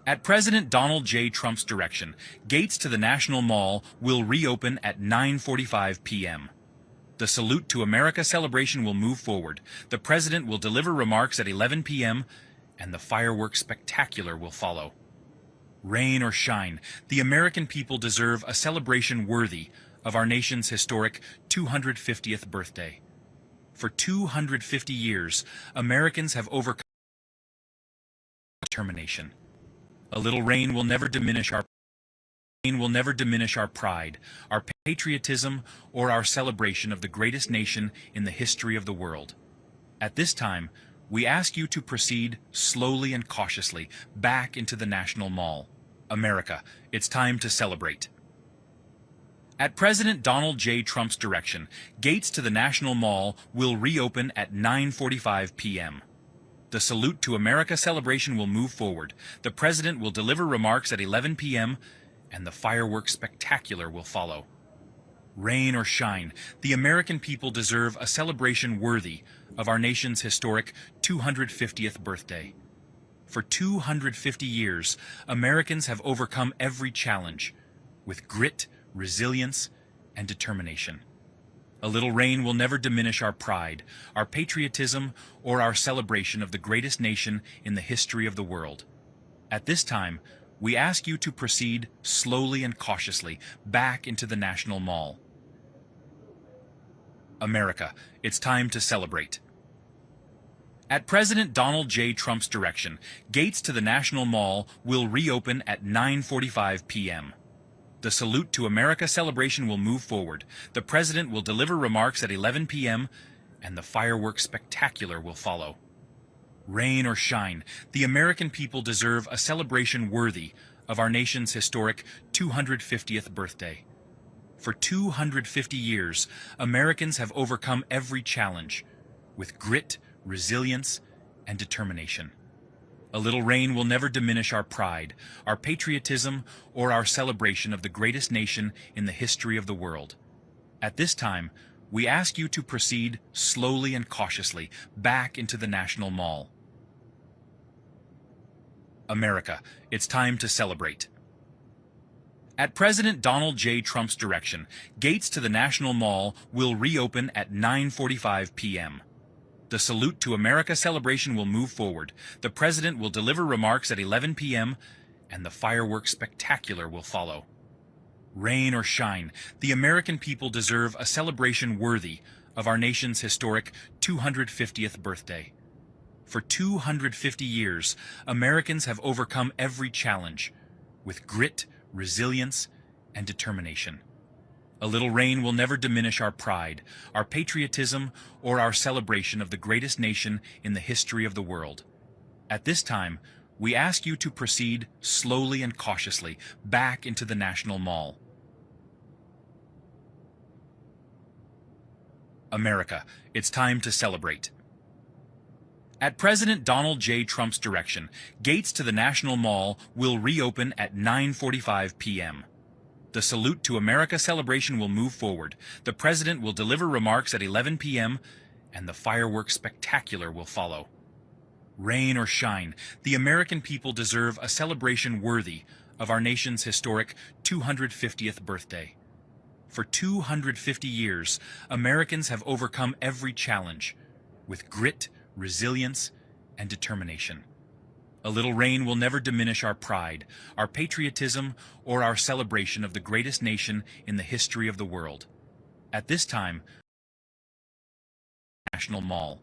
At President Donald J. Trump's direction, gates to the National Mall will reopen at 9:45 p.m. The Salute to America celebration will move forward. The President will deliver remarks at 11 p.m., and the fireworks spectacular will follow. Rain or shine, the American people deserve a celebration worthy of our nation's historic 250th birthday. For 250 years, Americans have overcome determination. A little rain will never diminish our pride, our patriotism, or our celebration of the greatest nation in the history of the world. At this time, we ask you to proceed slowly and cautiously back into the National Mall. America, it's time to celebrate. At President Donald J. Trump's direction, gates to the National Mall will reopen at 9:45 p.m. The Salute to America celebration will move forward. The President will deliver remarks at 11 p.m., and the fireworks spectacular will follow. Rain or shine, the American people deserve a celebration worthy of our nation's historic 250th birthday. For 250 years, Americans have overcome every challenge with grit, resilience, and determination. A little rain will never diminish our pride, our patriotism, or our celebration of the greatest nation in the history of the world. At this time, we ask you to proceed slowly and cautiously back into the National Mall. America, it's time to celebrate. At President Donald J. Trump's direction, gates to the National Mall will reopen at 9:45 p.m. The Salute to America celebration will move forward. The President will deliver remarks at 11 p.m., and the fireworks spectacular will follow. Rain or shine, the American people deserve a celebration worthy of our nation's historic 250th birthday. For 250 years, Americans have overcome every challenge with grit, resilience, and determination. A little rain will never diminish our pride, our patriotism, or our celebration of the greatest nation in the history of the world. At this time, we ask you to proceed slowly and cautiously back into the National Mall. America, it's time to celebrate. At President Donald J. Trump's direction, gates to the National Mall will reopen at 9:45 p.m. The Salute to America celebration will move forward. The President will deliver remarks at 11 p.m., and the fireworks spectacular will follow. Rain or shine, the American people deserve a celebration worthy of our nation's historic 250th birthday. For 250 years, Americans have overcome every challenge with grit, resilience, and determination. A little rain will never diminish our pride, our patriotism, or our celebration of the greatest nation in the history of the world. At this time, we ask you to proceed slowly and cautiously back into the National Mall. America, it's time to celebrate. At President Donald J. Trump's direction, gates to the National Mall will reopen at 9:45 p.m. The Salute to America celebration will move forward. The President will deliver remarks at 11 p.m., and the fireworks spectacular will follow. Rain or shine, the American people deserve a celebration worthy of our nation's historic 250th birthday. For 250 years, Americans have overcome every challenge with grit, resilience, and determination. A little rain will never diminish our pride, our patriotism, or our celebration of the greatest nation in the history of the world. At this time, National Mall.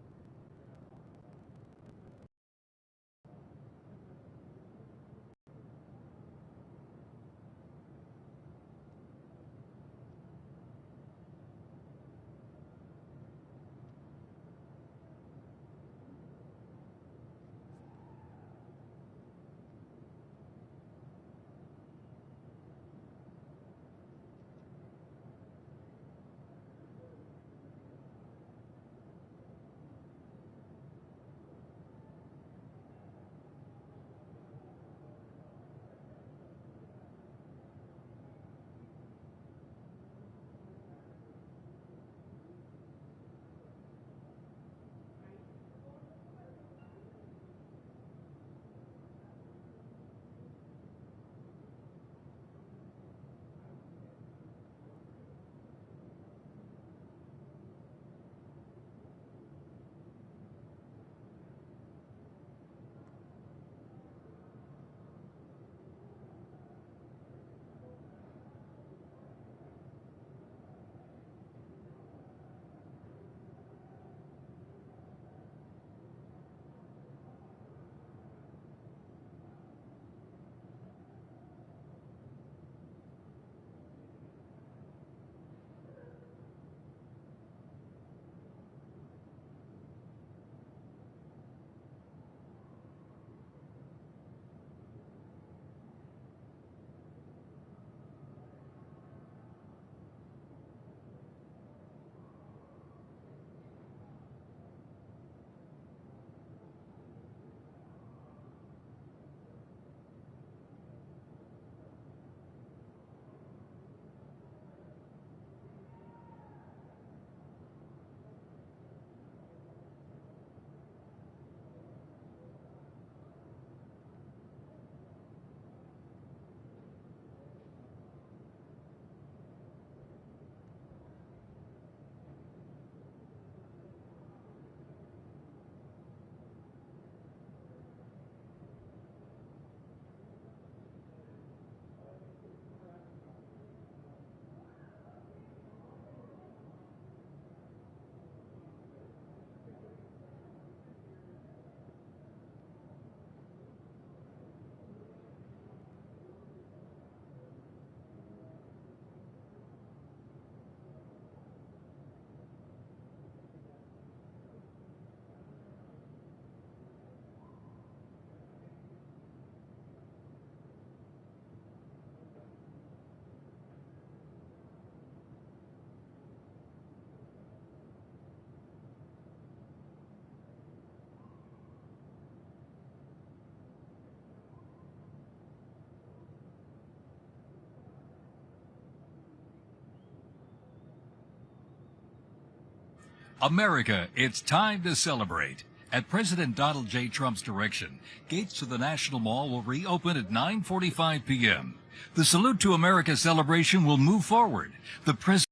America, it's time to celebrate. At President Donald J. Trump's direction, gates to the National Mall will reopen at 9:45 p.m. The Salute to America celebration will move forward. The President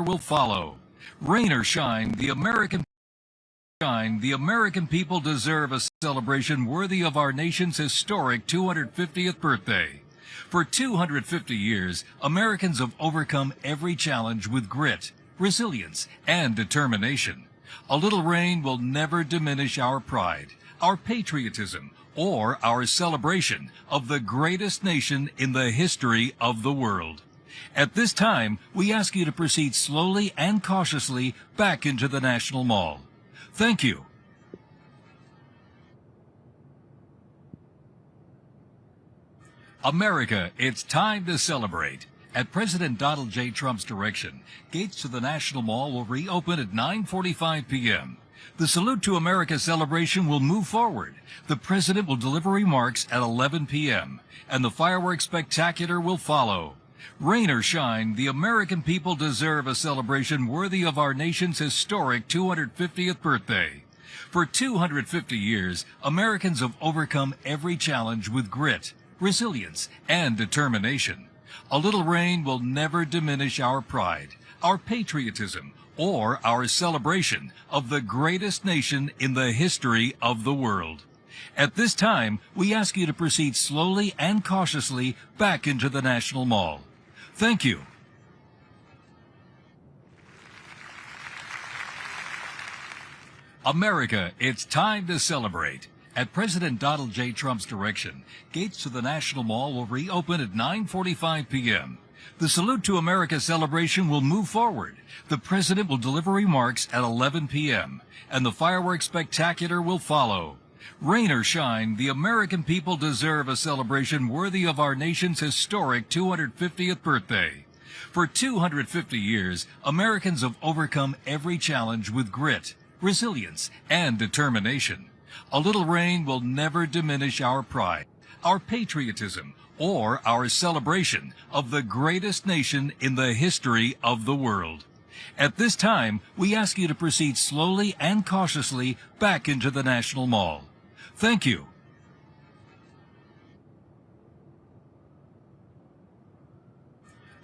will follow. Rain or shine, the American people deserve a celebration worthy of our nation's historic 250th birthday. For 250 years, Americans have overcome every challenge with grit, resilience, and determination. A little rain will never diminish our pride, our patriotism, or our celebration of the greatest nation in the history of the world. At this time, we ask you to proceed slowly and cautiously back into the National Mall. Thank you. America, it's time to celebrate. At President Donald J. Trump's direction, gates to the National Mall will reopen at 9:45 p.m. The Salute to America celebration will move forward. The President will deliver remarks at 11 p.m., and the fireworks spectacular will follow. Rain or shine, the American people deserve a celebration worthy of our nation's historic 250th birthday. For 250 years, Americans have overcome every challenge with grit, resilience, and determination. A little rain will never diminish our pride, our patriotism, or our celebration of the greatest nation in the history of the world. At this time, we ask you to proceed slowly and cautiously back into the National Mall. Thank you. America, it's time to celebrate. At President Donald J. Trump's direction, gates to the National Mall will reopen at 9:45 p.m. The Salute to America celebration will move forward. The President will deliver remarks at 11 p.m., and the fireworks spectacular will follow. Rain or shine, the American people deserve a celebration worthy of our nation's historic 250th birthday. For 250 years, Americans have overcome every challenge with grit, resilience, and determination. A little rain will never diminish our pride, our patriotism, or our celebration of the greatest nation in the history of the world. At this time, we ask you to proceed slowly and cautiously back into the National Mall. Thank you.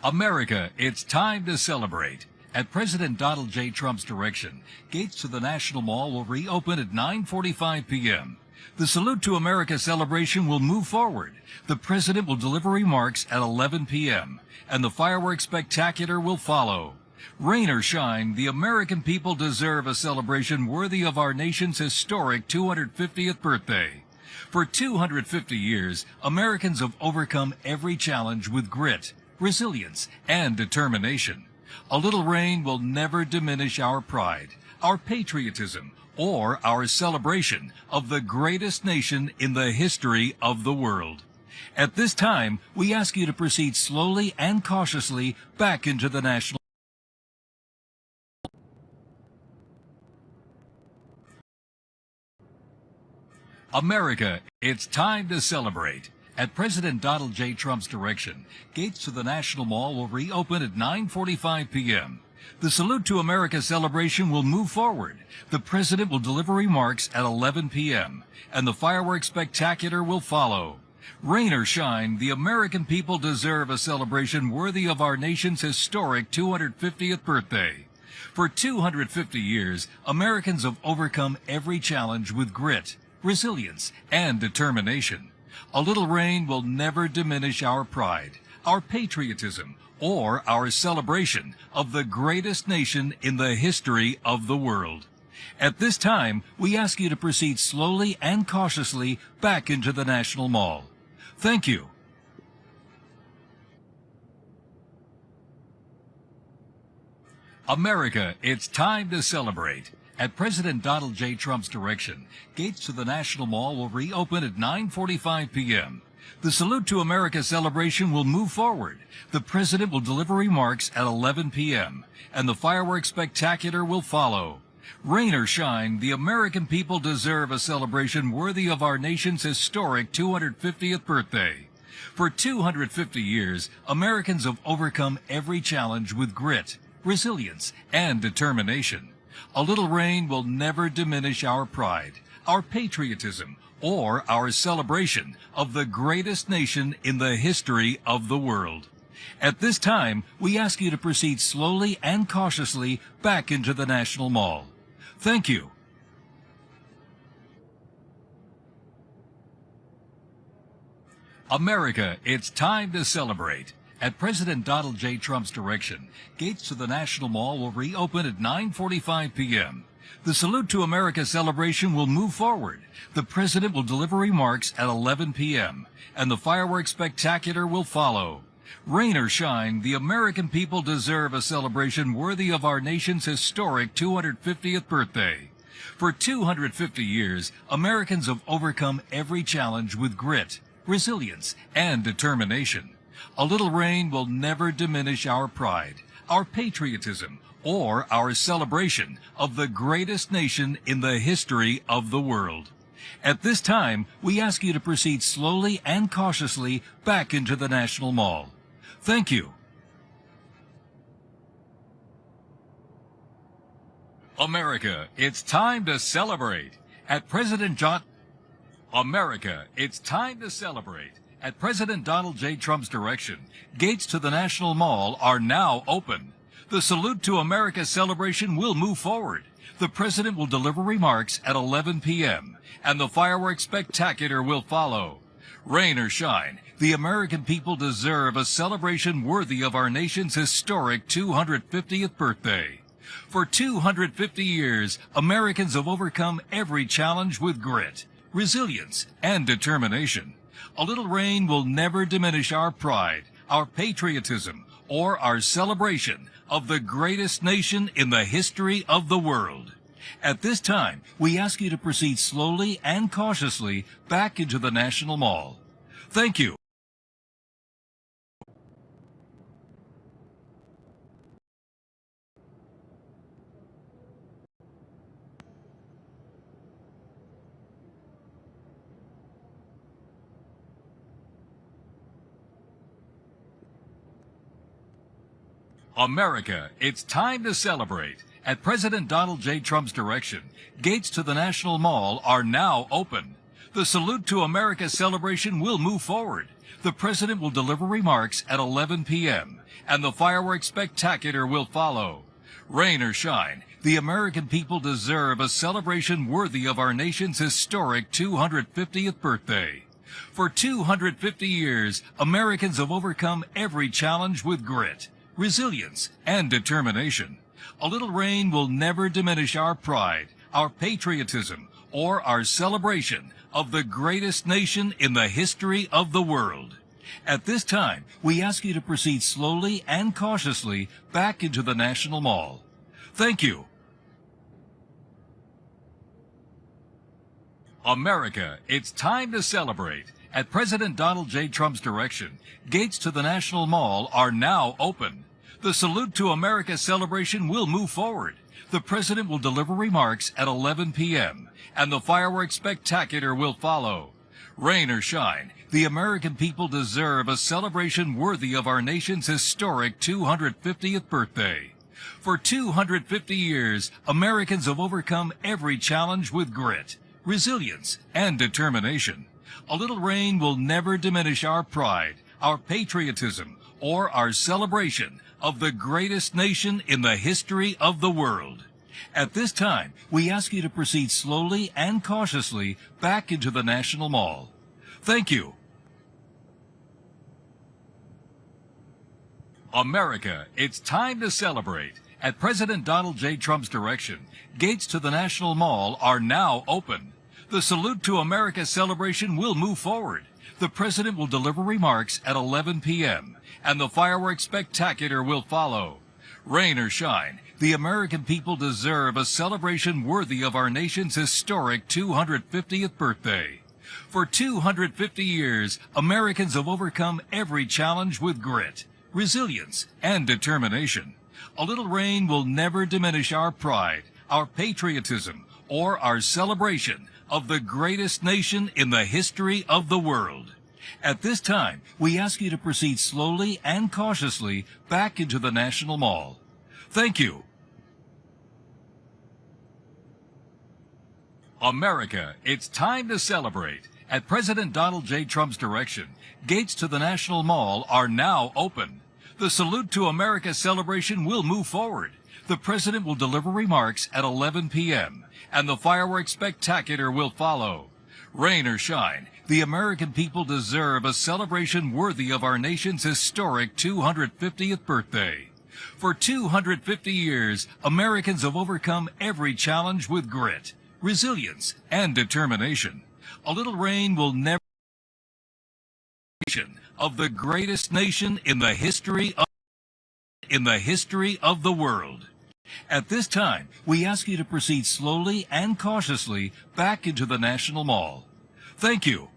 America, it's time to celebrate. At President Donald J. Trump's direction, gates to the National Mall will reopen at 9:45 p.m. The Salute to America celebration will move forward. The President will deliver remarks at 11 p.m., and the fireworks spectacular will follow. Rain or shine, the American people deserve a celebration worthy of our nation's historic 250th birthday. For 250 years, Americans have overcome every challenge with grit, resilience, and determination. A little rain will never diminish our pride, our patriotism, or our celebration of the greatest nation in the history of the world. At this time, we ask you to proceed slowly and cautiously back into the National America, it's time to celebrate. At President Donald J. Trump's direction, gates to the National Mall will reopen at 9:45 p.m. The Salute to America celebration will move forward. The President will deliver remarks at 11 p.m., and the fireworks spectacular will follow. Rain or shine, the American people deserve a celebration worthy of our nation's historic 250th birthday. For 250 years, Americans have overcome every challenge with grit, resilience, and determination. A little rain will never diminish our pride, our patriotism, or our celebration of the greatest nation in the history of the world. At this time, we ask you to proceed slowly and cautiously back into the National Mall. Thank you. America, it's time to celebrate. At President Donald J. Trump's direction, gates to the National Mall will reopen at 9:45 p.m. The Salute to America celebration will move forward. The President will deliver remarks at 11 p.m., and the fireworks spectacular will follow. Rain or shine, the American people deserve a celebration worthy of our nation's historic 250th birthday. For 250 years, Americans have overcome every challenge with grit, resilience, and determination. A little rain will never diminish our pride, our patriotism, or our celebration of the greatest nation in the history of the world. At this time, we ask you to proceed slowly and cautiously back into the National Mall. Thank you. America, it's time to celebrate. At President Donald J. Trump's direction, gates to the National Mall will reopen at 9:45 p.m. The Salute to America celebration will move forward. The President will deliver remarks at 11 p.m., and the fireworks spectacular will follow. Rain or shine, the American people deserve a celebration worthy of our nation's historic 250th birthday. For 250 years, Americans have overcome every challenge with grit, resilience, and determination. A little rain will never diminish our pride, our patriotism, or our celebration of the greatest nation in the history of the world. At this time, we ask you to proceed slowly and cautiously back into the National Mall. Thank you. America, it's time to celebrate. At President John... America, it's time to celebrate. At President Donald J. Trump's direction, gates to the National Mall are now open. The Salute to America celebration will move forward. The President will deliver remarks at 11 p.m., and the fireworks spectacular will follow. Rain or shine, the American people deserve a celebration worthy of our nation's historic 250th birthday. For 250 years, Americans have overcome every challenge with grit, resilience, and determination. A little rain will never diminish our pride, our patriotism, or our celebration of the greatest nation in the history of the world. At this time, we ask you to proceed slowly and cautiously back into the National Mall. Thank you. America, it's time to celebrate. At President Donald J. Trump's direction, gates to the National Mall are now open. The Salute to America celebration will move forward. The President will deliver remarks at 11 p.m., and the fireworks spectacular will follow. Rain or shine, the American people deserve a celebration worthy of our nation's historic 250th birthday. For 250 years, Americans have overcome every challenge with grit, resilience, and determination. A little rain will never diminish our pride, our patriotism, or our celebration of the greatest nation in the history of the world. At this time, we ask you to proceed slowly and cautiously back into the National Mall. Thank you. America, it's time to celebrate. At President Donald J. Trump's direction, gates to the National Mall are now open. The Salute to America celebration will move forward. The President will deliver remarks at 11 p.m., and the fireworks spectacular will follow. Rain or shine, the American people deserve a celebration worthy of our nation's historic 250th birthday. For 250 years, Americans have overcome every challenge with grit, resilience, and determination. A little rain will never diminish our pride, our patriotism, or our celebration of the greatest nation in the history of the world. At this time, we ask you to proceed slowly and cautiously back into the National Mall. Thank you. America, it's time to celebrate. At President Donald J. Trump's direction, gates to the National Mall are now open. The Salute to America celebration will move forward. The President will deliver remarks at 11 p.m., and the fireworks spectacular will follow. Rain or shine, the American people deserve a celebration worthy of our nation's historic 250th birthday. For 250 years, Americans have overcome every challenge with grit, resilience, and determination. A little rain will never diminish our pride, our patriotism, or our celebration of the greatest nation in the history of the world. At this time, we ask you to proceed slowly and cautiously back into the National Mall. Thank you. America, it's time to celebrate. At President Donald J. Trump's direction, gates to the National Mall are now open. The Salute to America celebration will move forward. The President will deliver remarks at 11 p.m., and the fireworks spectacular will follow. Rain or shine, the American people deserve a celebration worthy of our nation's historic 250th birthday. For 250 years, Americans have overcome every challenge with grit, resilience, and determination. A little rain will never of the greatest nation in the history of the world. At this time, we ask you to proceed slowly and cautiously back into the National Mall. Thank you.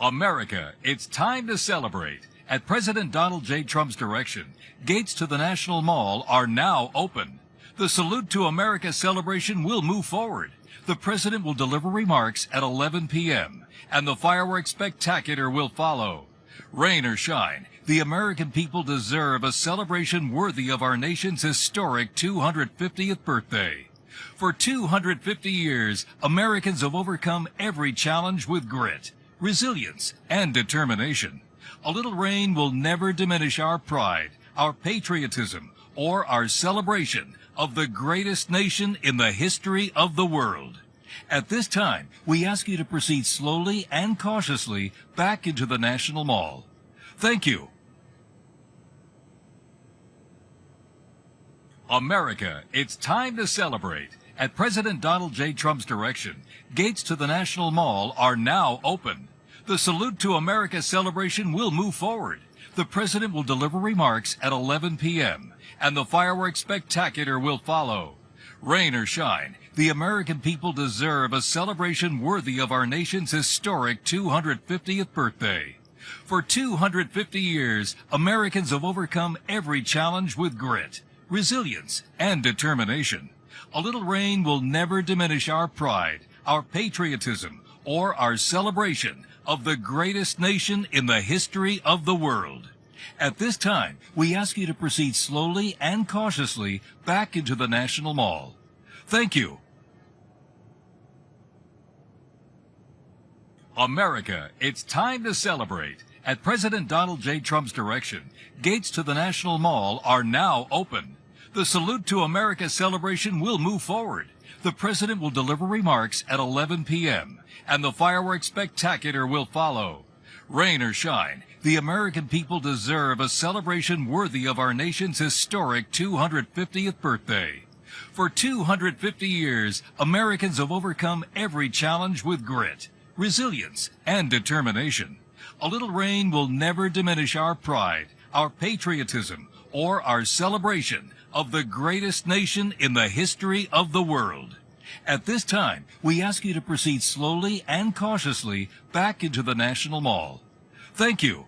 America, it's time to celebrate. At President Donald J. Trump's direction, gates to the National Mall are now open. The Salute to America celebration will move forward. The President will deliver remarks at 11 p.m., and the fireworks spectacular will follow. Rain or shine, the American people deserve a celebration worthy of our nation's historic 250th birthday. For 250 years, Americans have overcome every challenge with grit, resilience, and determination. A little rain will never diminish our pride, our patriotism, or our celebration of the greatest nation in the history of the world. At this time, we ask you to proceed slowly and cautiously back into the National Mall. Thank you. America, it's time to celebrate. At President Donald J. Trump's direction, gates to the National Mall are now open. The Salute to America celebration will move forward. The President will deliver remarks at 11 p.m., and the fireworks spectacular will follow. Rain or shine, the American people deserve a celebration worthy of our nation's historic 250th birthday. For 250 years, Americans have overcome every challenge with grit, resilience, and determination. A little rain will never diminish our pride, our patriotism, or our celebration of the greatest nation in the history of the world. At this time, we ask you to proceed slowly and cautiously back into the National Mall. Thank you. America, it's time to celebrate. At President Donald J. Trump's direction, gates to the National Mall are now open. The Salute to America celebration will move forward. The President will deliver remarks at 11 p.m., and the fireworks spectacular will follow. Rain or shine, the American people deserve a celebration worthy of our nation's historic 250th birthday. For 250 years, Americans have overcome every challenge with grit, resilience, and determination. A little rain will never diminish our pride, our patriotism, or our celebration of the greatest nation in the history of the world. At this time, we ask you to proceed slowly and cautiously back into the National Mall. Thank you.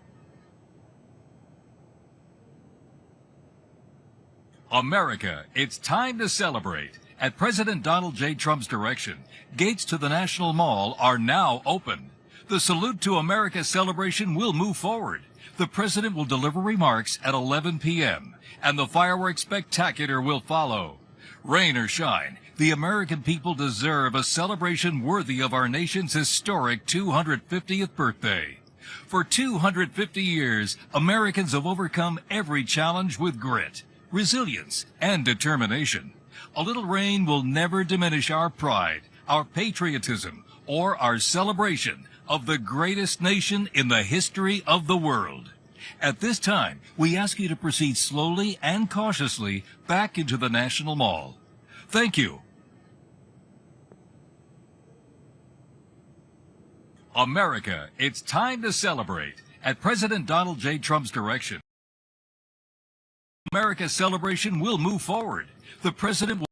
America, it's time to celebrate. At President Donald J. Trump's direction, gates to the National Mall are now open. The Salute to America celebration will move forward. The President will deliver remarks at 11 p.m., and the fireworks spectacular will follow. Rain or shine, the American people deserve a celebration worthy of our nation's historic 250th birthday. For 250 years, Americans have overcome every challenge with grit, resilience, and determination. A little rain will never diminish our pride, our patriotism, or our celebration of the greatest nation in the history of the world. At this time, we ask you to proceed slowly and cautiously back into the National Mall. Thank you. America, it's time to celebrate. At President Donald J. Trump's direction, America's celebration will move forward. The President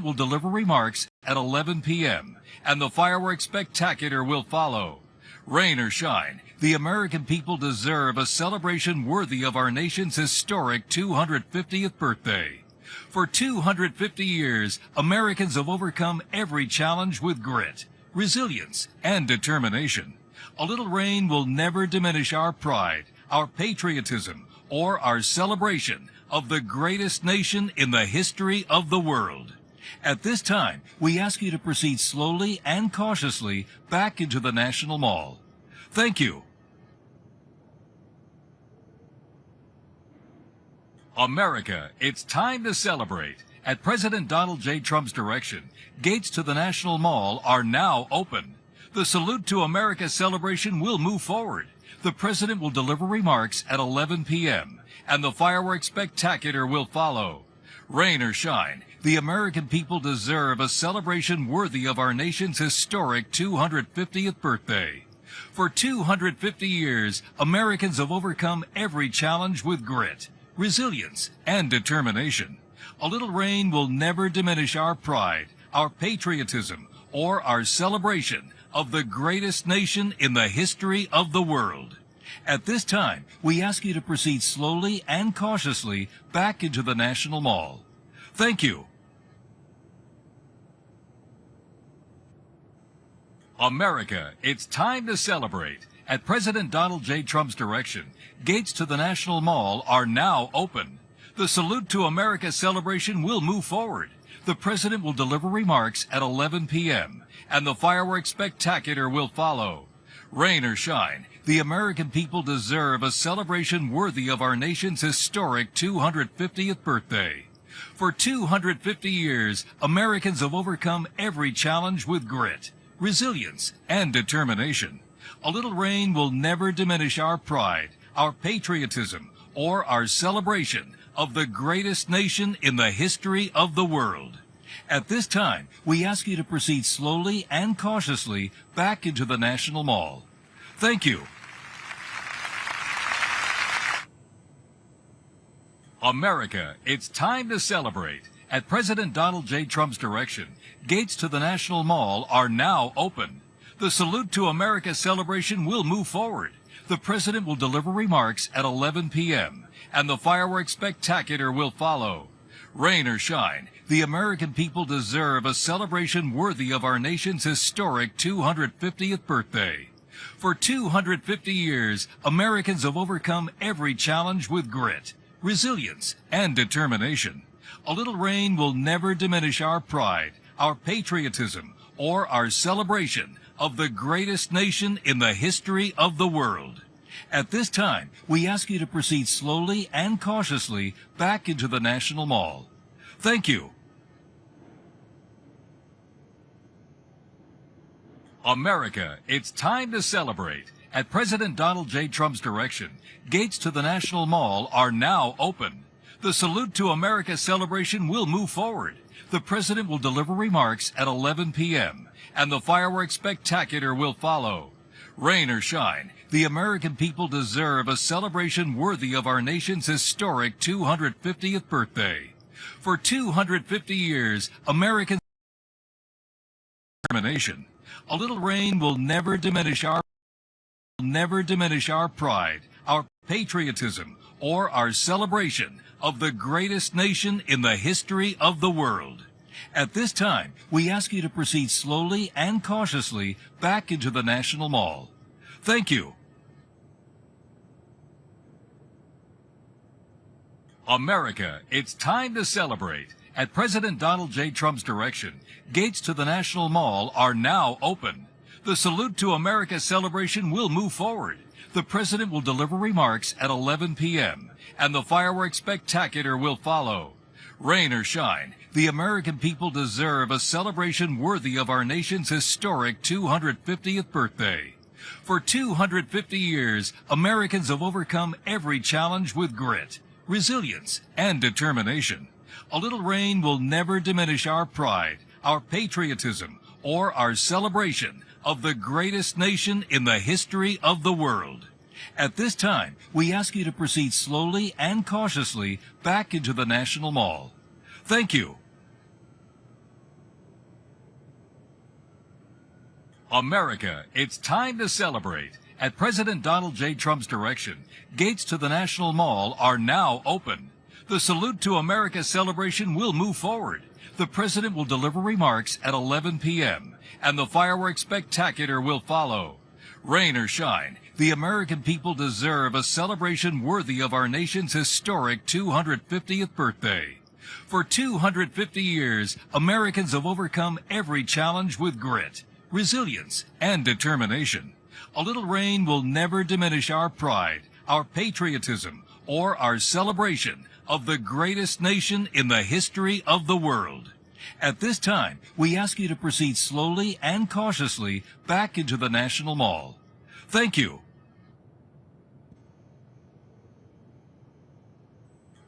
will deliver remarks at 11 p.m., and the fireworks spectacular will follow. Rain or shine, the American people deserve a celebration worthy of our nation's historic 250th birthday. For 250 years, Americans have overcome every challenge with grit, resilience, and determination. A little rain will never diminish our pride, our patriotism, or our celebration of the greatest nation in the history of the world. At this time, we ask you to proceed slowly and cautiously back into the National Mall. Thank you. America, it's time to celebrate. At President Donald J. Trump's direction, gates to the National Mall are now open. The Salute to America celebration will move forward. The President will deliver remarks at 11 p.m., and the fireworks spectacular will follow. Rain or shine, the American people deserve a celebration worthy of our nation's historic 250th birthday. For 250 years, Americans have overcome every challenge with grit, resilience, and determination. A little rain will never diminish our pride, our patriotism, or our celebration of the greatest nation in the history of the world. At this time, we ask you to proceed slowly and cautiously back into the National Mall. Thank you. America, it's time to celebrate. At President Donald J. Trump's direction, gates to the National Mall are now open. The Salute to America celebration will move forward. The President will deliver remarks at 11 p.m., and the fireworks spectacular will follow. Rain or shine, the American people deserve a celebration worthy of our nation's historic 250th birthday. For 250 years, Americans have overcome every challenge with grit, resilience, and determination. A little rain will never diminish our pride, our patriotism, or our celebration of the greatest nation in the history of the world. At this time, we ask you to proceed slowly and cautiously back into the National Mall. Thank you. America, it's time to celebrate. At President Donald J. Trump's direction, gates to the National Mall are now open. The Salute to America celebration will move forward. The President will deliver remarks at 11 p.m., and the fireworks spectacular will follow. Rain or shine, the American people deserve a celebration worthy of our nation's historic 250th birthday. For 250 years, Americans have overcome every challenge with grit, resilience, and determination. A little rain will never diminish our pride, our patriotism, or our celebration of the greatest nation in the history of the world. At this time, we ask you to proceed slowly and cautiously back into the National Mall. Thank you. America, it's time to celebrate. At President Donald J. Trump's direction, gates to the National Mall are now open. The Salute to America celebration will move forward. The President will deliver remarks at 11 p.m., and the fireworks spectacular will follow. Rain or shine, the American people deserve a celebration worthy of our nation's historic 250th birthday. For 250 years, Americans determination. A little rain will never diminish our pride, our patriotism, or our celebration of the greatest nation in the history of the world. At this time, we ask you to proceed slowly and cautiously back into the National Mall. Thank you. America, it's time to celebrate. At President Donald J. Trump's direction, gates to the National Mall are now open. The Salute to America celebration will move forward. The President will deliver remarks at 11 p.m., and the fireworks spectacular will follow. Rain or shine, the American people deserve a celebration worthy of our nation's historic 250th birthday. For 250 years, Americans have overcome every challenge with grit, resilience, and determination. A little rain will never diminish our pride, our patriotism, or our celebration of the greatest nation in the history of the world. At this time, we ask you to proceed slowly and cautiously back into the National Mall. Thank you. America, it's time to celebrate. At President Donald J. Trump's direction, gates to the National Mall are now open. The Salute to America celebration will move forward. The President will deliver remarks at 11 p.m., and the fireworks spectacular will follow. Rain or shine, The American people deserve a celebration worthy of our nation's historic 250th birthday. For 250 years, Americans have overcome every challenge with grit, resilience, and determination. A little rain will never diminish our pride, our patriotism, or our celebration of the greatest nation in the history of the world. At this time, we ask you to proceed slowly and cautiously back into the National Mall. Thank you.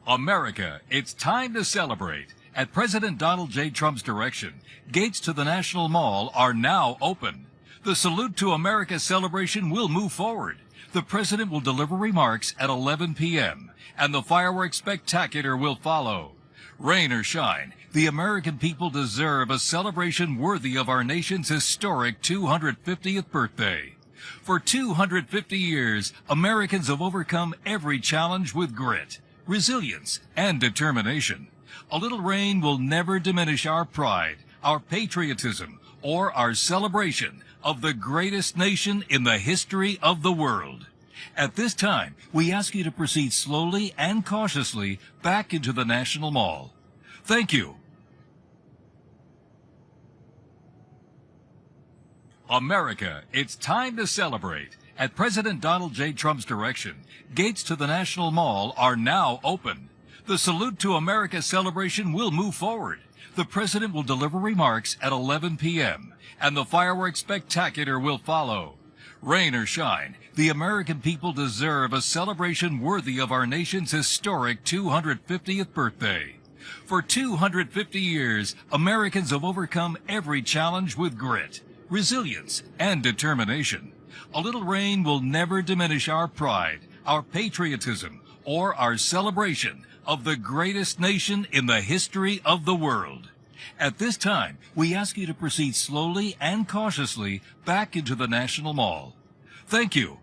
America, it's time to celebrate. At President Donald J. Trump's direction, gates to the National Mall are now open. The Salute to America celebration will move forward. The President will deliver remarks at 11 p.m., and the fireworks spectacular will follow. Rain or shine, the American people deserve a celebration worthy of our nation's historic 250th birthday. For 250 years, Americans have overcome every challenge with grit, resilience, and determination. A little rain will never diminish our pride, our patriotism, or our celebration of the greatest nation in the history of the world. At this time, we ask you to proceed slowly and cautiously back into the National Mall. Thank you. America, it's time to celebrate. At President Donald J. Trump's direction, gates to the National Mall are now open. The Salute to America celebration will move forward. The President will deliver remarks at 11 p.m., and the fireworks spectacular will follow. Rain or shine, the American people deserve a celebration worthy of our nation's historic 250th birthday. For 250 years, Americans have overcome every challenge with grit, resilience, and determination. A little rain will never diminish our pride, our patriotism, or our celebration of the greatest nation in the history of the world. At this time, we ask you to proceed slowly and cautiously back into the National Mall. Thank you.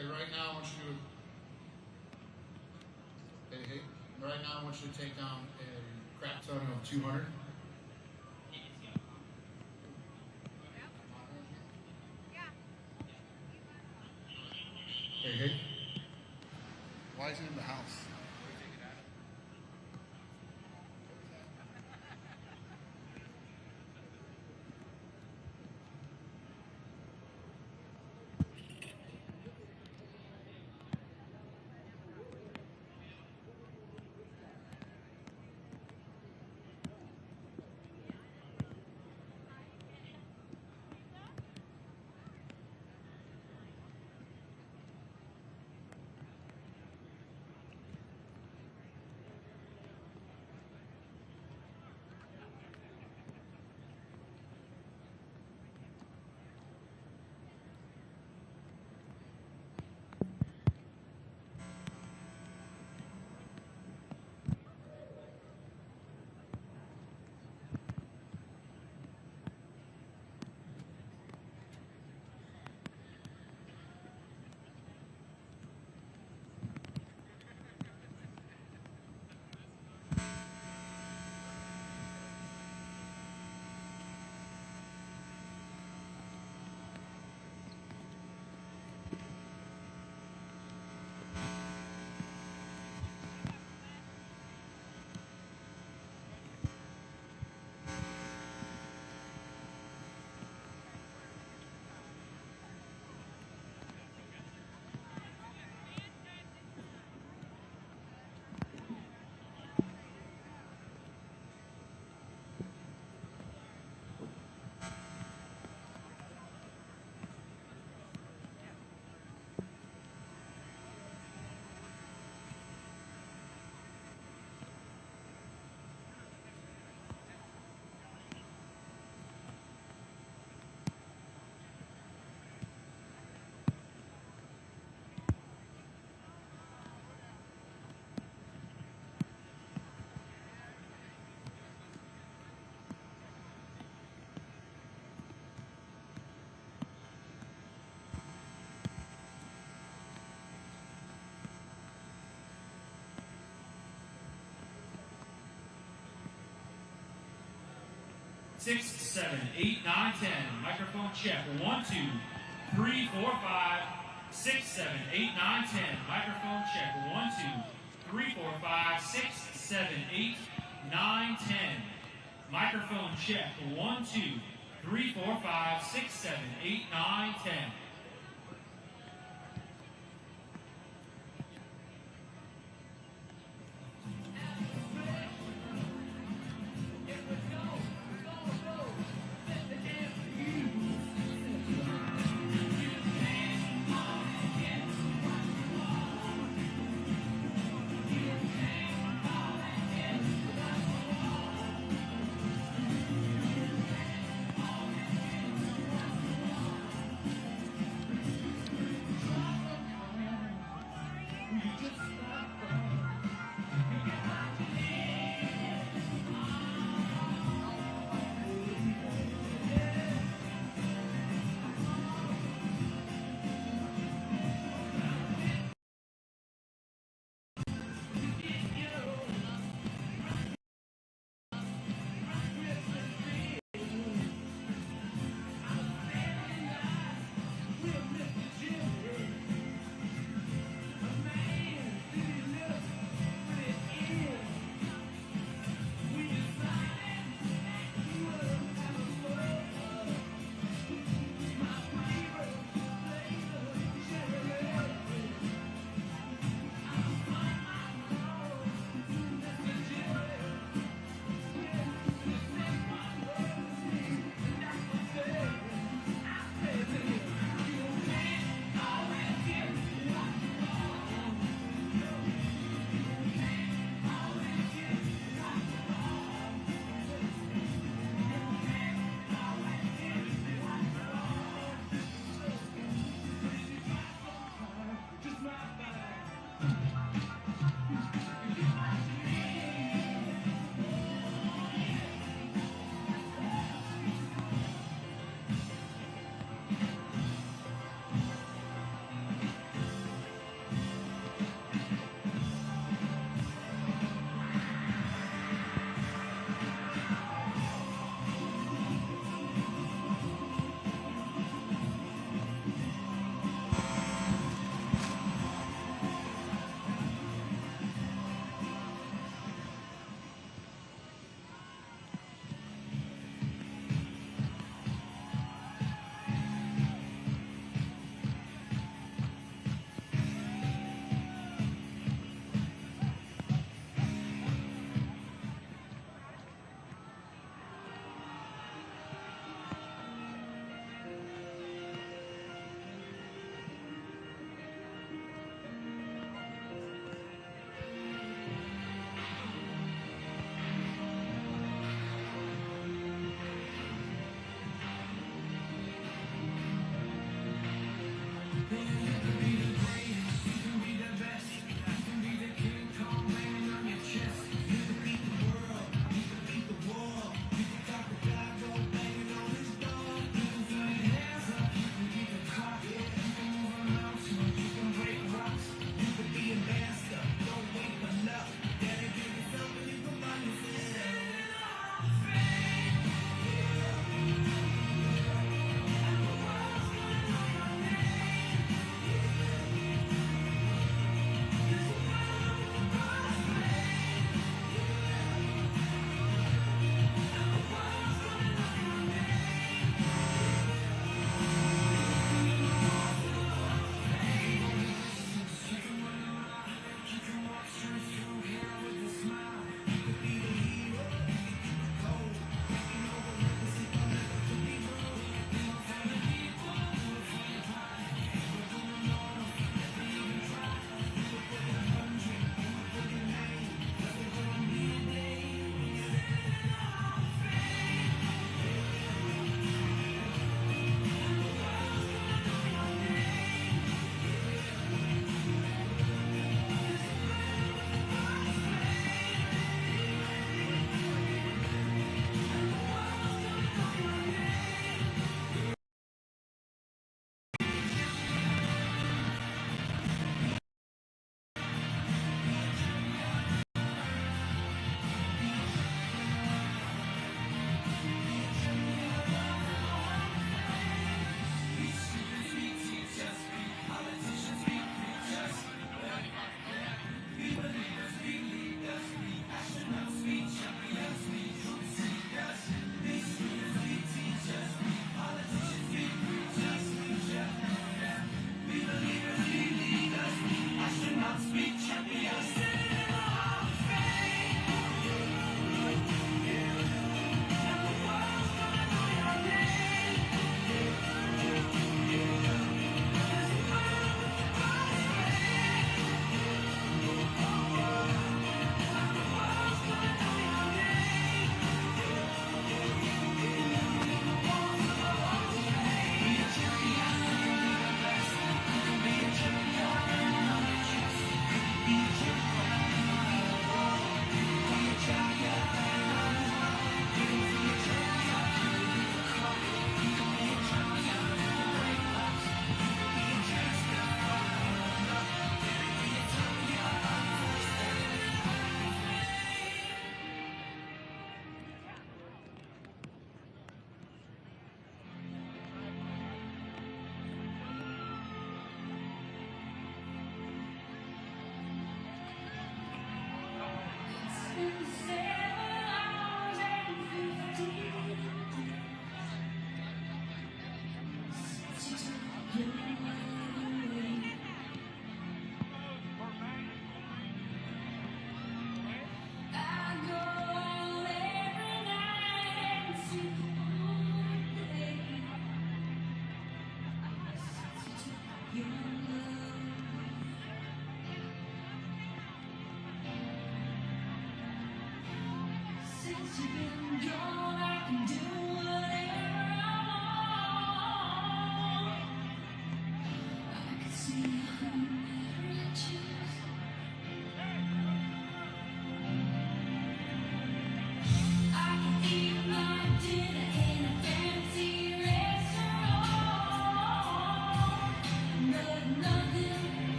Okay, right now I want you to. Hey, right now I want you to take down a crap ton of 200. Hey. Why is it in the house? Six, 7, 8, 9, 10. Microphone check. 1, 2, 3, 4, 5. 6, 7, 8, 9, 10. Microphone check. 1, 2, 3, 4, 5. 6, 7, 8, 9, 10. Microphone check. 1, 2, 3, 4, 5. 6, 7, 8, 9, 10.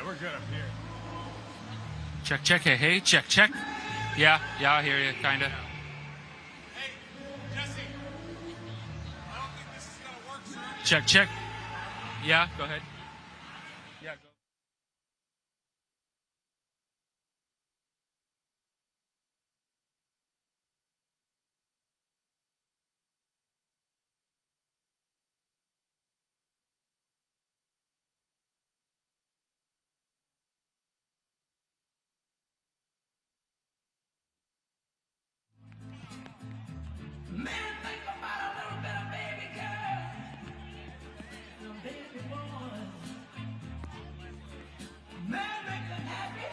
we're good up here. Check, hey, check. Yeah, I hear you, kinda. Hey, Jesse. I don't think this is gonna work, sir. Check. Yeah, go ahead. Yeah, go. Man, think about a little bit of baby girl. The baby boy. Man, make them happy.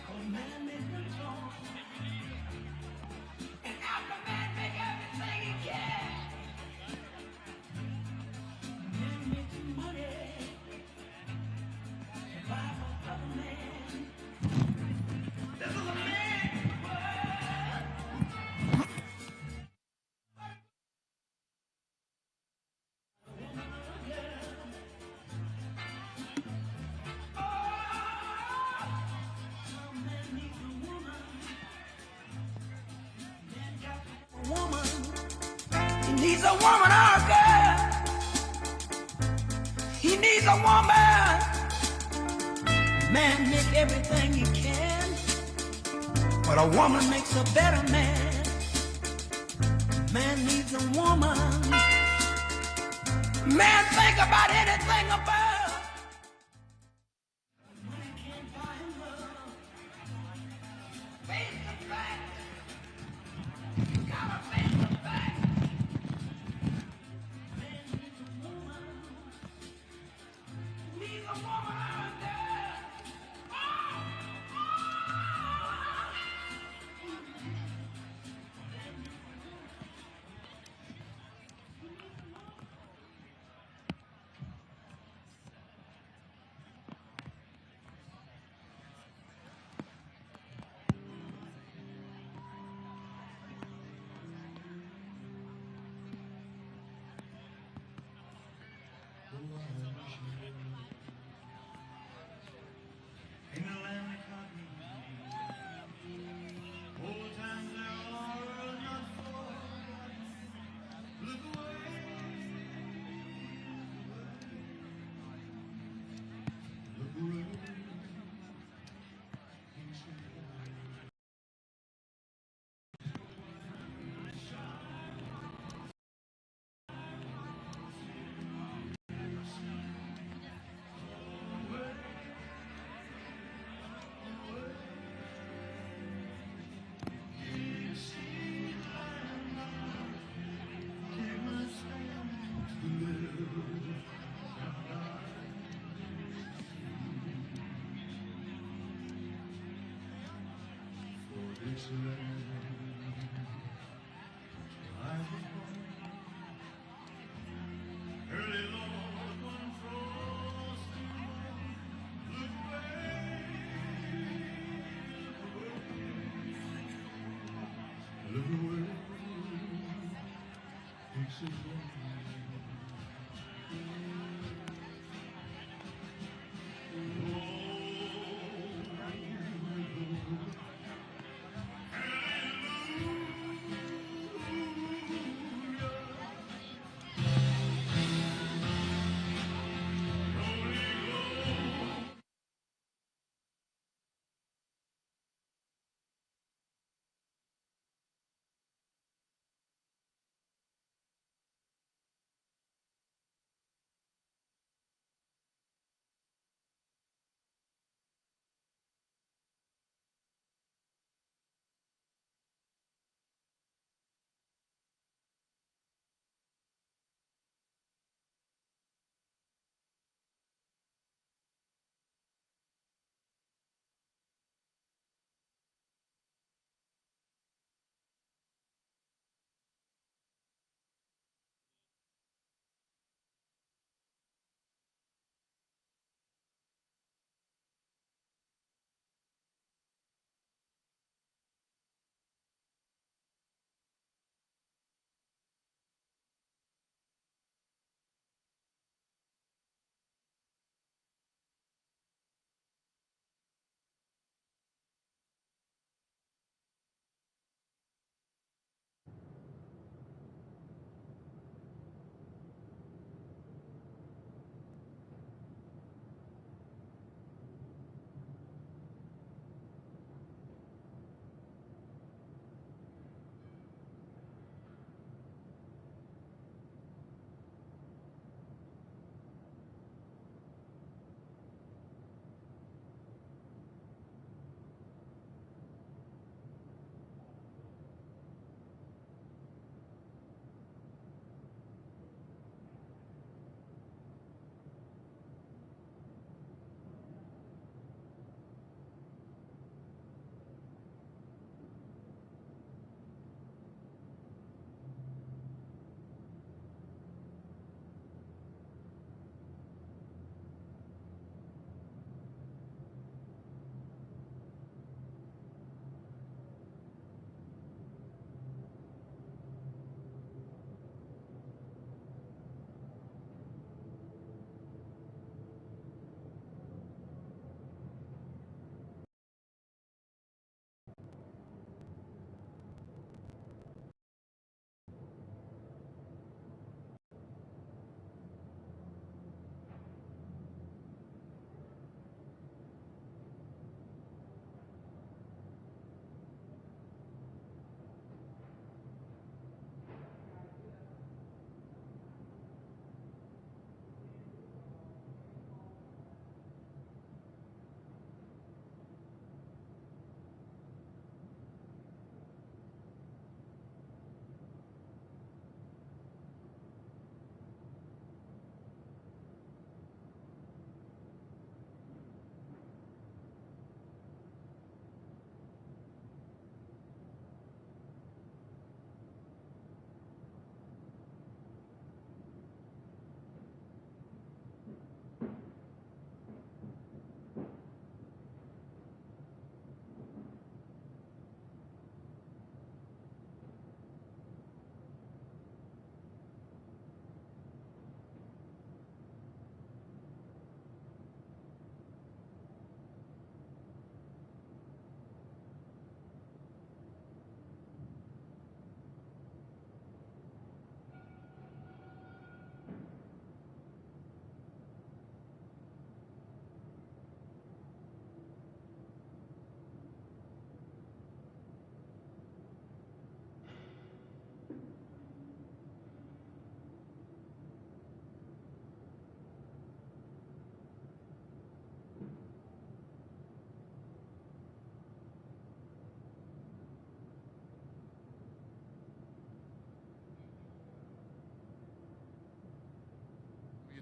Oh, man, make them strong. And after man, make everything he can. Man, make some money. And buy for other man. This is a man. Woman, he needs a woman, oh girl. He needs a woman. Man make everything he can, but a woman makes a better man. Man needs a woman. Man think about anything about. Money can't buy him love. Face the fact. Gotta face the fact. Man needs a woman. Needs a woman out there.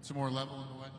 Get some more level in the wedge.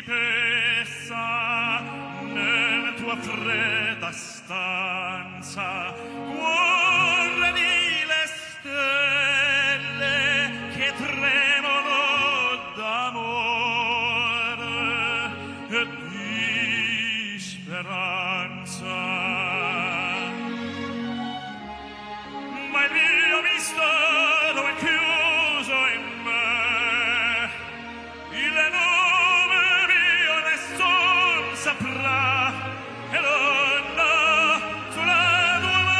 principessa nella tua fredda stanza, guardami le stelle che tremano d'amore e di speranza. Ma il mio mistero è chiuso in me, il nome mio nessun saprà, e donna sulla tua bocca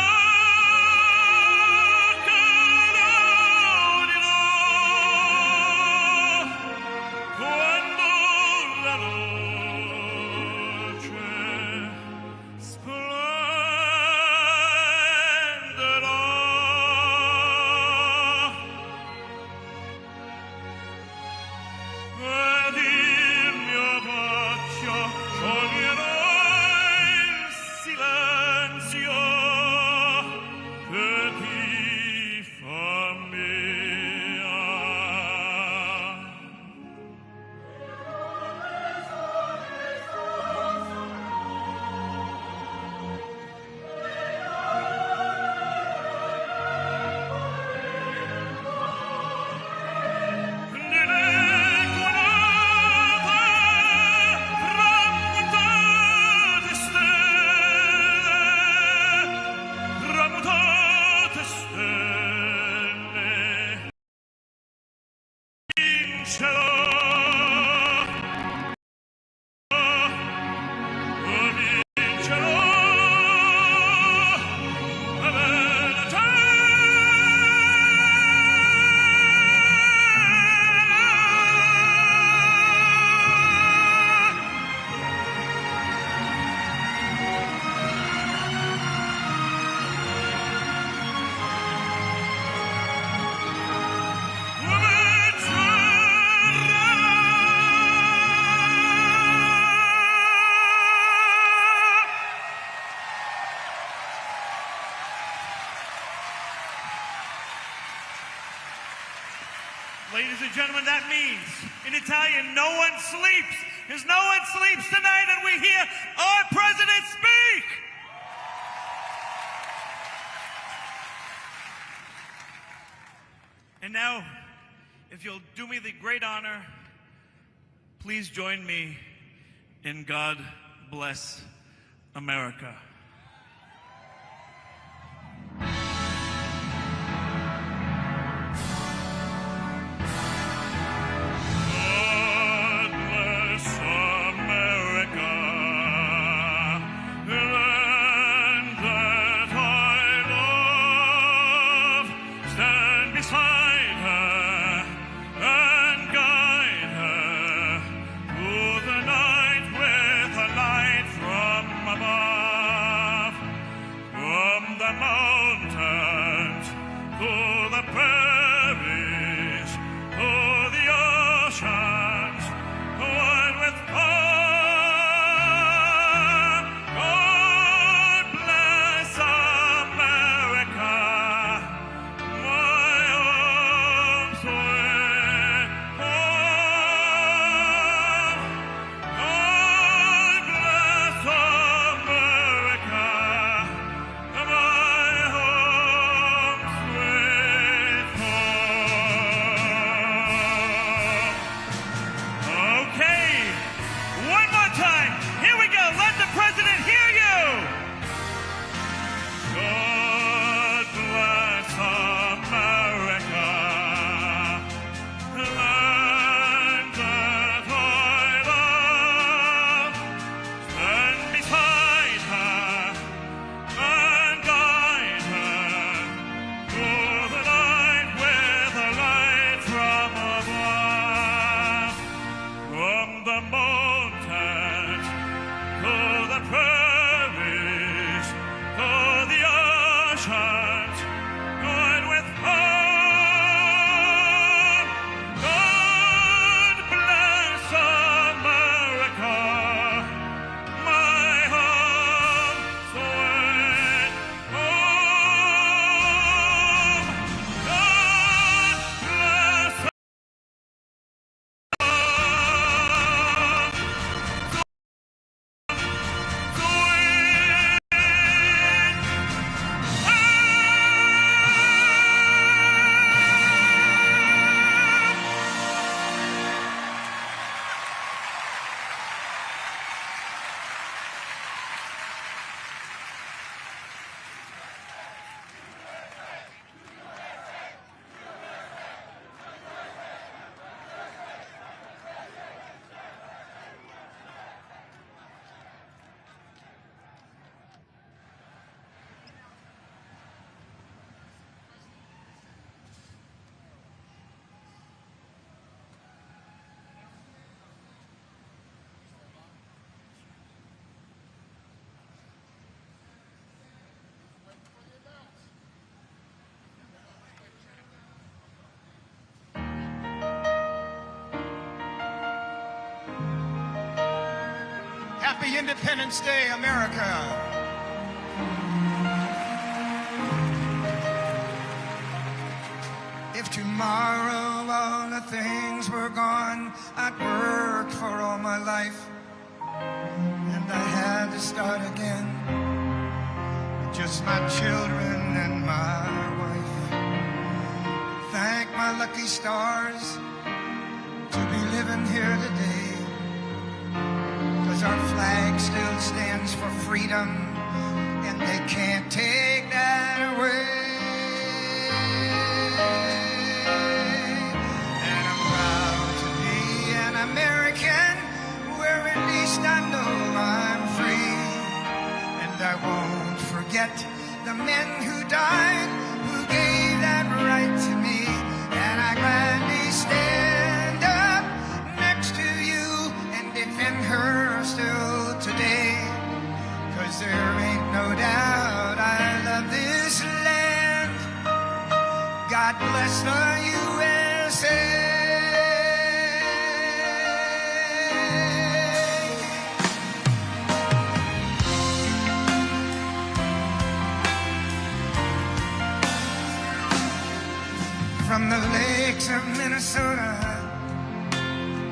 lo dirò, quando la luce splenderà. Ed il mio bacio scioglierà il silenzio che ti fa mia. Tramutate stelle in cielo, vincerò la verità. Ladies and gentlemen, that means in Italian, no one sleeps, because no one sleeps tonight, and we hear our president speak. And now, if you'll do me the great honor, please join me in God Bless America. God bless America, land that I love. Stand beside her and guide her through the night with a light from above. Happy Independence Day, America. If tomorrow all the things were gone I'd worked for all my life, and I had to start again with just my children and my wife. Thank my lucky stars to be living here today, 'cause our flag still stands for freedom, and they can't take that away. And I'm proud to be an American, where at least I know I'm free. And I won't forget the men who died, who gave that right to me. And I gladly stand up next to you and defend her still today. 'Cause there ain't no doubt I love this land. God bless the USA. From the lakes of Minnesota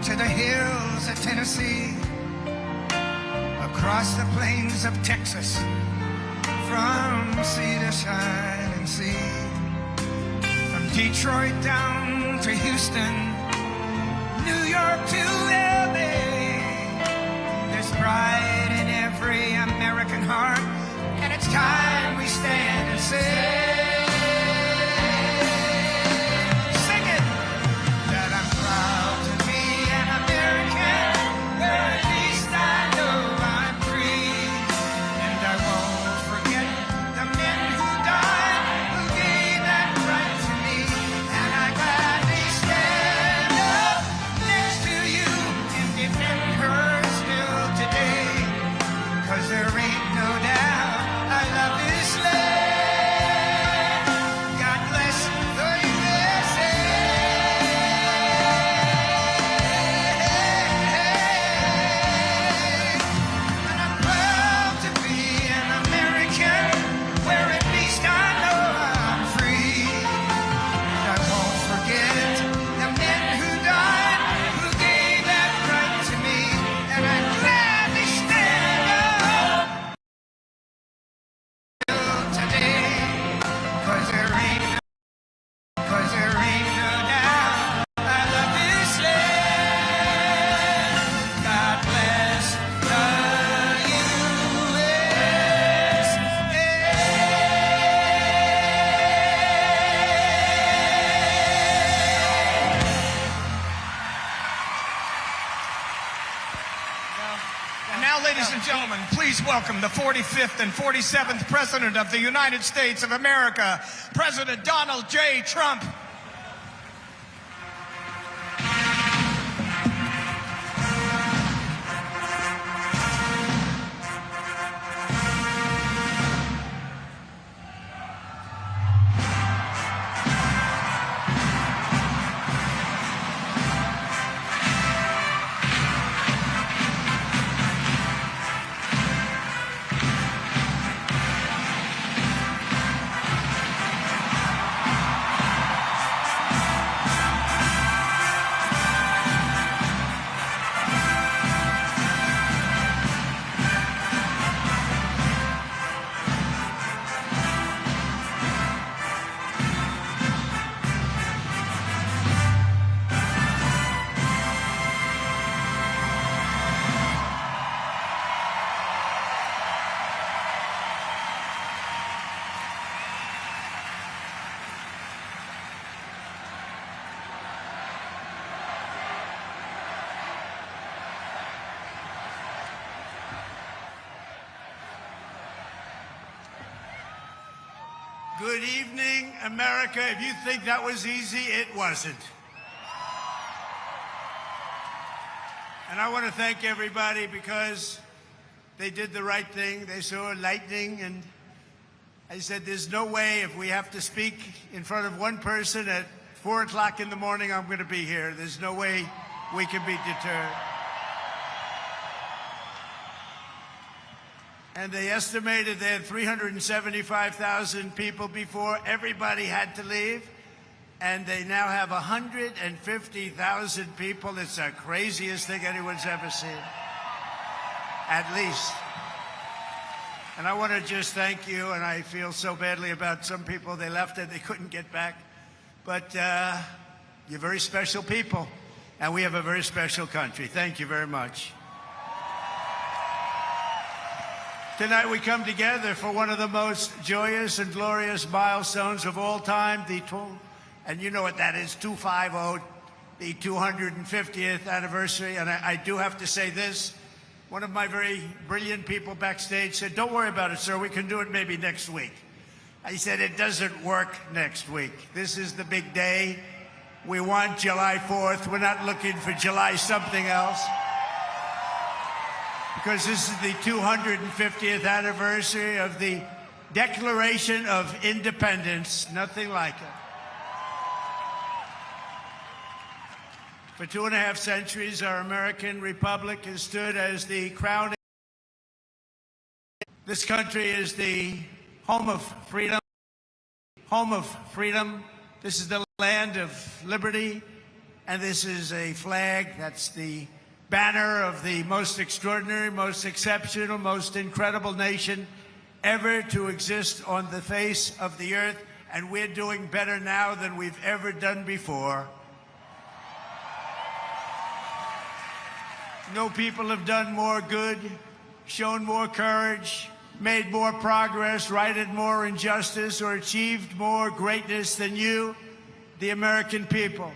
to the hills of Tennessee, across the plains of Texas, from sea to shining sea, from Detroit down to Houston, New York to LA. There's pride in every American heart, and it's time we stand and say, welcome the 45th and 47th President of the United States of America, President Donald J. Trump. Good evening, America. If you think that was easy, it wasn't. And I want to thank everybody because they did the right thing. They saw lightning, and I said, there's no way if we have to speak in front of one person at 4 o'clock in the morning, I'm going to be here. There's no way we can be deterred. and they estimated they had 375,000 people before everybody had to leave, and they now have 150,000 people. It's the craziest thing anyone's ever seen, at least. And I want to just thank you, and I feel so badly about some people. They left and they couldn't get back. But you're very special people, and we have a very special country. Thank you very much. Tonight we come together for one of the most joyous and glorious milestones of all time, and you know what that is, 250, the 250th anniversary. And I do have to say this. One of my very brilliant people backstage said, "Don't worry about it, sir. We can do it maybe next week." I said, "It doesn't work next week. This is the big day. We want July 4th. We're not looking for July something else. Because this is the 250th anniversary of the Declaration of Independence. Nothing like it. For 2.5 centuries, our American republic has stood as the crown. This country is the home of freedom. Home of freedom. This is the land of liberty. And this is a flag that's the banner of the most extraordinary, most exceptional, most incredible nation ever to exist on the face of the earth. And we're doing better now than we've ever done before. No people have done more good, shown more courage, made more progress, righted more injustice, or achieved more greatness than you, the American people.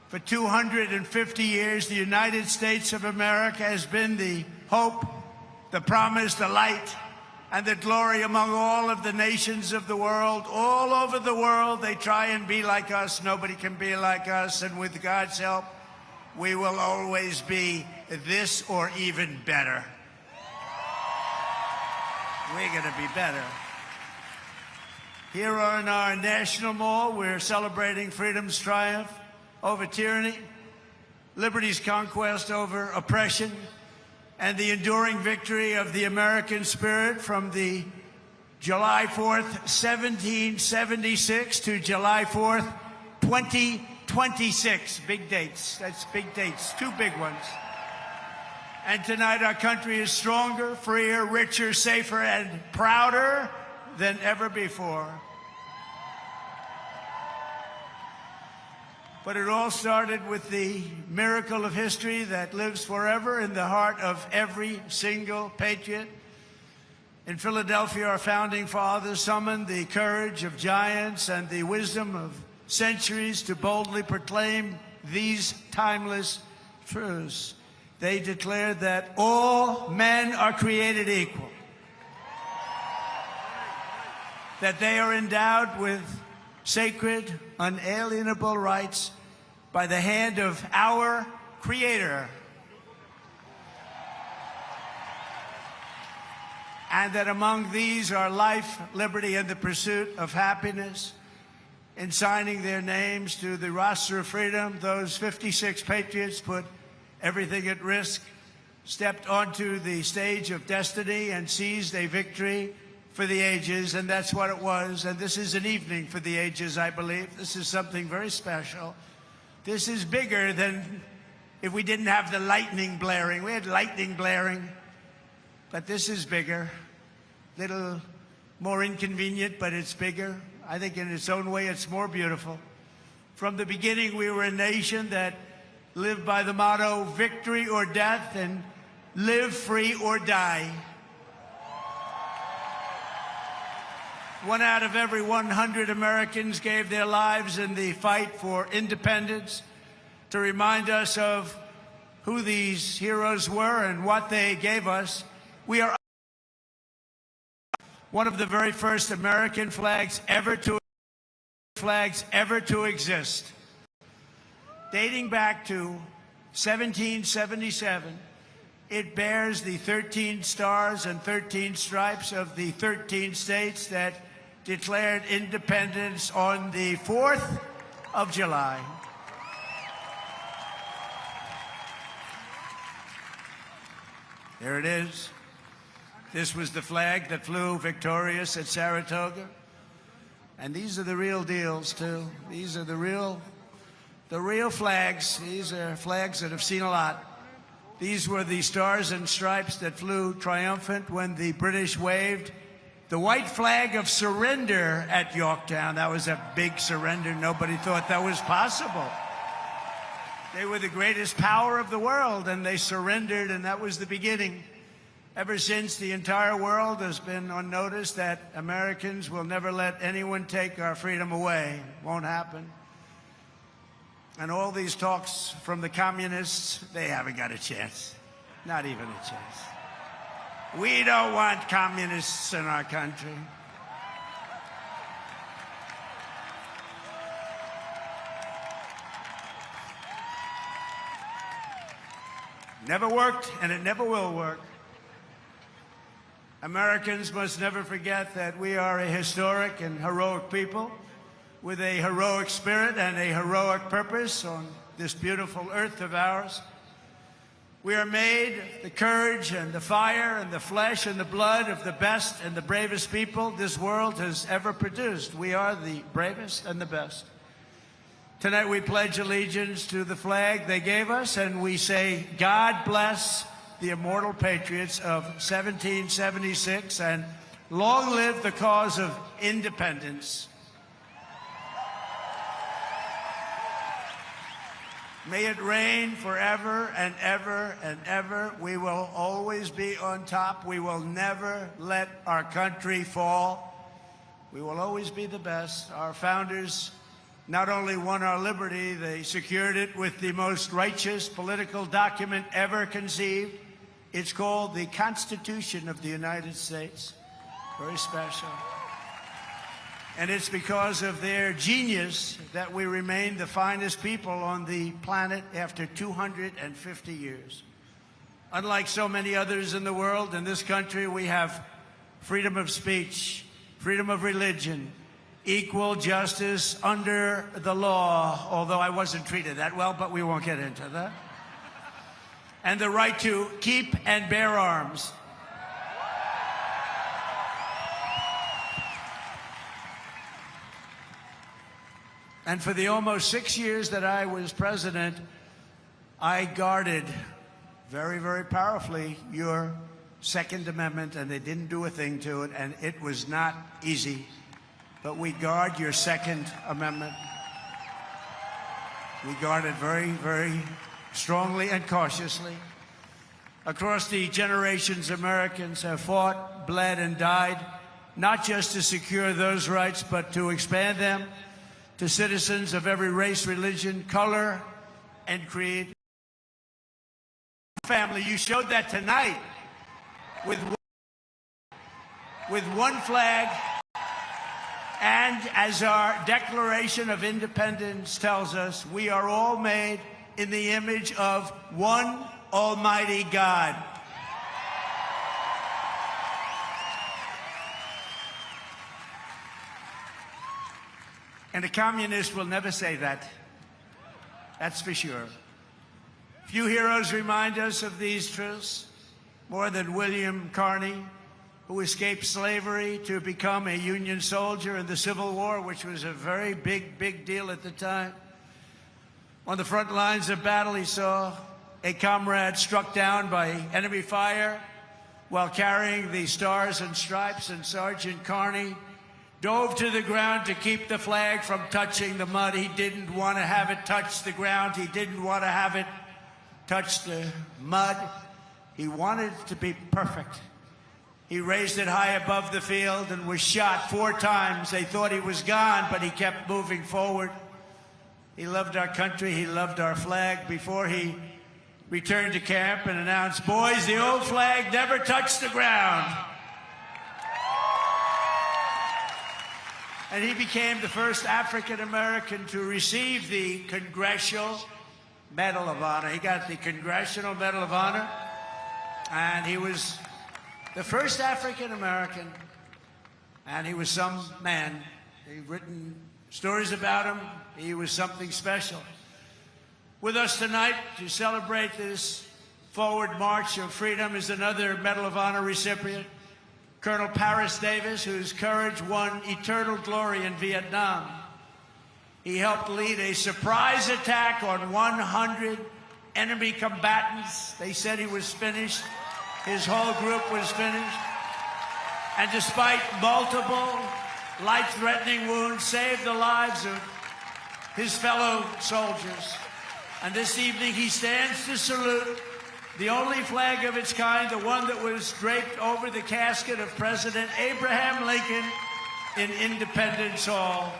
For 250 years, the United States of America has been the hope, the promise, the light, and the glory among all of the nations of the world. All over the world, they try and be like us. Nobody can be like us, and with God's help, we will always be this or even better. We're going to be better. Here on our National Mall, we're celebrating freedom's triumph over tyranny, liberty's conquest over oppression, and the enduring victory of the American spirit from the July 4th, 1776 to July 4th, 2026. Big dates. That's big dates. Two big ones. And tonight our country is stronger, freer, richer, safer, and prouder than ever before. But it all started with the miracle of history that lives forever in the heart of every single patriot. In Philadelphia, our founding fathers summoned the courage of giants and the wisdom of centuries to boldly proclaim these timeless truths. They declared that all men are created equal, that they are endowed with sacred, unalienable rights by the hand of our Creator, and that among these are life, liberty, and the pursuit of happiness. In signing their names to the roster of freedom, those 56 patriots put everything at risk, stepped onto the stage of destiny, and seized a victory for the ages, and that's what it was. And this is an evening for the ages, I believe. This is something very special. This is bigger than if we didn't have the lightning blaring. We had lightning blaring, but this is bigger. Little more inconvenient, but it's bigger. I think in its own way, it's more beautiful. From the beginning, we were a nation that lived by the motto, victory or death, and live free or die. 1 out of every 100 Americans gave their lives in the fight for independence to remind us of who these heroes were and what they gave us. We are one of the very first American flags ever to exist. Dating back to 1777, it bears the 13 stars and 13 stripes of the 13 states that declared independence on the 4th of July. There it is. This was the flag that flew victorious at Saratoga. And these are the real deals, too. These are the real flags. These are flags that have seen a lot. These were the stars and stripes that flew triumphant when the British waved the white flag of surrender at Yorktown. That was a big surrender. Nobody thought that was possible. They were the greatest power of the world, and they surrendered, and that was the beginning. Ever since, the entire world has been on notice that Americans will never let anyone take our freedom away. Won't happen. And all these talks from the communists, they haven't got a chance. Not even a chance. We don't want communists in our country. Never worked, and it never will work. Americans must never forget that we are a historic and heroic people with a heroic spirit and a heroic purpose on this beautiful earth of ours. We are made the courage and the fire and the flesh and the blood of the best and the bravest people this world has ever produced. We are the bravest and the best. Tonight we pledge allegiance to the flag they gave us, and we say, God bless the immortal patriots of 1776, and long live the cause of independence. May it reign forever and ever and ever. We will always be on top. We will never let our country fall. We will always be the best. Our founders not only won our liberty, they secured it with the most righteous political document ever conceived. It's called the Constitution of the United States. Very special. And it's because of their genius that we remain the finest people on the planet after 250 years. Unlike so many others in the world, in this country we have freedom of speech, freedom of religion, equal justice under the law, although I wasn't treated that well, but we won't get into that. And the right to keep and bear arms. And for the almost 6 years that I was president, I guarded very, very powerfully your Second Amendment, and they didn't do a thing to it, and it was not easy. But we guard your Second Amendment. We guard it very, very strongly and cautiously. Across the generations, Americans have fought, bled, and died, not just to secure those rights, but to expand them to citizens of every race, religion, color, and creed. Family, you showed that tonight with one flag, and as our Declaration of Independence tells us, we are all made in the image of one Almighty God. And a communist will never say that. That's for sure. Few heroes remind us of these truths more than William Carney, who escaped slavery to become a Union soldier in the Civil War, which was a very big deal at the time. On the front lines of battle, he saw a comrade struck down by enemy fire while carrying the Stars and Stripes, and Sergeant Carney dove to the ground to keep the flag from touching the mud. He didn't want to have it touch the ground. He didn't want to have it touch the mud. He wanted it to be perfect. He raised it high above the field and was shot 4 times. They thought he was gone, but he kept moving forward. He loved our country. He loved our flag. Before he returned to camp and announced, "Boys, the old flag never touched the ground." And he became the first African-American to receive the Congressional Medal of Honor. He got the Congressional Medal of Honor, and he was the first African-American, and he was some man. They've written stories about him. He was something special. With us tonight to celebrate this forward march of freedom is another Medal of Honor recipient, Colonel Paris Davis, whose courage won eternal glory in Vietnam. He helped lead a surprise attack on 100 enemy combatants. They said he was finished. His whole group was finished. And despite multiple life-threatening wounds, saved the lives of his fellow soldiers. And this evening he stands to salute the only flag of its kind, the one that was draped over the casket of President Abraham Lincoln in Independence Hall.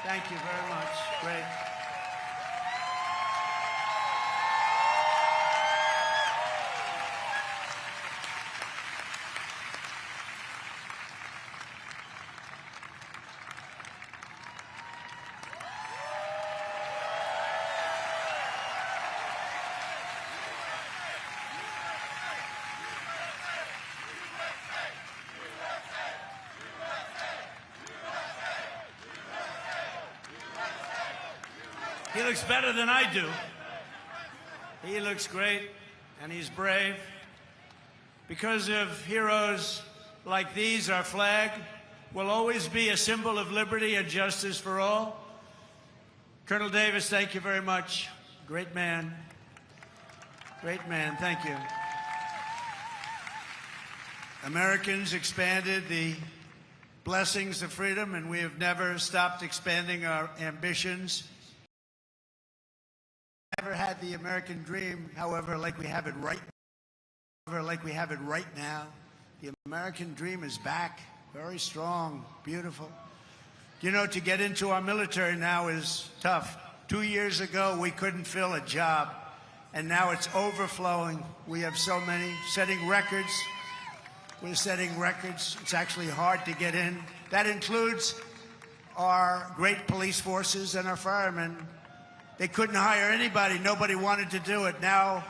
Thank you very much. Great. He looks better than I do. He looks great, and he's brave. Because of heroes like these, our flag will always be a symbol of liberty and justice for all. Colonel Davis, thank you very much. Great man. Great man. Thank you. Americans expanded the blessings of freedom, and we have never stopped expanding our ambitions. Never had the American dream, however, like we have it right now. The American dream is back, very strong, beautiful. You know, to get into our military now is tough. 2 years ago, we couldn't fill a job, and now it's overflowing. We have so many, setting records. We're setting records. It's actually hard to get in. That includes our great police forces and our firemen. They couldn't hire anybody. Nobody wanted to do it. Now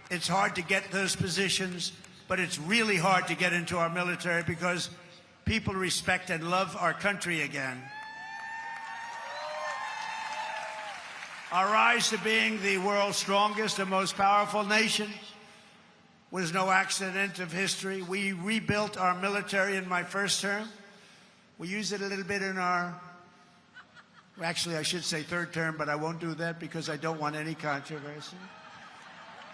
it's hard to get those positions, but it's really hard to get into our military because people respect and love our country again. Our rise to being the world's strongest and most powerful nation was no accident of history. We rebuilt our military in my first term. We used it a little bit in our actually, I should say third term, but I won't do that because I don't want any controversy.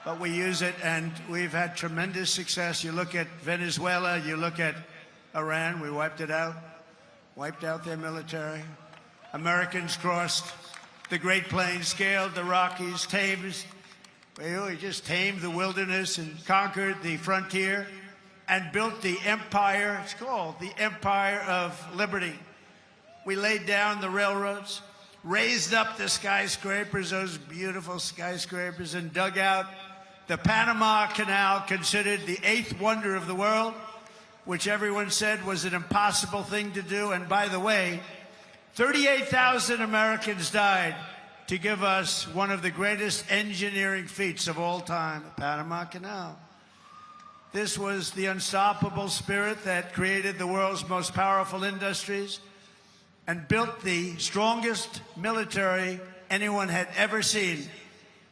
But we use it, and we've had tremendous success. You look at Venezuela, you look at Iran, we wiped it out, wiped out their military. Americans crossed the Great Plains, scaled the Rockies, we just tamed the wilderness and conquered the frontier and built the empire. It's called the Empire of Liberty. We laid down the railroads, raised up the skyscrapers, those beautiful skyscrapers, and dug out the Panama Canal, considered the 8th wonder of the world, which everyone said was an impossible thing to do. And by the way, 38,000 Americans died to give us one of the greatest engineering feats of all time, the Panama Canal. This was the unstoppable spirit that created the world's most powerful industries and built the strongest military anyone had ever seen.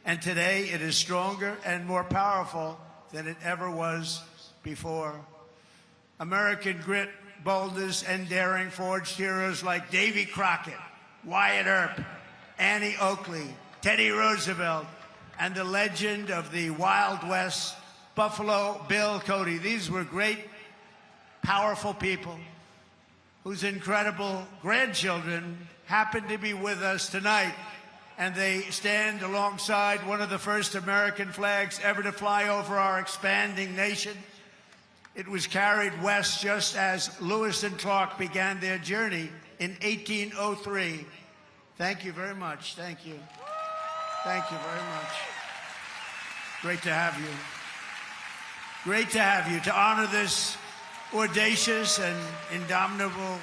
And today it is stronger and more powerful than it ever was before. American grit, boldness, and daring forged heroes like Davy Crockett, Wyatt Earp, Annie Oakley, Teddy Roosevelt, and the legend of the Wild West, Buffalo Bill Cody. These were great, powerful people whose incredible grandchildren happen to be with us tonight. And they stand alongside one of the first American flags ever to fly over our expanding nation. It was carried west just as Lewis and Clark began their journey in 1803. Thank you very much. Thank you. Thank you very much. Great to have you. Great to have you, to honor this audacious and indomitable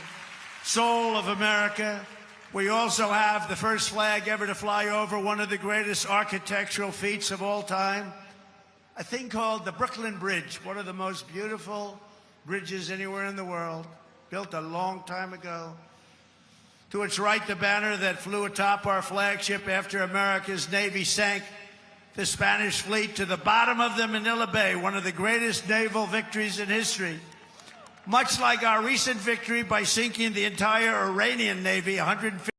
soul of America. We also have the first flag ever to fly over one of the greatest architectural feats of all time, a thing called the Brooklyn Bridge, one of the most beautiful bridges anywhere in the world, built a long time ago. To its right, the banner that flew atop our flagship after America's Navy sank the Spanish fleet to the bottom of the Manila Bay, one of the greatest naval victories in history. Much like our recent victory by sinking the entire Iranian Navy, 150.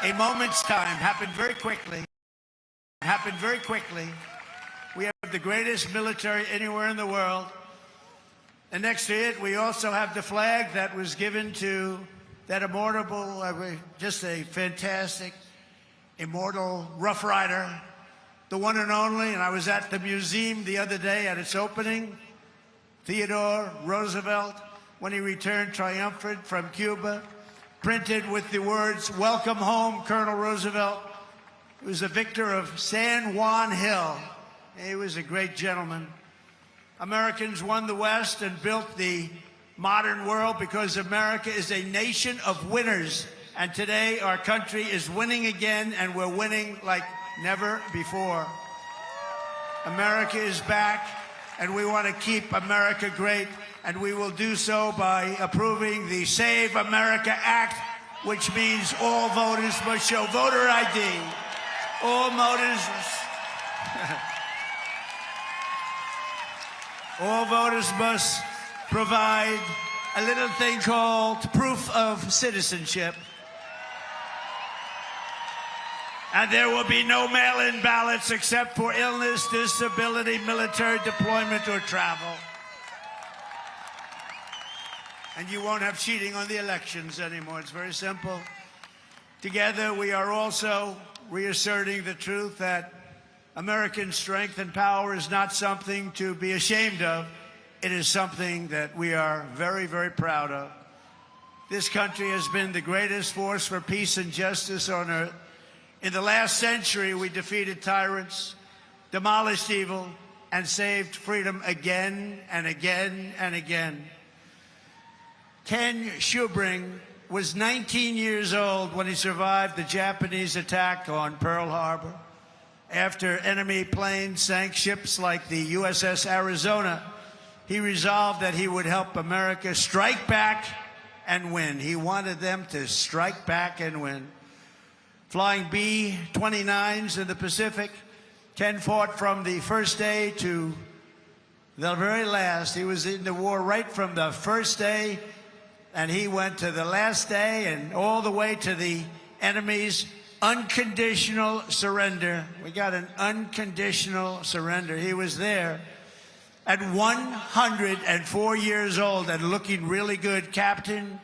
A moment's time happened very quickly. We have the greatest military anywhere in the world. And next to it, we also have the flag that was given to that immortal, just a fantastic, immortal Rough Rider, the one and only. And I was at the museum the other day at its opening. Theodore Roosevelt, when he returned triumphant from Cuba, printed with the words, "Welcome home, Colonel Roosevelt." He was a victor of San Juan Hill. He was a great gentleman. Americans won the West and built the modern world because America is a nation of winners. And today our country is winning again, and we're winning like never before. America is back, and we want to keep America great, and we will do so by approving the Save America Act, which means all voters must show voter ID. All voters must provide a little thing called proof of citizenship. And there will be no mail-in ballots except for illness, disability, military deployment, or travel. And you won't have cheating on the elections anymore. It's very simple. Together, we are also reasserting the truth that American strength and power is not something to be ashamed of. It is something that we are very, very proud of. This country has been the greatest force for peace and justice on earth. In the last century, we defeated tyrants, demolished evil, and saved freedom again and again and again. Ken Schubring was 19 years old when he survived the Japanese attack on Pearl Harbor. After enemy planes sank ships like the USS Arizona, he resolved that he would help America strike back and win. He wanted them to strike back and win. Flying B-29s in the Pacific, Ken fought from the first day to the very last. He was in the war right from the first day, and he went to the last day and all the way to the enemy's unconditional surrender. We got an unconditional surrender. He was there at 104 years old and looking really good. Captain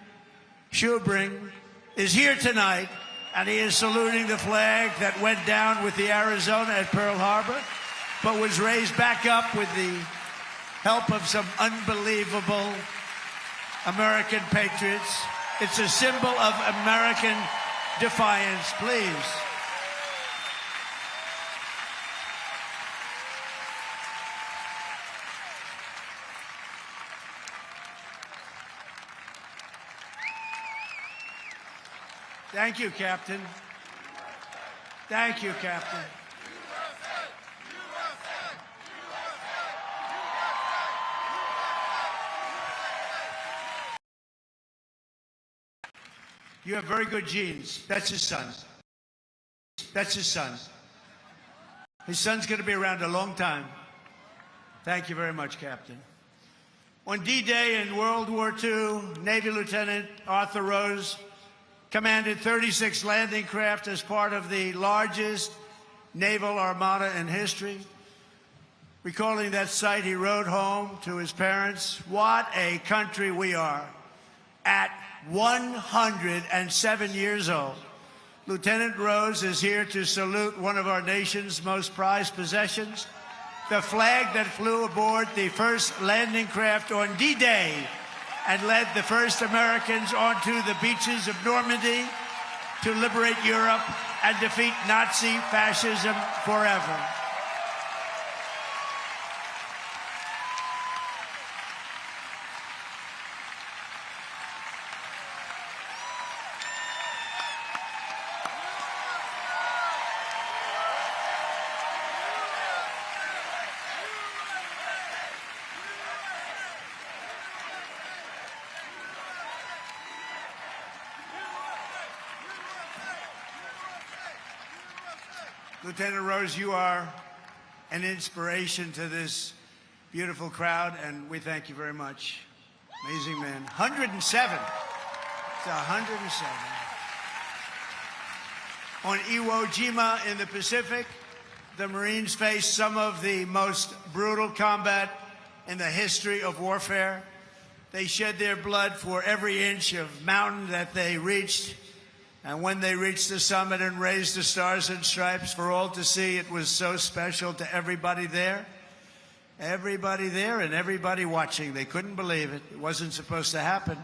Schubring is here tonight, and he is saluting the flag that went down with the Arizona at Pearl Harbor, but was raised back up with the help of some unbelievable American patriots. It's a symbol of American defiance, please. Thank you, Captain. Thank you, Captain. You have very good genes. That's his son. That's his son. His son's going to be around a long time. Thank you very much, Captain. On D-Day in World War II, Navy Lieutenant Arthur Rose commanded 36 landing craft as part of the largest naval armada in history. Recalling that sight, he wrote home to his parents, "What a country we are." At 107 years old, Lieutenant Rose is here to salute one of our nation's most prized possessions, the flag that flew aboard the first landing craft on D-Day and led the first Americans onto the beaches of Normandy to liberate Europe and defeat Nazi fascism forever. Lieutenant Rose, you are an inspiration to this beautiful crowd, and we thank you very much. Amazing man. 107. It's 107. On Iwo Jima in the Pacific, the Marines faced some of the most brutal combat in the history of warfare. They shed their blood for every inch of mountain that they reached. And when they reached the summit and raised the stars and stripes for all to see, it was so special to everybody there. Everybody there and everybody watching. They couldn't believe it. It wasn't supposed to happen.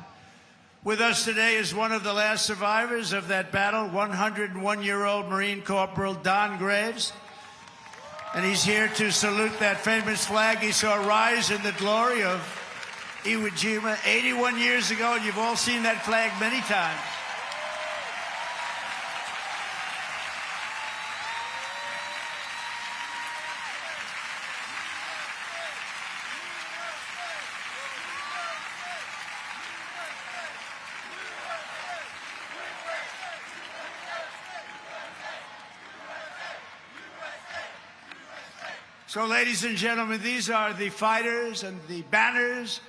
With us today is one of the last survivors of that battle, 101-year-old Marine Corporal Don Graves. And he's here to salute that famous flag he saw rise in the glory of Iwo Jima 81 years ago, and you've all seen that flag many times. So, ladies and gentlemen, these are the fighters and the banners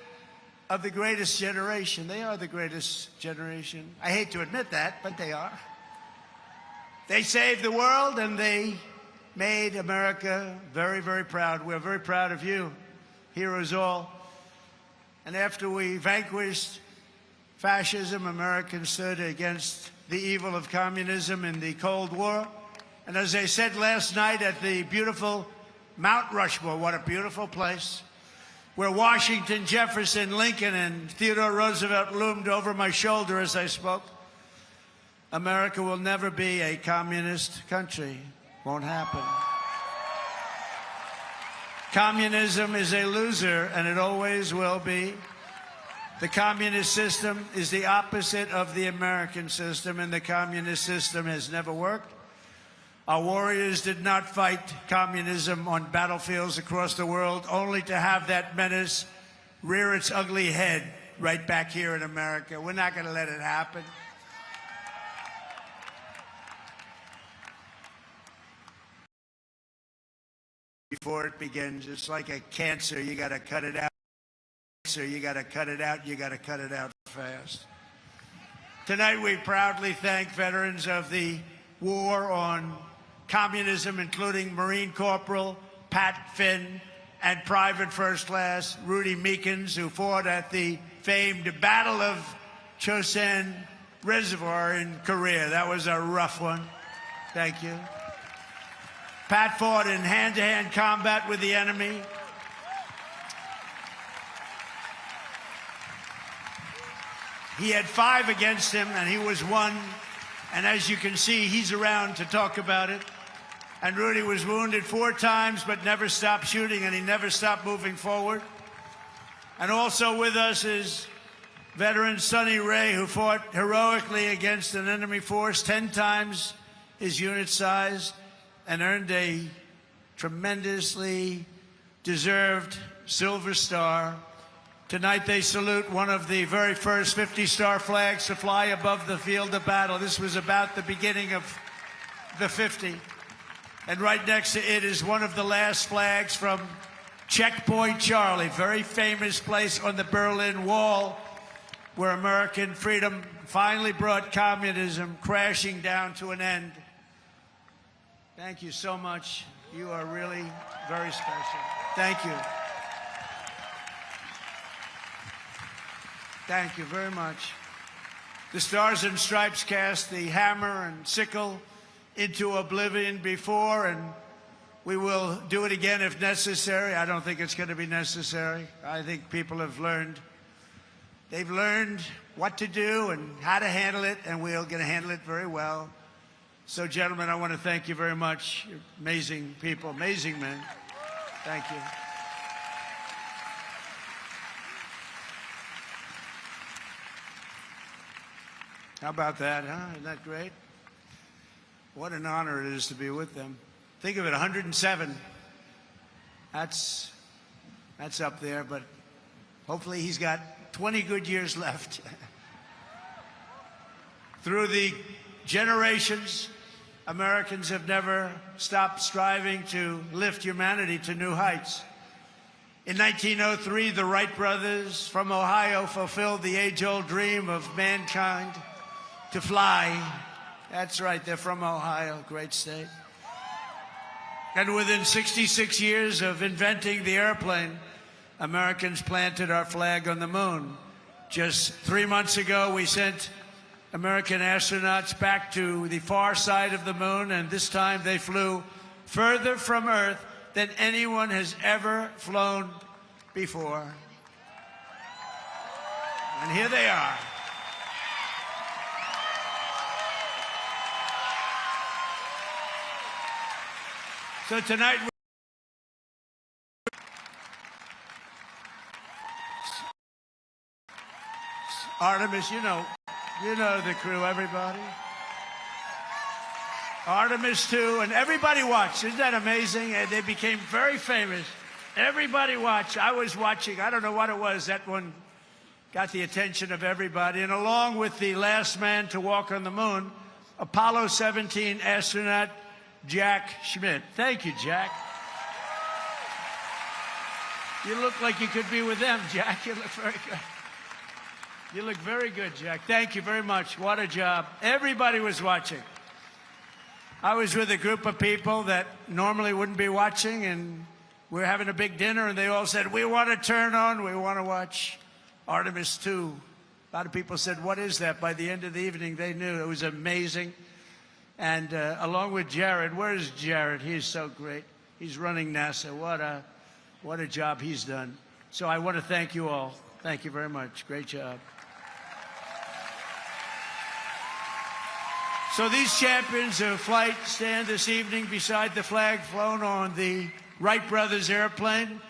of the greatest generation. They are the greatest generation. I hate to admit that, but they are. They saved the world, and they made America very, very proud. We're very proud of you, heroes all. And after we vanquished fascism, Americans stood against the evil of communism in the Cold War. And as I said last night at the beautiful Mount Rushmore, what a beautiful place, where Washington, Jefferson, Lincoln, and Theodore Roosevelt loomed over my shoulder as I spoke. America will never be a communist country. Won't happen. Communism is a loser, and it always will be. The communist system is the opposite of the American system, and the communist system has never worked. Our warriors did not fight communism on battlefields across the world, only to have that menace rear its ugly head right back here in America. We're not going to let it happen. Before it begins, it's like a cancer. You got to cut it out. You got to cut it out. You got to cut it out fast. Tonight, we proudly thank veterans of the war on communism, including Marine Corporal Pat Finn and Private First Class Rudy Meekins, who fought at the famed Battle of Chosin Reservoir in Korea. That was a rough one. Thank you. Pat fought in hand-to-hand combat with the enemy. He had 5 against him, and he was 1. And as you can see, he's around to talk about it. And Rudy was wounded 4 times, but never stopped shooting, and he never stopped moving forward. And also with us is veteran Sonny Ray, who fought heroically against an enemy force 10 times his unit size and earned a tremendously deserved Silver Star. Tonight they salute one of the very first 50-star flags to fly above the field of battle. This was about the beginning of the 50. And right next to it is one of the last flags from Checkpoint Charlie, very famous place on the Berlin Wall, where American freedom finally brought communism crashing down to an end. Thank you so much. You are really very special. Thank you. Thank you very much. The Stars and Stripes cast the hammer and sickle into oblivion before, and we will do it again if necessary. I don't think it's going to be necessary. I think people have learned. They've learned what to do and how to handle it, and we're going to handle it very well. So, gentlemen, I want to thank you very much. You're amazing people, amazing men. Thank you. How about that, huh? Isn't that great? What an honor it is to be with them. Think of it, 107. That's up there, but hopefully he's got 20 good years left. Through the generations, Americans have never stopped striving to lift humanity to new heights. In 1903, the Wright brothers from Ohio fulfilled the age-old dream of mankind to fly. That's right, they're from Ohio, great state. And within 66 years of inventing the airplane, Americans planted our flag on the moon. Just 3 months ago, we sent American astronauts back to the far side of the moon, and this time they flew further from Earth than anyone has ever flown before. And here they are. So tonight, Artemis, you know the crew, everybody. Artemis 2, and everybody watched. Isn't that amazing? And they became very famous. Everybody watched. I was watching. I don't know what it was. That one got the attention of everybody. And along with the last man to walk on the moon, Apollo 17 astronaut Jack Schmitt. Thank you, Jack. You look like you could be with them, Jack. You look very good. You look very good, Jack. Thank you very much. What a job. Everybody was watching. I was with a group of people that normally wouldn't be watching, and we were having a big dinner, and they all said, we want to turn on, we want to watch Artemis 2. A lot of people said, what is that? By the end of the evening, they knew. It was amazing. And along with Jared, where's Jared? He's so great. He's running NASA. What a job he's done. So I want to thank you all. Thank you very much. Great job. So these champions of flight stand this evening beside the flag flown on the Wright brothers airplane,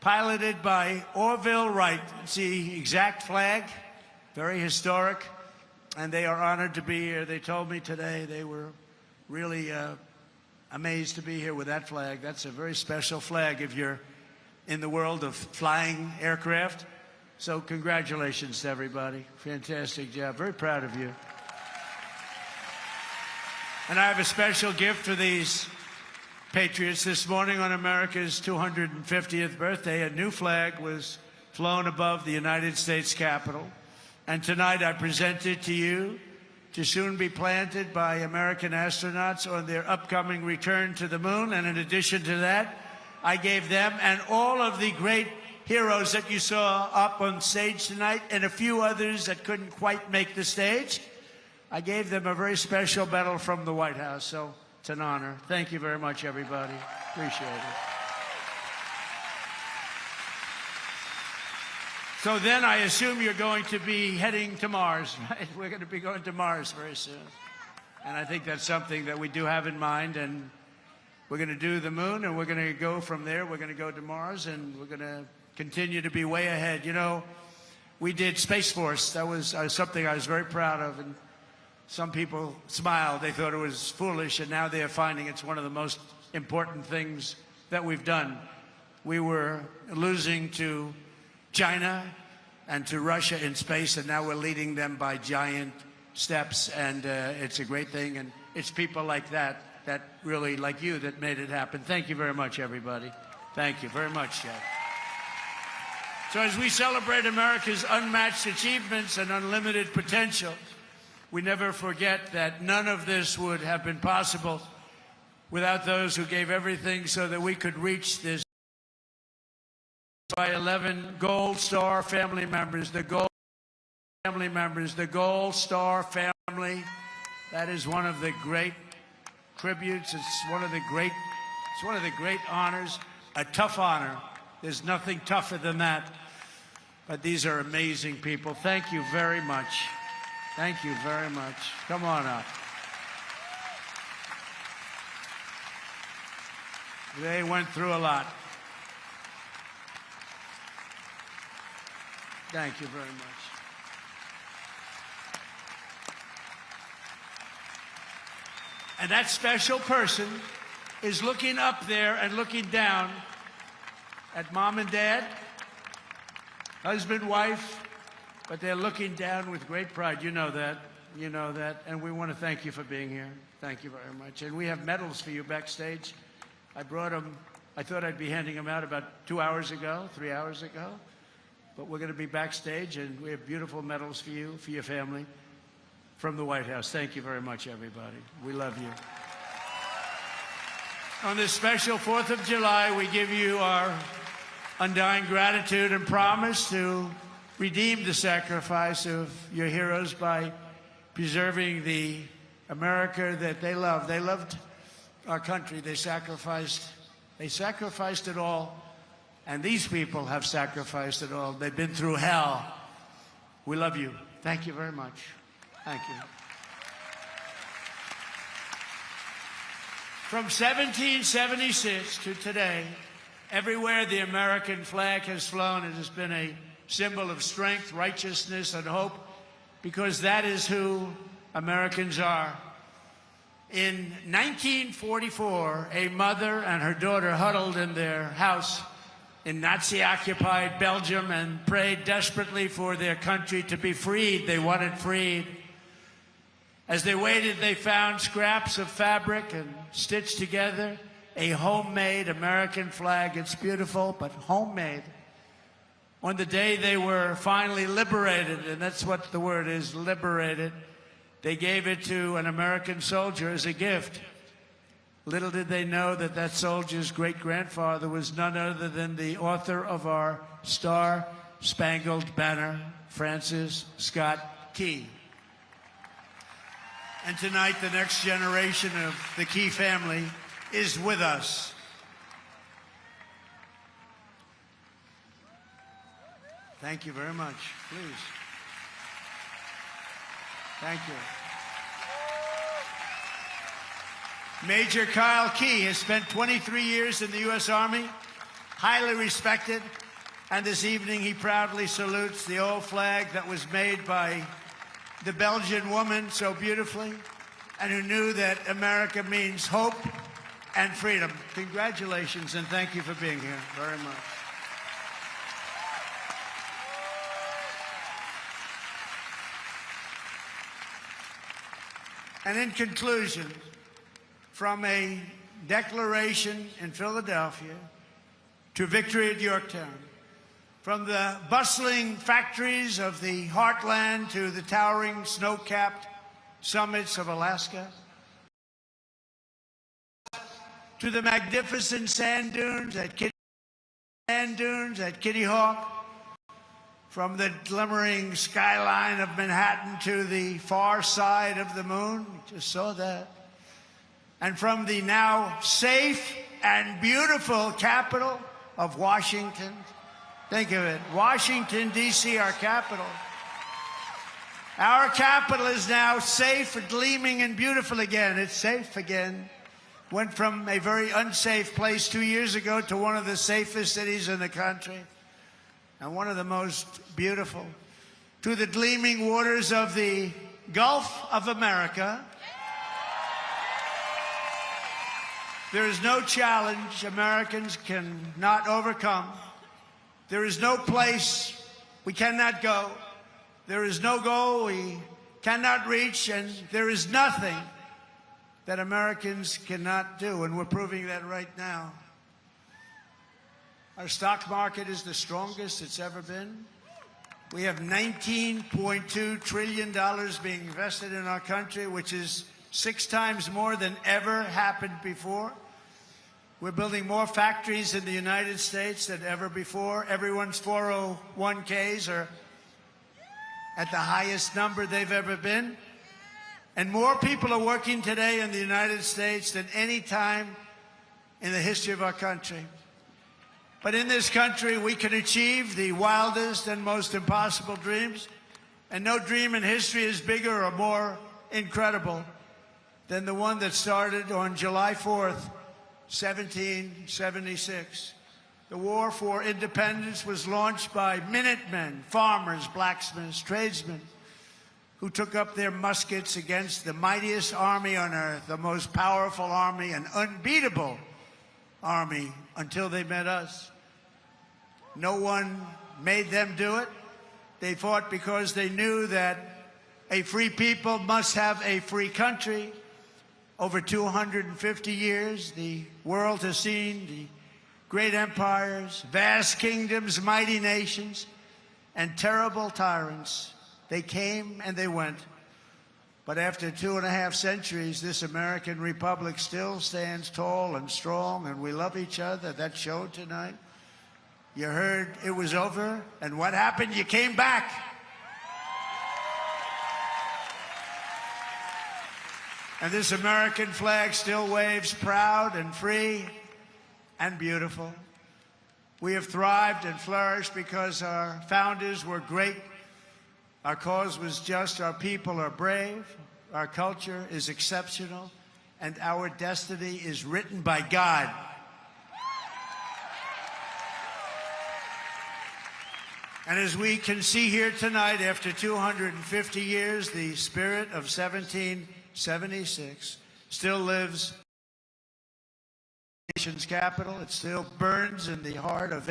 piloted by Orville Wright. It's the exact flag, very historic, and they are honored to be here. They told me today they were really amazed to be here with that flag. That's a very special flag if you're in the world of flying aircraft. So congratulations to everybody. Fantastic job. Very proud of you. And I have a special gift for these patriots. This morning on America's 250th birthday, a new flag was flown above the United States Capitol. And tonight I present it to you to soon be planted by American astronauts on their upcoming return to the moon. And in addition to that, I gave them and all of the great heroes that you saw up on stage tonight and a few others that couldn't quite make the stage, I gave them a very special medal from the White House. So it's an honor. Thank you very much, everybody. Appreciate it. So then I assume you're going to be heading to Mars, right? We're going to be going to Mars very soon. And I think that's something that we do have in mind. And we're going to do the moon, and we're going to go from there. We're going to go to Mars, and we're going to continue to be way ahead. You know, we did Space Force. That was something I was very proud of. And some people smiled. They thought it was foolish, and now they are finding it's one of the most important things that we've done. We were losing to China and to Russia in space, and now we're leading them by giant steps, and it's a great thing, and it's people like that really, like you, that made it happen. Thank you very much, everybody. Thank you very much, Jeff. So as we celebrate America's unmatched achievements and unlimited potential, we never forget that none of this would have been possible without those who gave everything so that we could reach this. By 11 Gold Star family members, the Gold Star family. That is one of the great tributes. It's one of the great honors. A tough honor. There's nothing tougher than that. But these are amazing people. Thank you very much. Thank you very much. Come on up. They went through a lot. Thank you very much. And that special person is looking up there and looking down at mom and dad, husband, wife, but they're looking down with great pride. You know that. You know that. And we want to thank you for being here. Thank you very much. And we have medals for you backstage. I brought them. I thought I'd be handing them out about 2 hours ago, 3 hours ago. But we're going to be backstage, and we have beautiful medals for you, for your family, from the White House. Thank you very much, everybody. We love you. On this special 4th of July, we give you our undying gratitude and promise to redeem the sacrifice of your heroes by preserving the America that they loved. They loved our country. They sacrificed it all. And these people have sacrificed it all. They've been through hell. We love you. Thank you very much. Thank you. From 1776 to today, everywhere the American flag has flown, it has been a symbol of strength, righteousness, and hope, because that is who Americans are. In 1944, a mother and her daughter huddled in their house in Nazi-occupied Belgium and prayed desperately for their country to be freed. They wanted freed. As they waited, they found scraps of fabric and stitched together a homemade American flag. It's beautiful, but homemade. On the day they were finally liberated, and that's what the word is, liberated, they gave it to an American soldier as a gift. Little did they know that that soldier's great-grandfather was none other than the author of our Star-Spangled Banner, Francis Scott Key. And tonight, the next generation of the Key family is with us. Thank you very much. Please. Thank you. Major Kyle Key has spent 23 years in the U.S. Army, highly respected, and this evening he proudly salutes the old flag that was made by the Belgian woman so beautifully, and who knew that America means hope and freedom. Congratulations, and thank you for being here very much. And in conclusion, from a declaration in Philadelphia to victory at Yorktown, from the bustling factories of the heartland to the towering snow-capped summits of Alaska, to the magnificent sand dunes at Kitty Hawk, from the glimmering skyline of Manhattan to the far side of the moon, we just saw that, and from the now safe and beautiful capital of Washington. Think of it, Washington, D.C., our capital. Our capital is now safe, gleaming, and beautiful again. It's safe again. Went from a very unsafe place 2 years ago to one of the safest cities in the country, and one of the most beautiful. To the gleaming waters of the Gulf of America. There is no challenge Americans cannot overcome. There is no place we cannot go. There is no goal we cannot reach, and there is nothing that Americans cannot do, and we're proving that right now. Our stock market is the strongest it's ever been. We have $19.2 trillion being invested in our country, which is 6 times more than ever happened before. We're building more factories in the United States than ever before. Everyone's 401ks are at the highest number they've ever been. And more people are working today in the United States than any time in the history of our country. But in this country, we can achieve the wildest and most impossible dreams. And no dream in history is bigger or more incredible than the one that started on July 4th, 1776. The war for independence was launched by Minutemen, farmers, blacksmiths, tradesmen, who took up their muskets against the mightiest army on earth, the most powerful army, an unbeatable army, until they met us. No one made them do it. They fought because they knew that A free people must have a free country. Over 250 years, the world has seen the great empires, vast kingdoms, mighty nations, and terrible tyrants. They came and they went. But after 2.5 centuries, this American republic still stands tall and strong, and we love each other. That showed tonight. You heard it was over, and what happened? You came back. And this American flag still waves proud and free and beautiful. We have thrived and flourished because our founders were great. Our cause was just. Our people are brave. Our culture is exceptional. And our destiny is written by God. And as we can see here tonight, after 250 years, the spirit of 1776 still lives in the nation's capital. It still burns in the heart of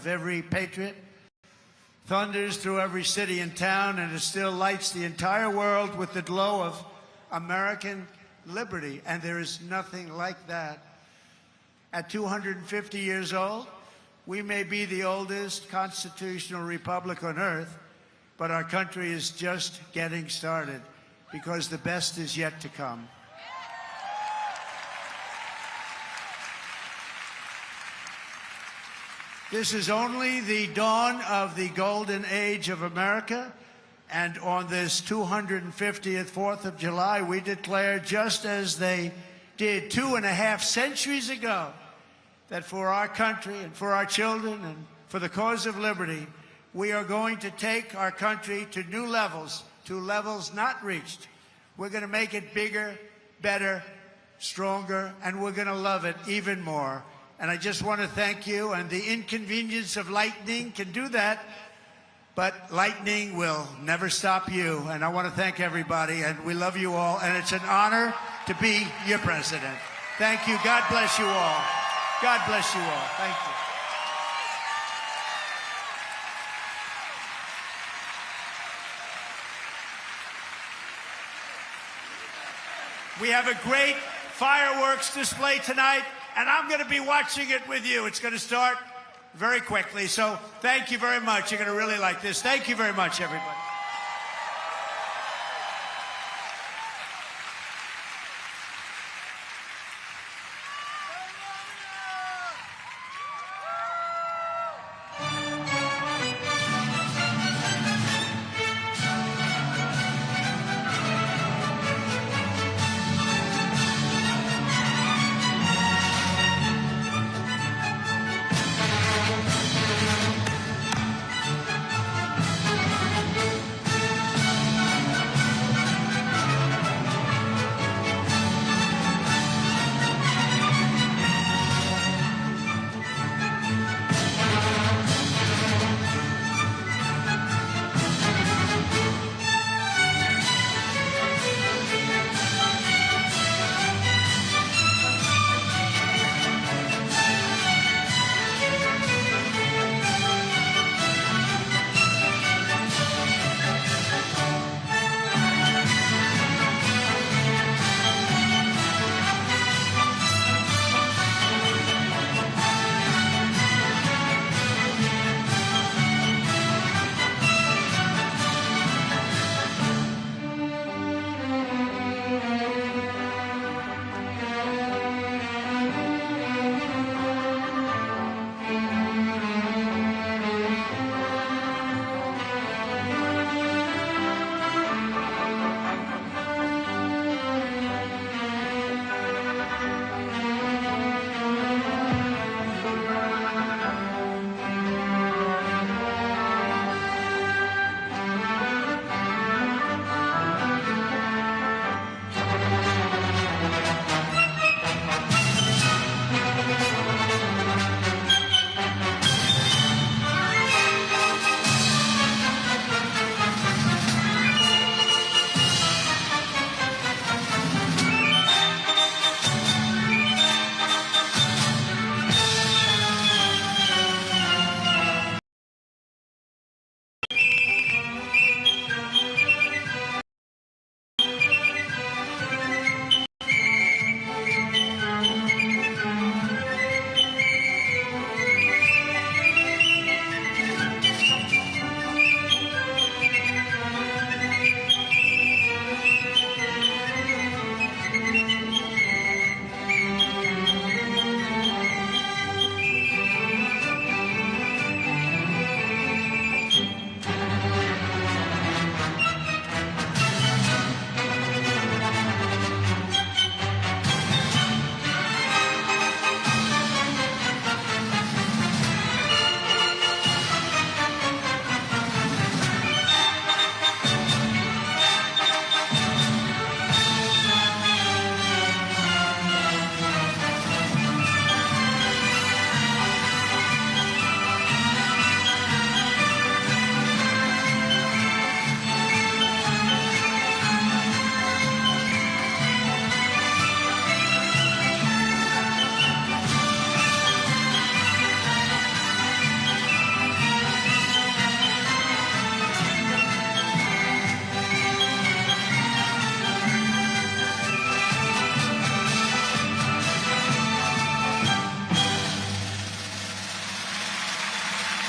every patriot, thunders through every city and town, and it still lights the entire world with the glow of American liberty. And there is nothing like that. At 250 years old, we may be the oldest constitutional republic on earth, but our country is just getting started, because the best is yet to come. This is only the dawn of the golden age of America, and on this 250th 4th of July, we declare, just as they did 2.5 centuries ago, that for our country and for our children and for the cause of liberty, we are going to take our country to new levels, to levels not reached. We're going to make it bigger, better, stronger, and we're going to love it even more. And I just want to thank you, and the inconvenience of lightning can do that, but lightning will never stop you. And I want to thank everybody, and we love you all, and it's an honor to be your president. Thank you. God bless you all. God bless you all. Thank you. We have a great fireworks display tonight, and I'm going to be watching it with you. It's going to start very quickly, so thank you very much. You're going to really like this. Thank you very much, everybody.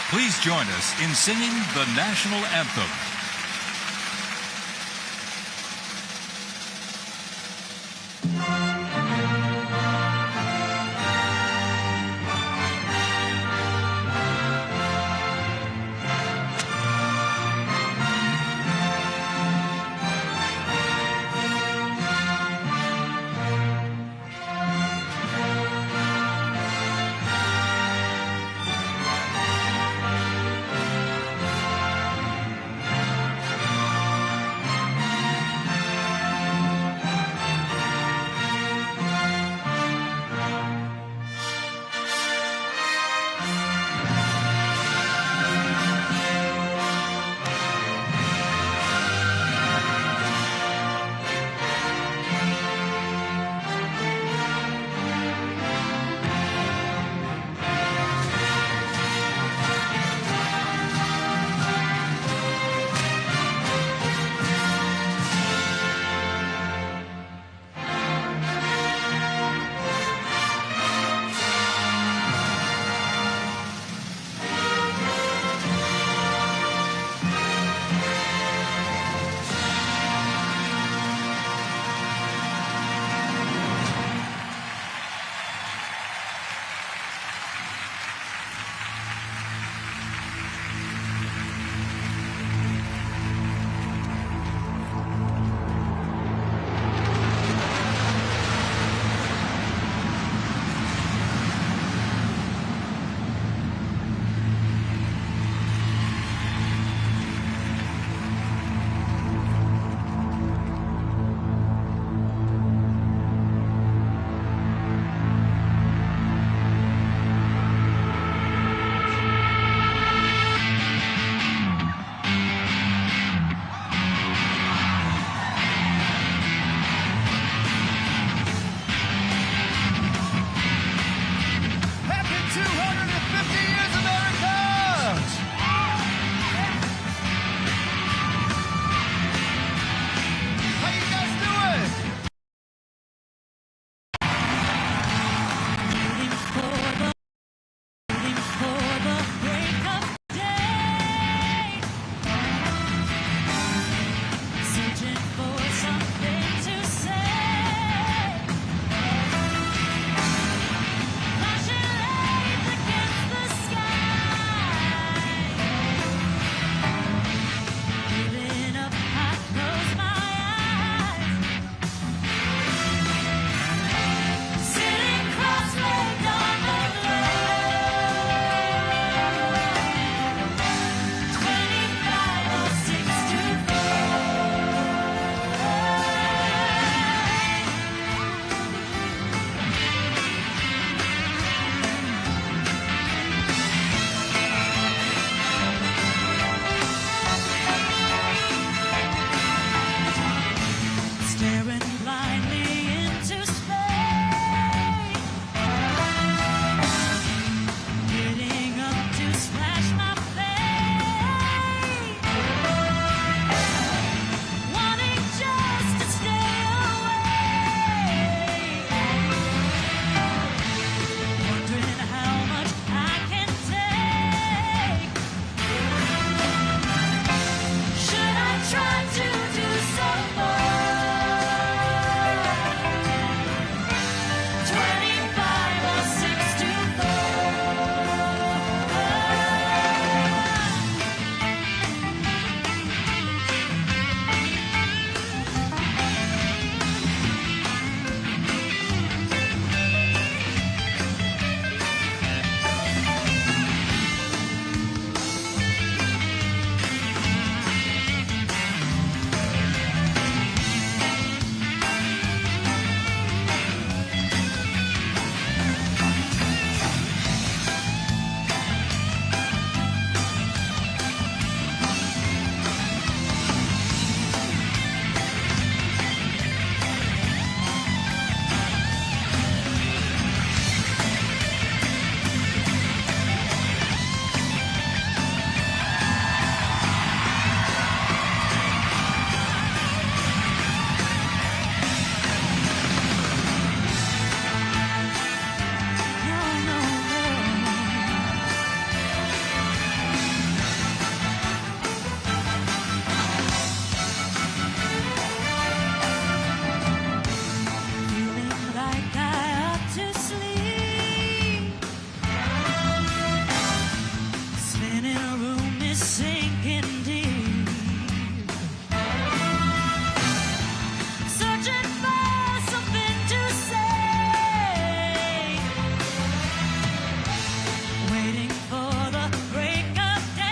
Please join us in singing the national anthem. is sinking deep, searching for something to say, waiting for the break of day.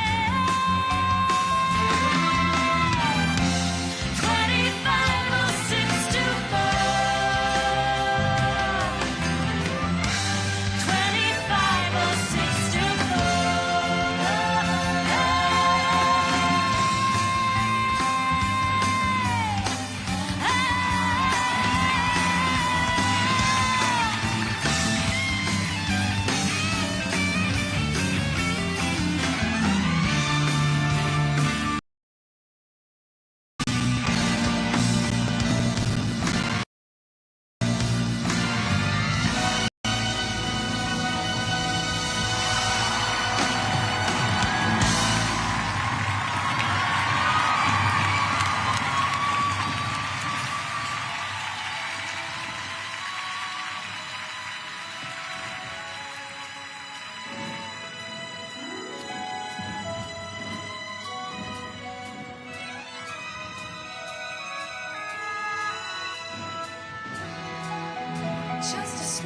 'Cause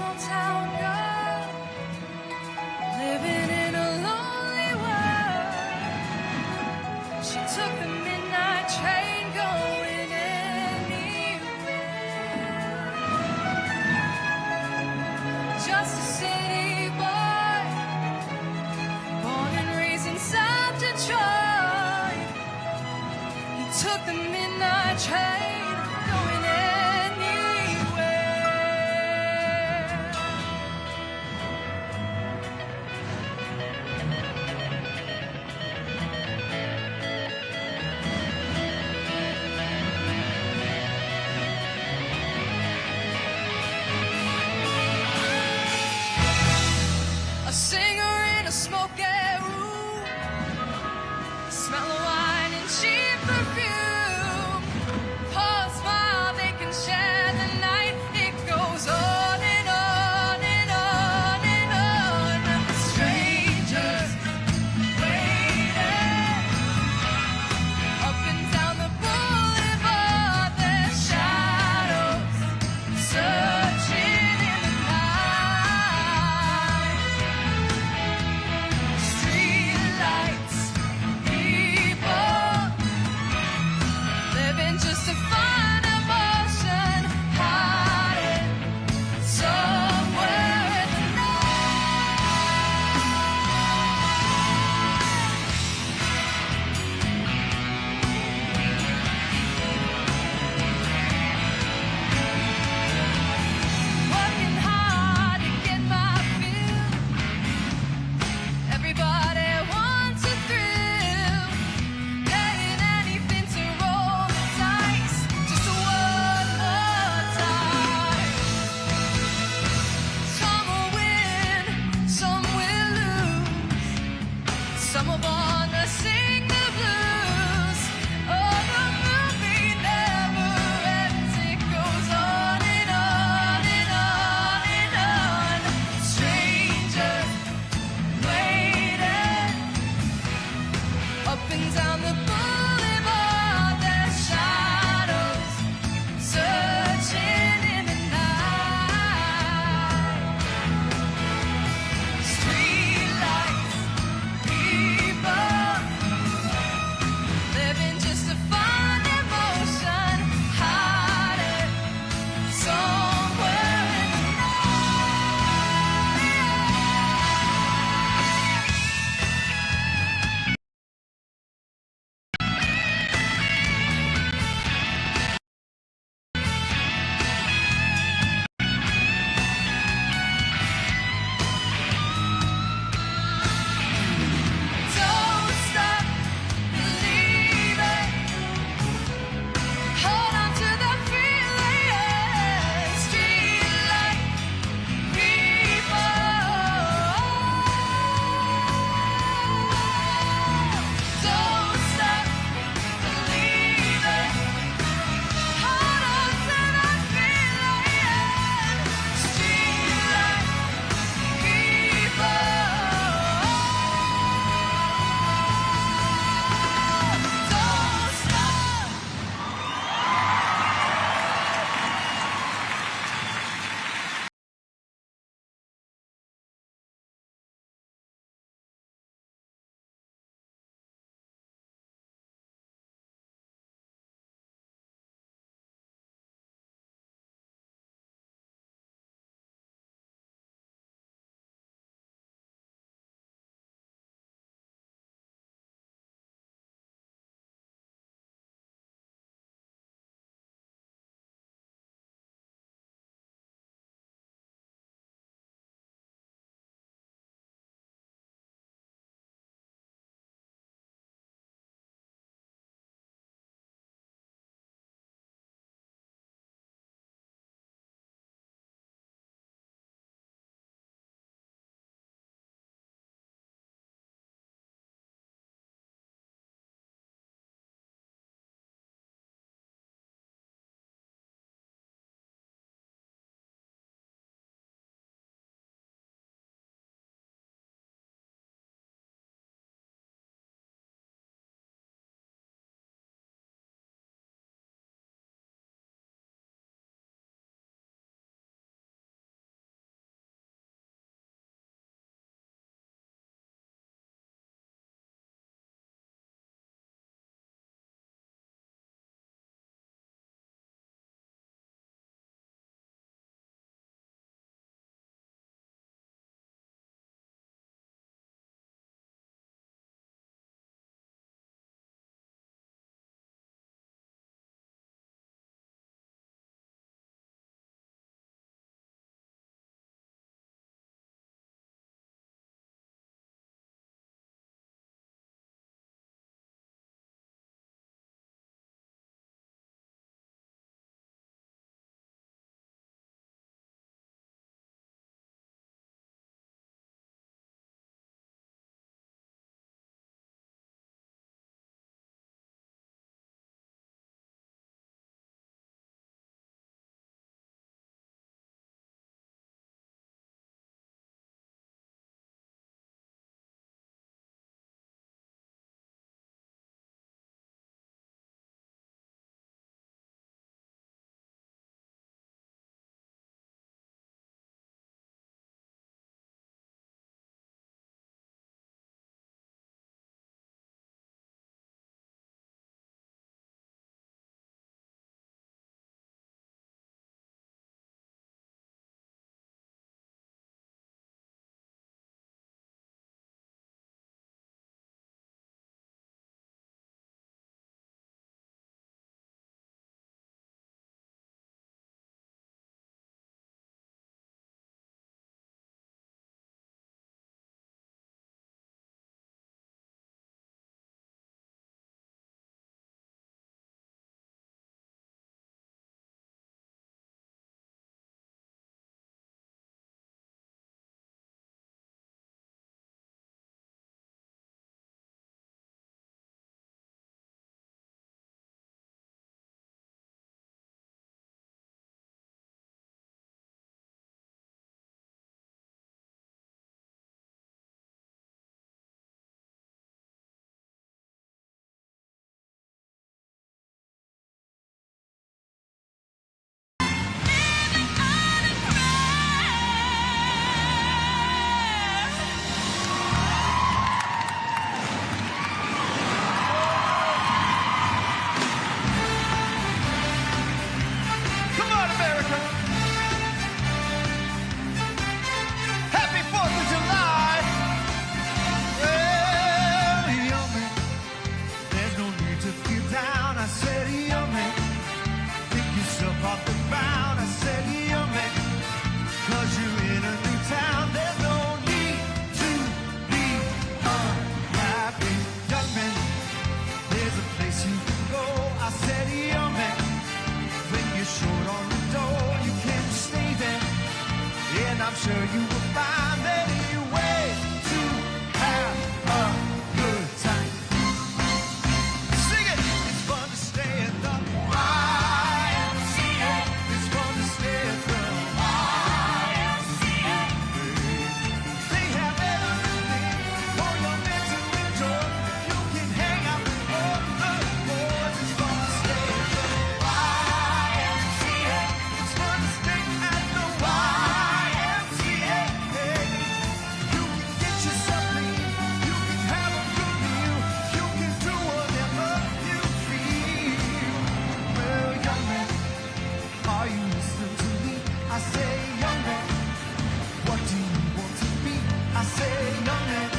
Hey, young man,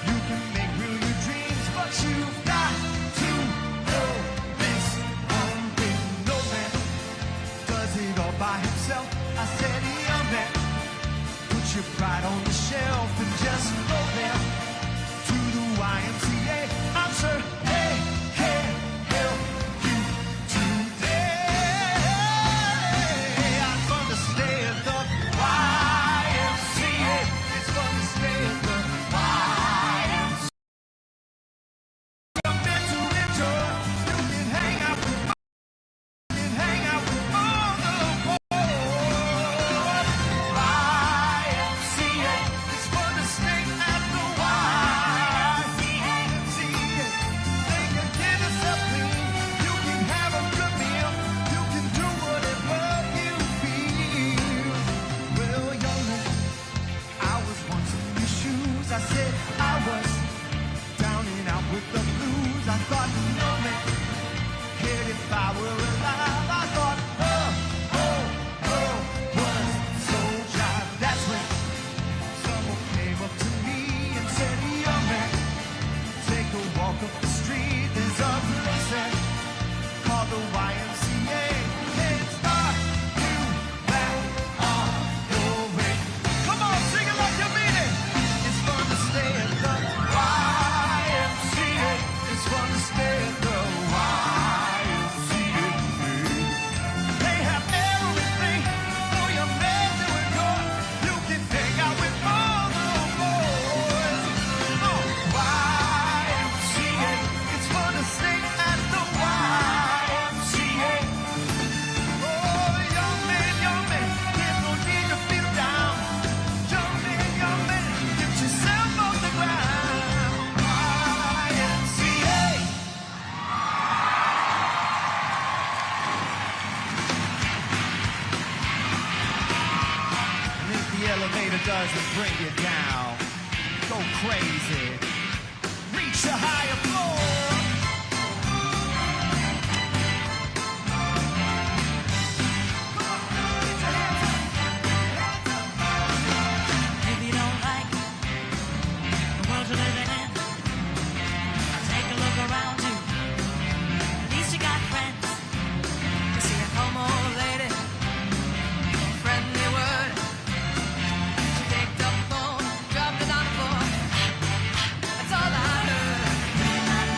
you can make real your dreams, but you've got to know this one thing. No man does it all by himself. I said, young man, put your pride on the shelf and just go there to the YMCA. I'm sure they can help you today. It's fun to stay at the YMCA. It's fun to stay at the YMCA. You're meant to enjoy. You can hang out with all the boys. YMCA. It's fun to stay at the YMCA. They can get yourself clean. You can have a good meal. You can do whatever you feel. Well, young man, I was once in your shoes. I said I was down and out with the blues. I thought, no man, cared if I were alive. I thought, was so jive. That's when someone came up to me and said, young man, take a walk up the street. There's a place there called the YMCA. It's got you back on your way. Come on, sing it like you mean it. It's fun to stay at the YMCA. It's fun to stay at the YMCA. They have everything for your man to enjoy. You can hang out with all the boys. YMCA. It's fun to stay at the YMCA. Oh, young man, there's no need to feel down. Young man, get yourself off the ground. YMCA. And if the elevator doesn't bring you down, go crazy. Reach a higher floor. If you don't like the world you're living in, take a look around you. At least you got friends. You see a homo lady, friendly word. She picked up the phone, dropped it on the floor. That's all I heard.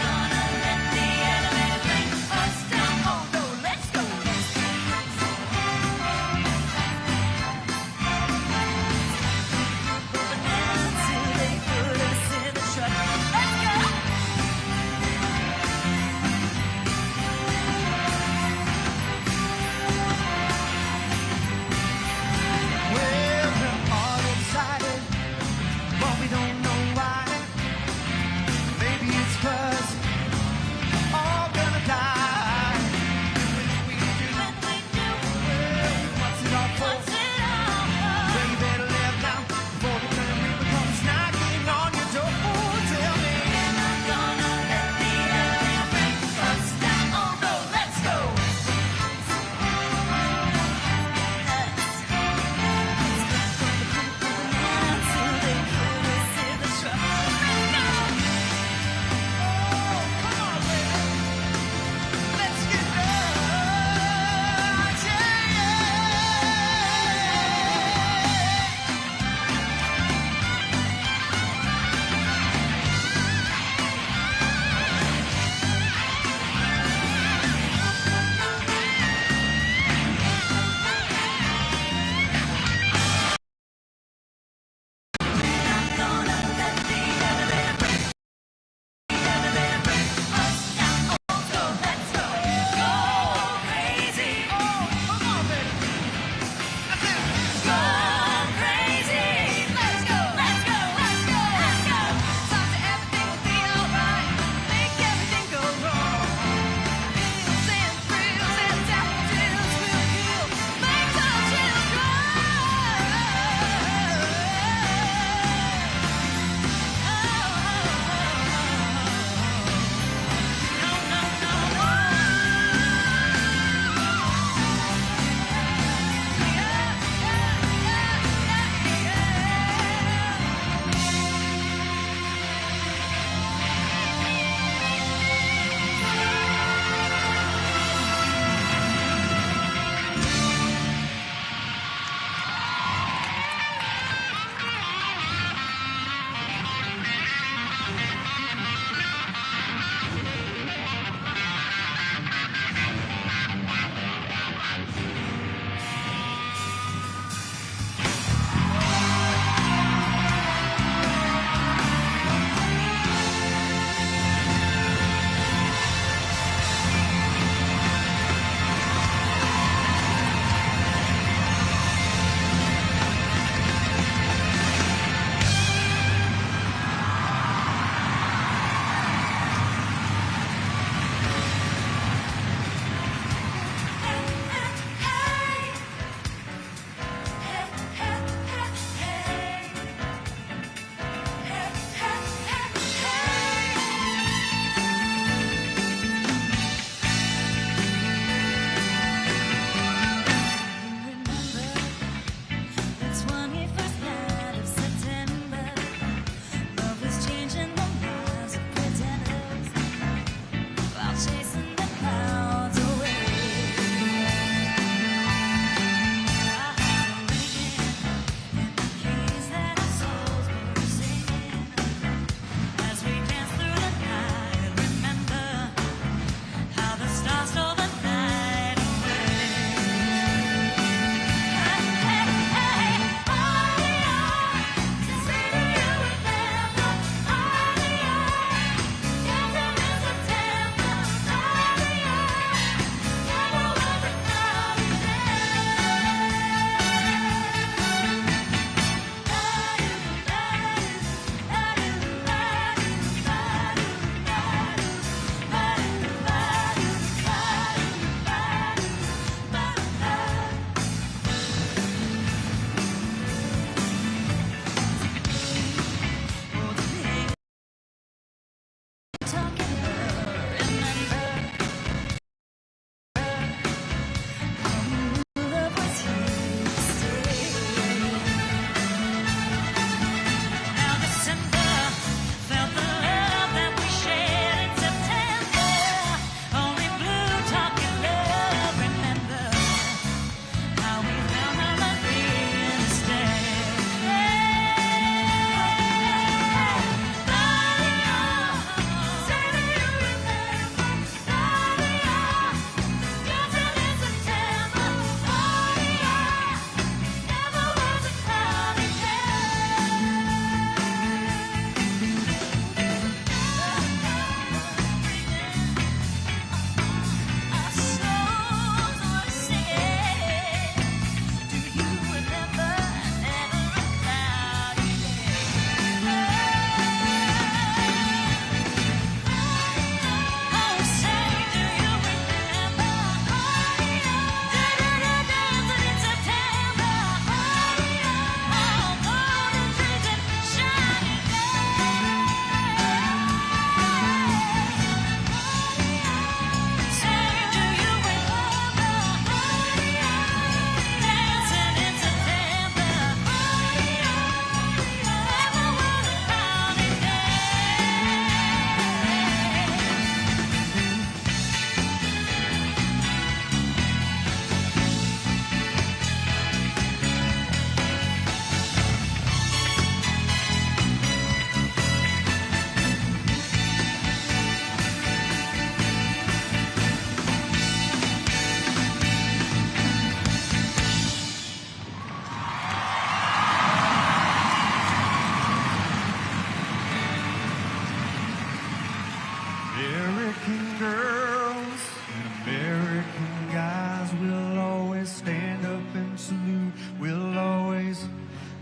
American girls and American guys will always stand up and salute. We'll always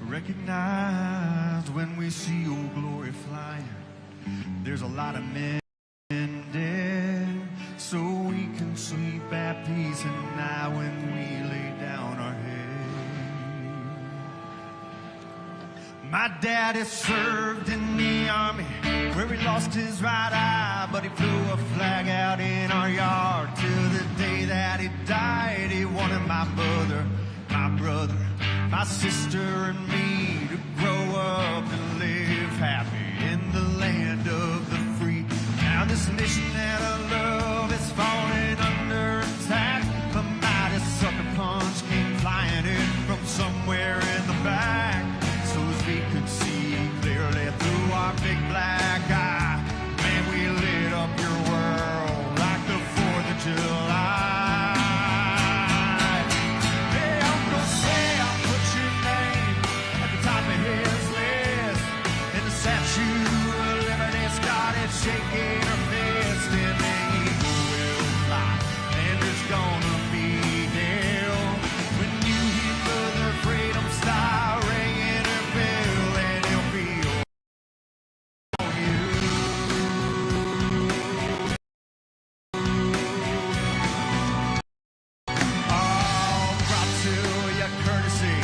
recognize when we see Old Glory flying. There's a lot of men dead, so we can sleep at peace at night when we lay down our head. My daddy served in the army where he lost his right eye, but he flew a flag out in our yard till the day that he died. He wanted my brother, my sister and me to grow up and live happy in the land of the free. Now this nation that I love is falling under attack. A mighty sucker punch came flying in from somewhere in the back. So as we could see clearly through our big black eye, man, we lit up your world like the 4th of July. Hey, Uncle Sam, put your name at the top of his list, and the Statue of Liberty started shaking her fist, and the eagle will fly, and there's gonna be hell when you hear Mother Freedom start ringing her bell, and it'll be on you. All brought to your courtesy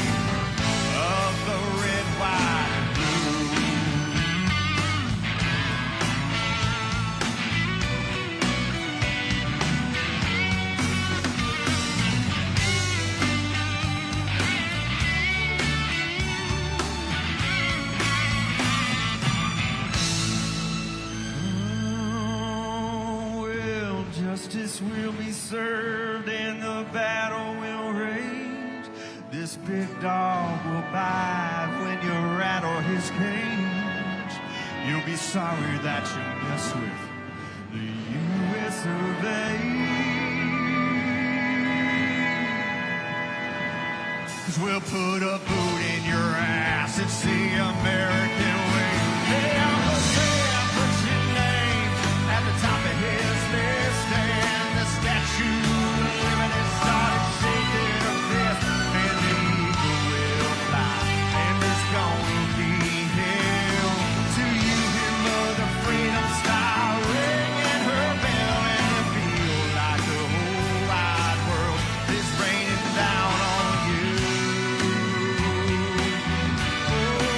of the red, white, and blue. Well, justice will be served and the battle will rage. This big dog will bite when you rattle his cage. You'll be sorry that you mess with the U.S. of A. 'Cause we'll put a boot in your ass. It's the American way. Hey, Uncle Sam, put your name at the top of his list, and the Statue of Liberty started shaking her fist, and the eagle will fly, and there's gonna be hell till you hear Mother Freedom start ringing her bell, and it feels like the whole wide world is raining down on you. Oh,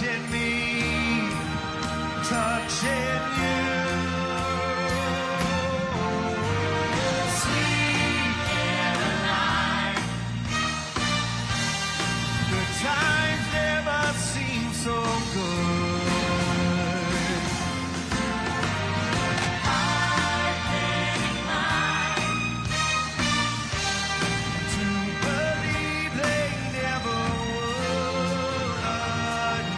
touching me, touching you. Sweet Caroline, good times never seem so good. I've been inclined to believe they never would.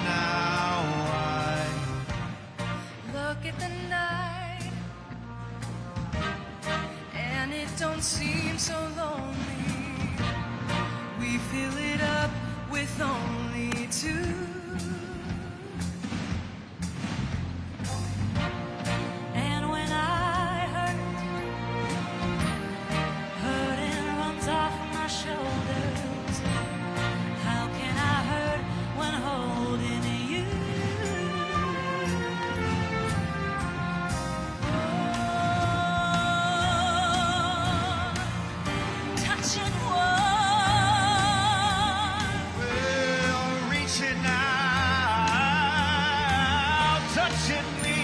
Now I Look at the night, and it don't seem so lonely. We fill it up with only two. And when I hurting runs off my shoulders. How can I hurt when holding you? Touching one, well, reaching out, touching me,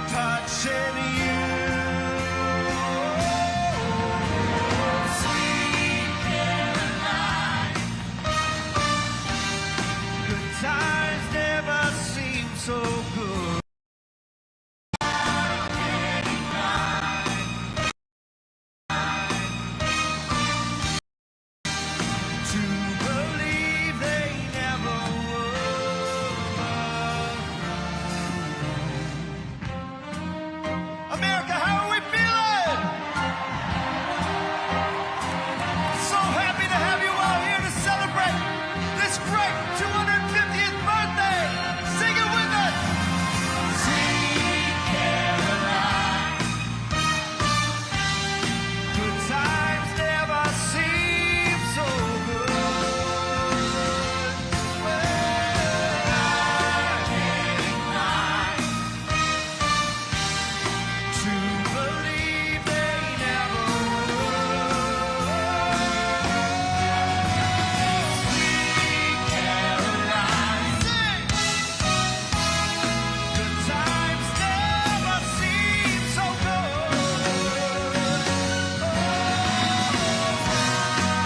touching you. Sweet Caroline, good times never seem so good. To believe they never would. America, how are we feeling? So happy to have you all here to celebrate this great 250th birthday. Sing it with us. Sweet Caroline, good times never seem so good. Well, I've been inclined to believe they never would. Sweet Caroline, sing. Good times never seem so good.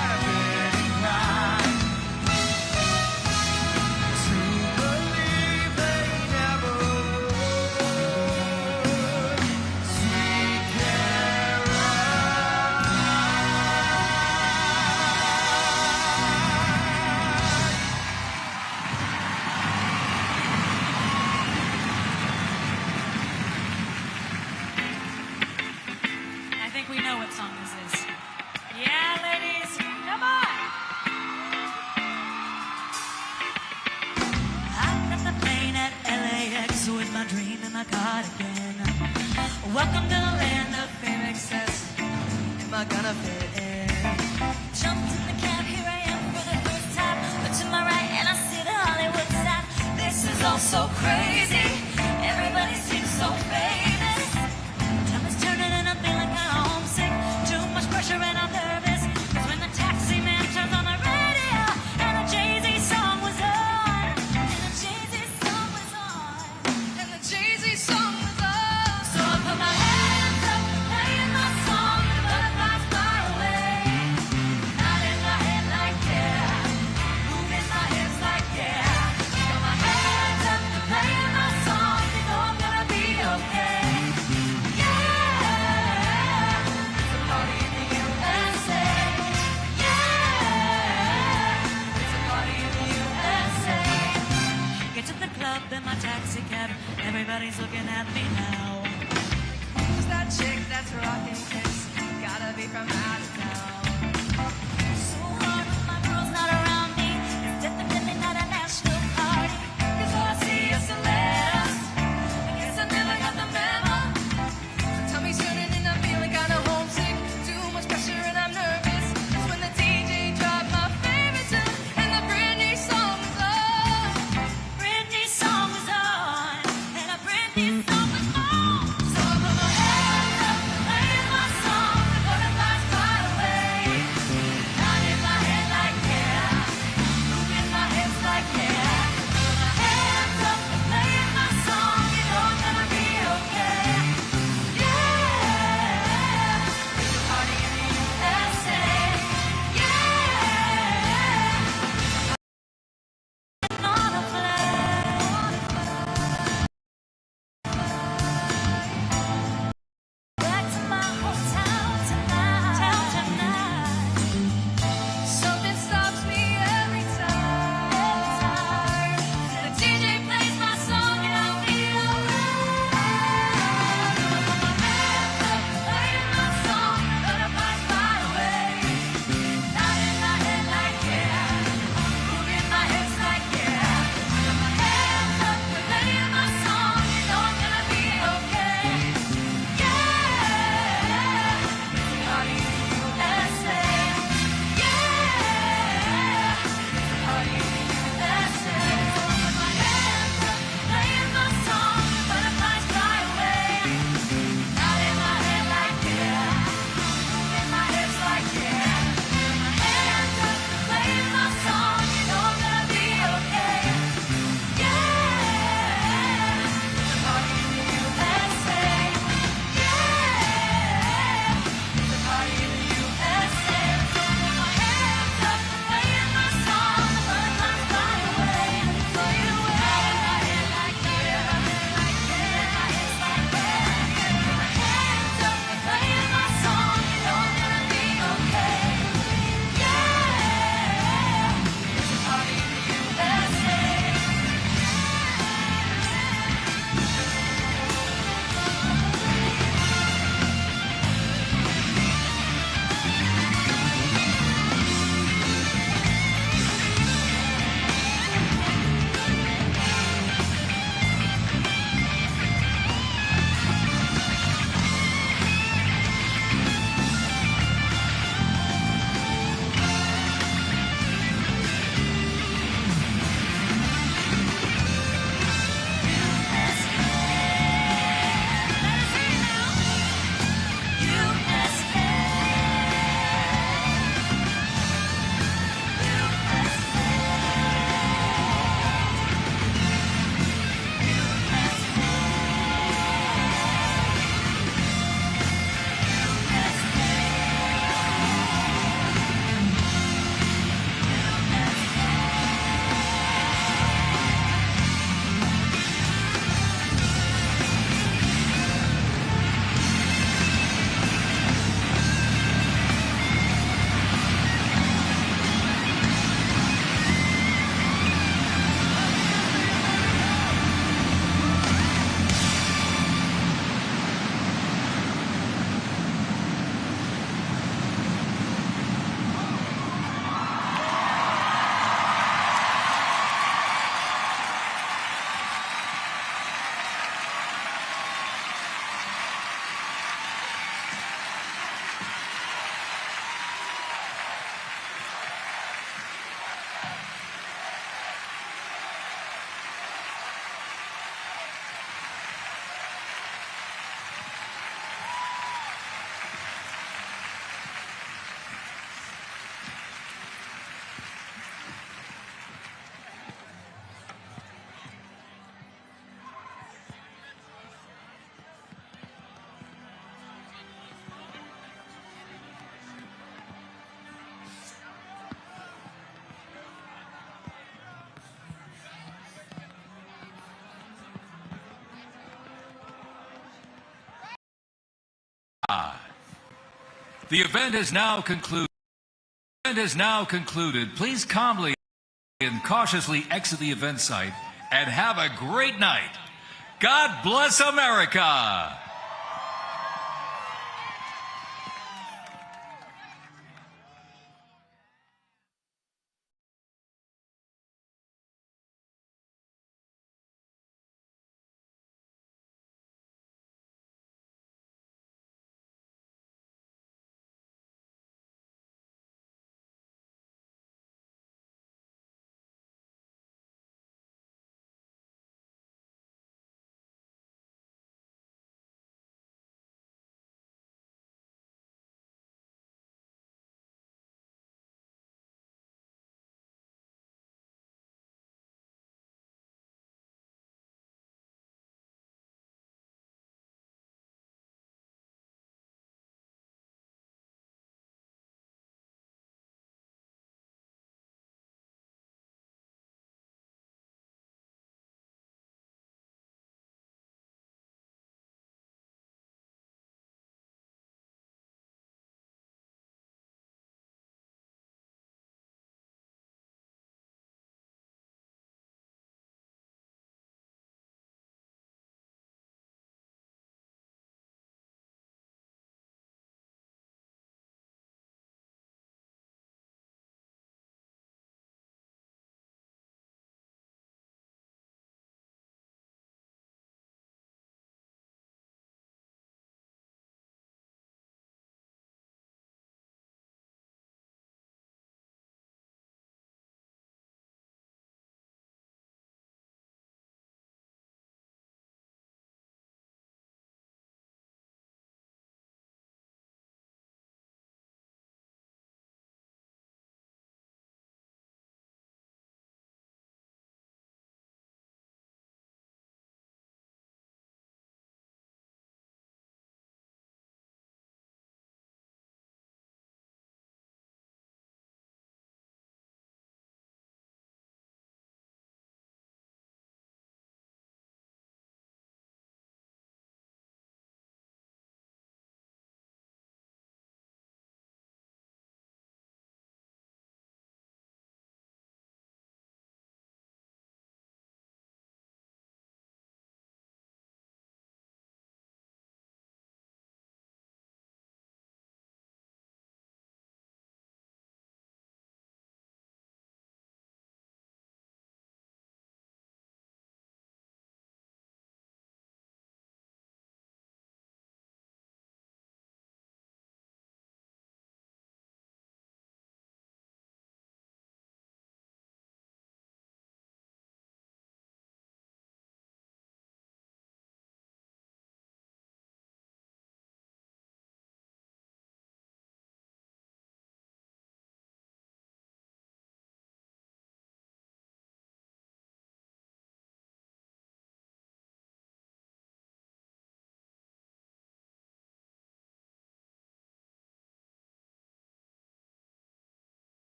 I've been inclined to believe they never would. Sweet I think we know what song this is. Yeah, ladies, come on! I left the plane at LAX with my dream in my cardigan. Welcome to the land of fame excess. Am I gonna fit in? Jumped in the cab, here I am for the first time. Look to my right and I see the Hollywood sign. This is all so crazy. Everybody seems so famous. Time is turning and I'm feeling kinda homesick. Too much pressure and I'm nervous. 'Cause when the taxi man turns on the radio and a Jay-Z song was on, and a Jay-Z song was on, and the Jay-Z song was on. So I put my hands up, playing my song, the butterflies fly away. Nodding my head like yeah, moving my hips like yeah. Put my hands up, playing my song, you know I'm gonna be okay. Yeah, it's a party in the USA. Yeah, it's a party in the USA. Get to the club in my taxi cab, everybody's looking at me now. Who's that chick that's rocking this? Gotta be from out of town. So hard when my girl's not around me. It's definitely not a national party. 'Cause all I see is celebs. I guess I never got the memo. My tummy's turning and I'm feeling kinda homesick. Too much pressure and I'm nervous. It's when the DJ dropped my favorite tune and the Britney song was on. Britney song was on, and a Britney song was on. So I put my hands up, playing my song, the butterflies fly away. Nodding The event is now concluded. Please calmly and cautiously exit the event site and have a great night. God bless America!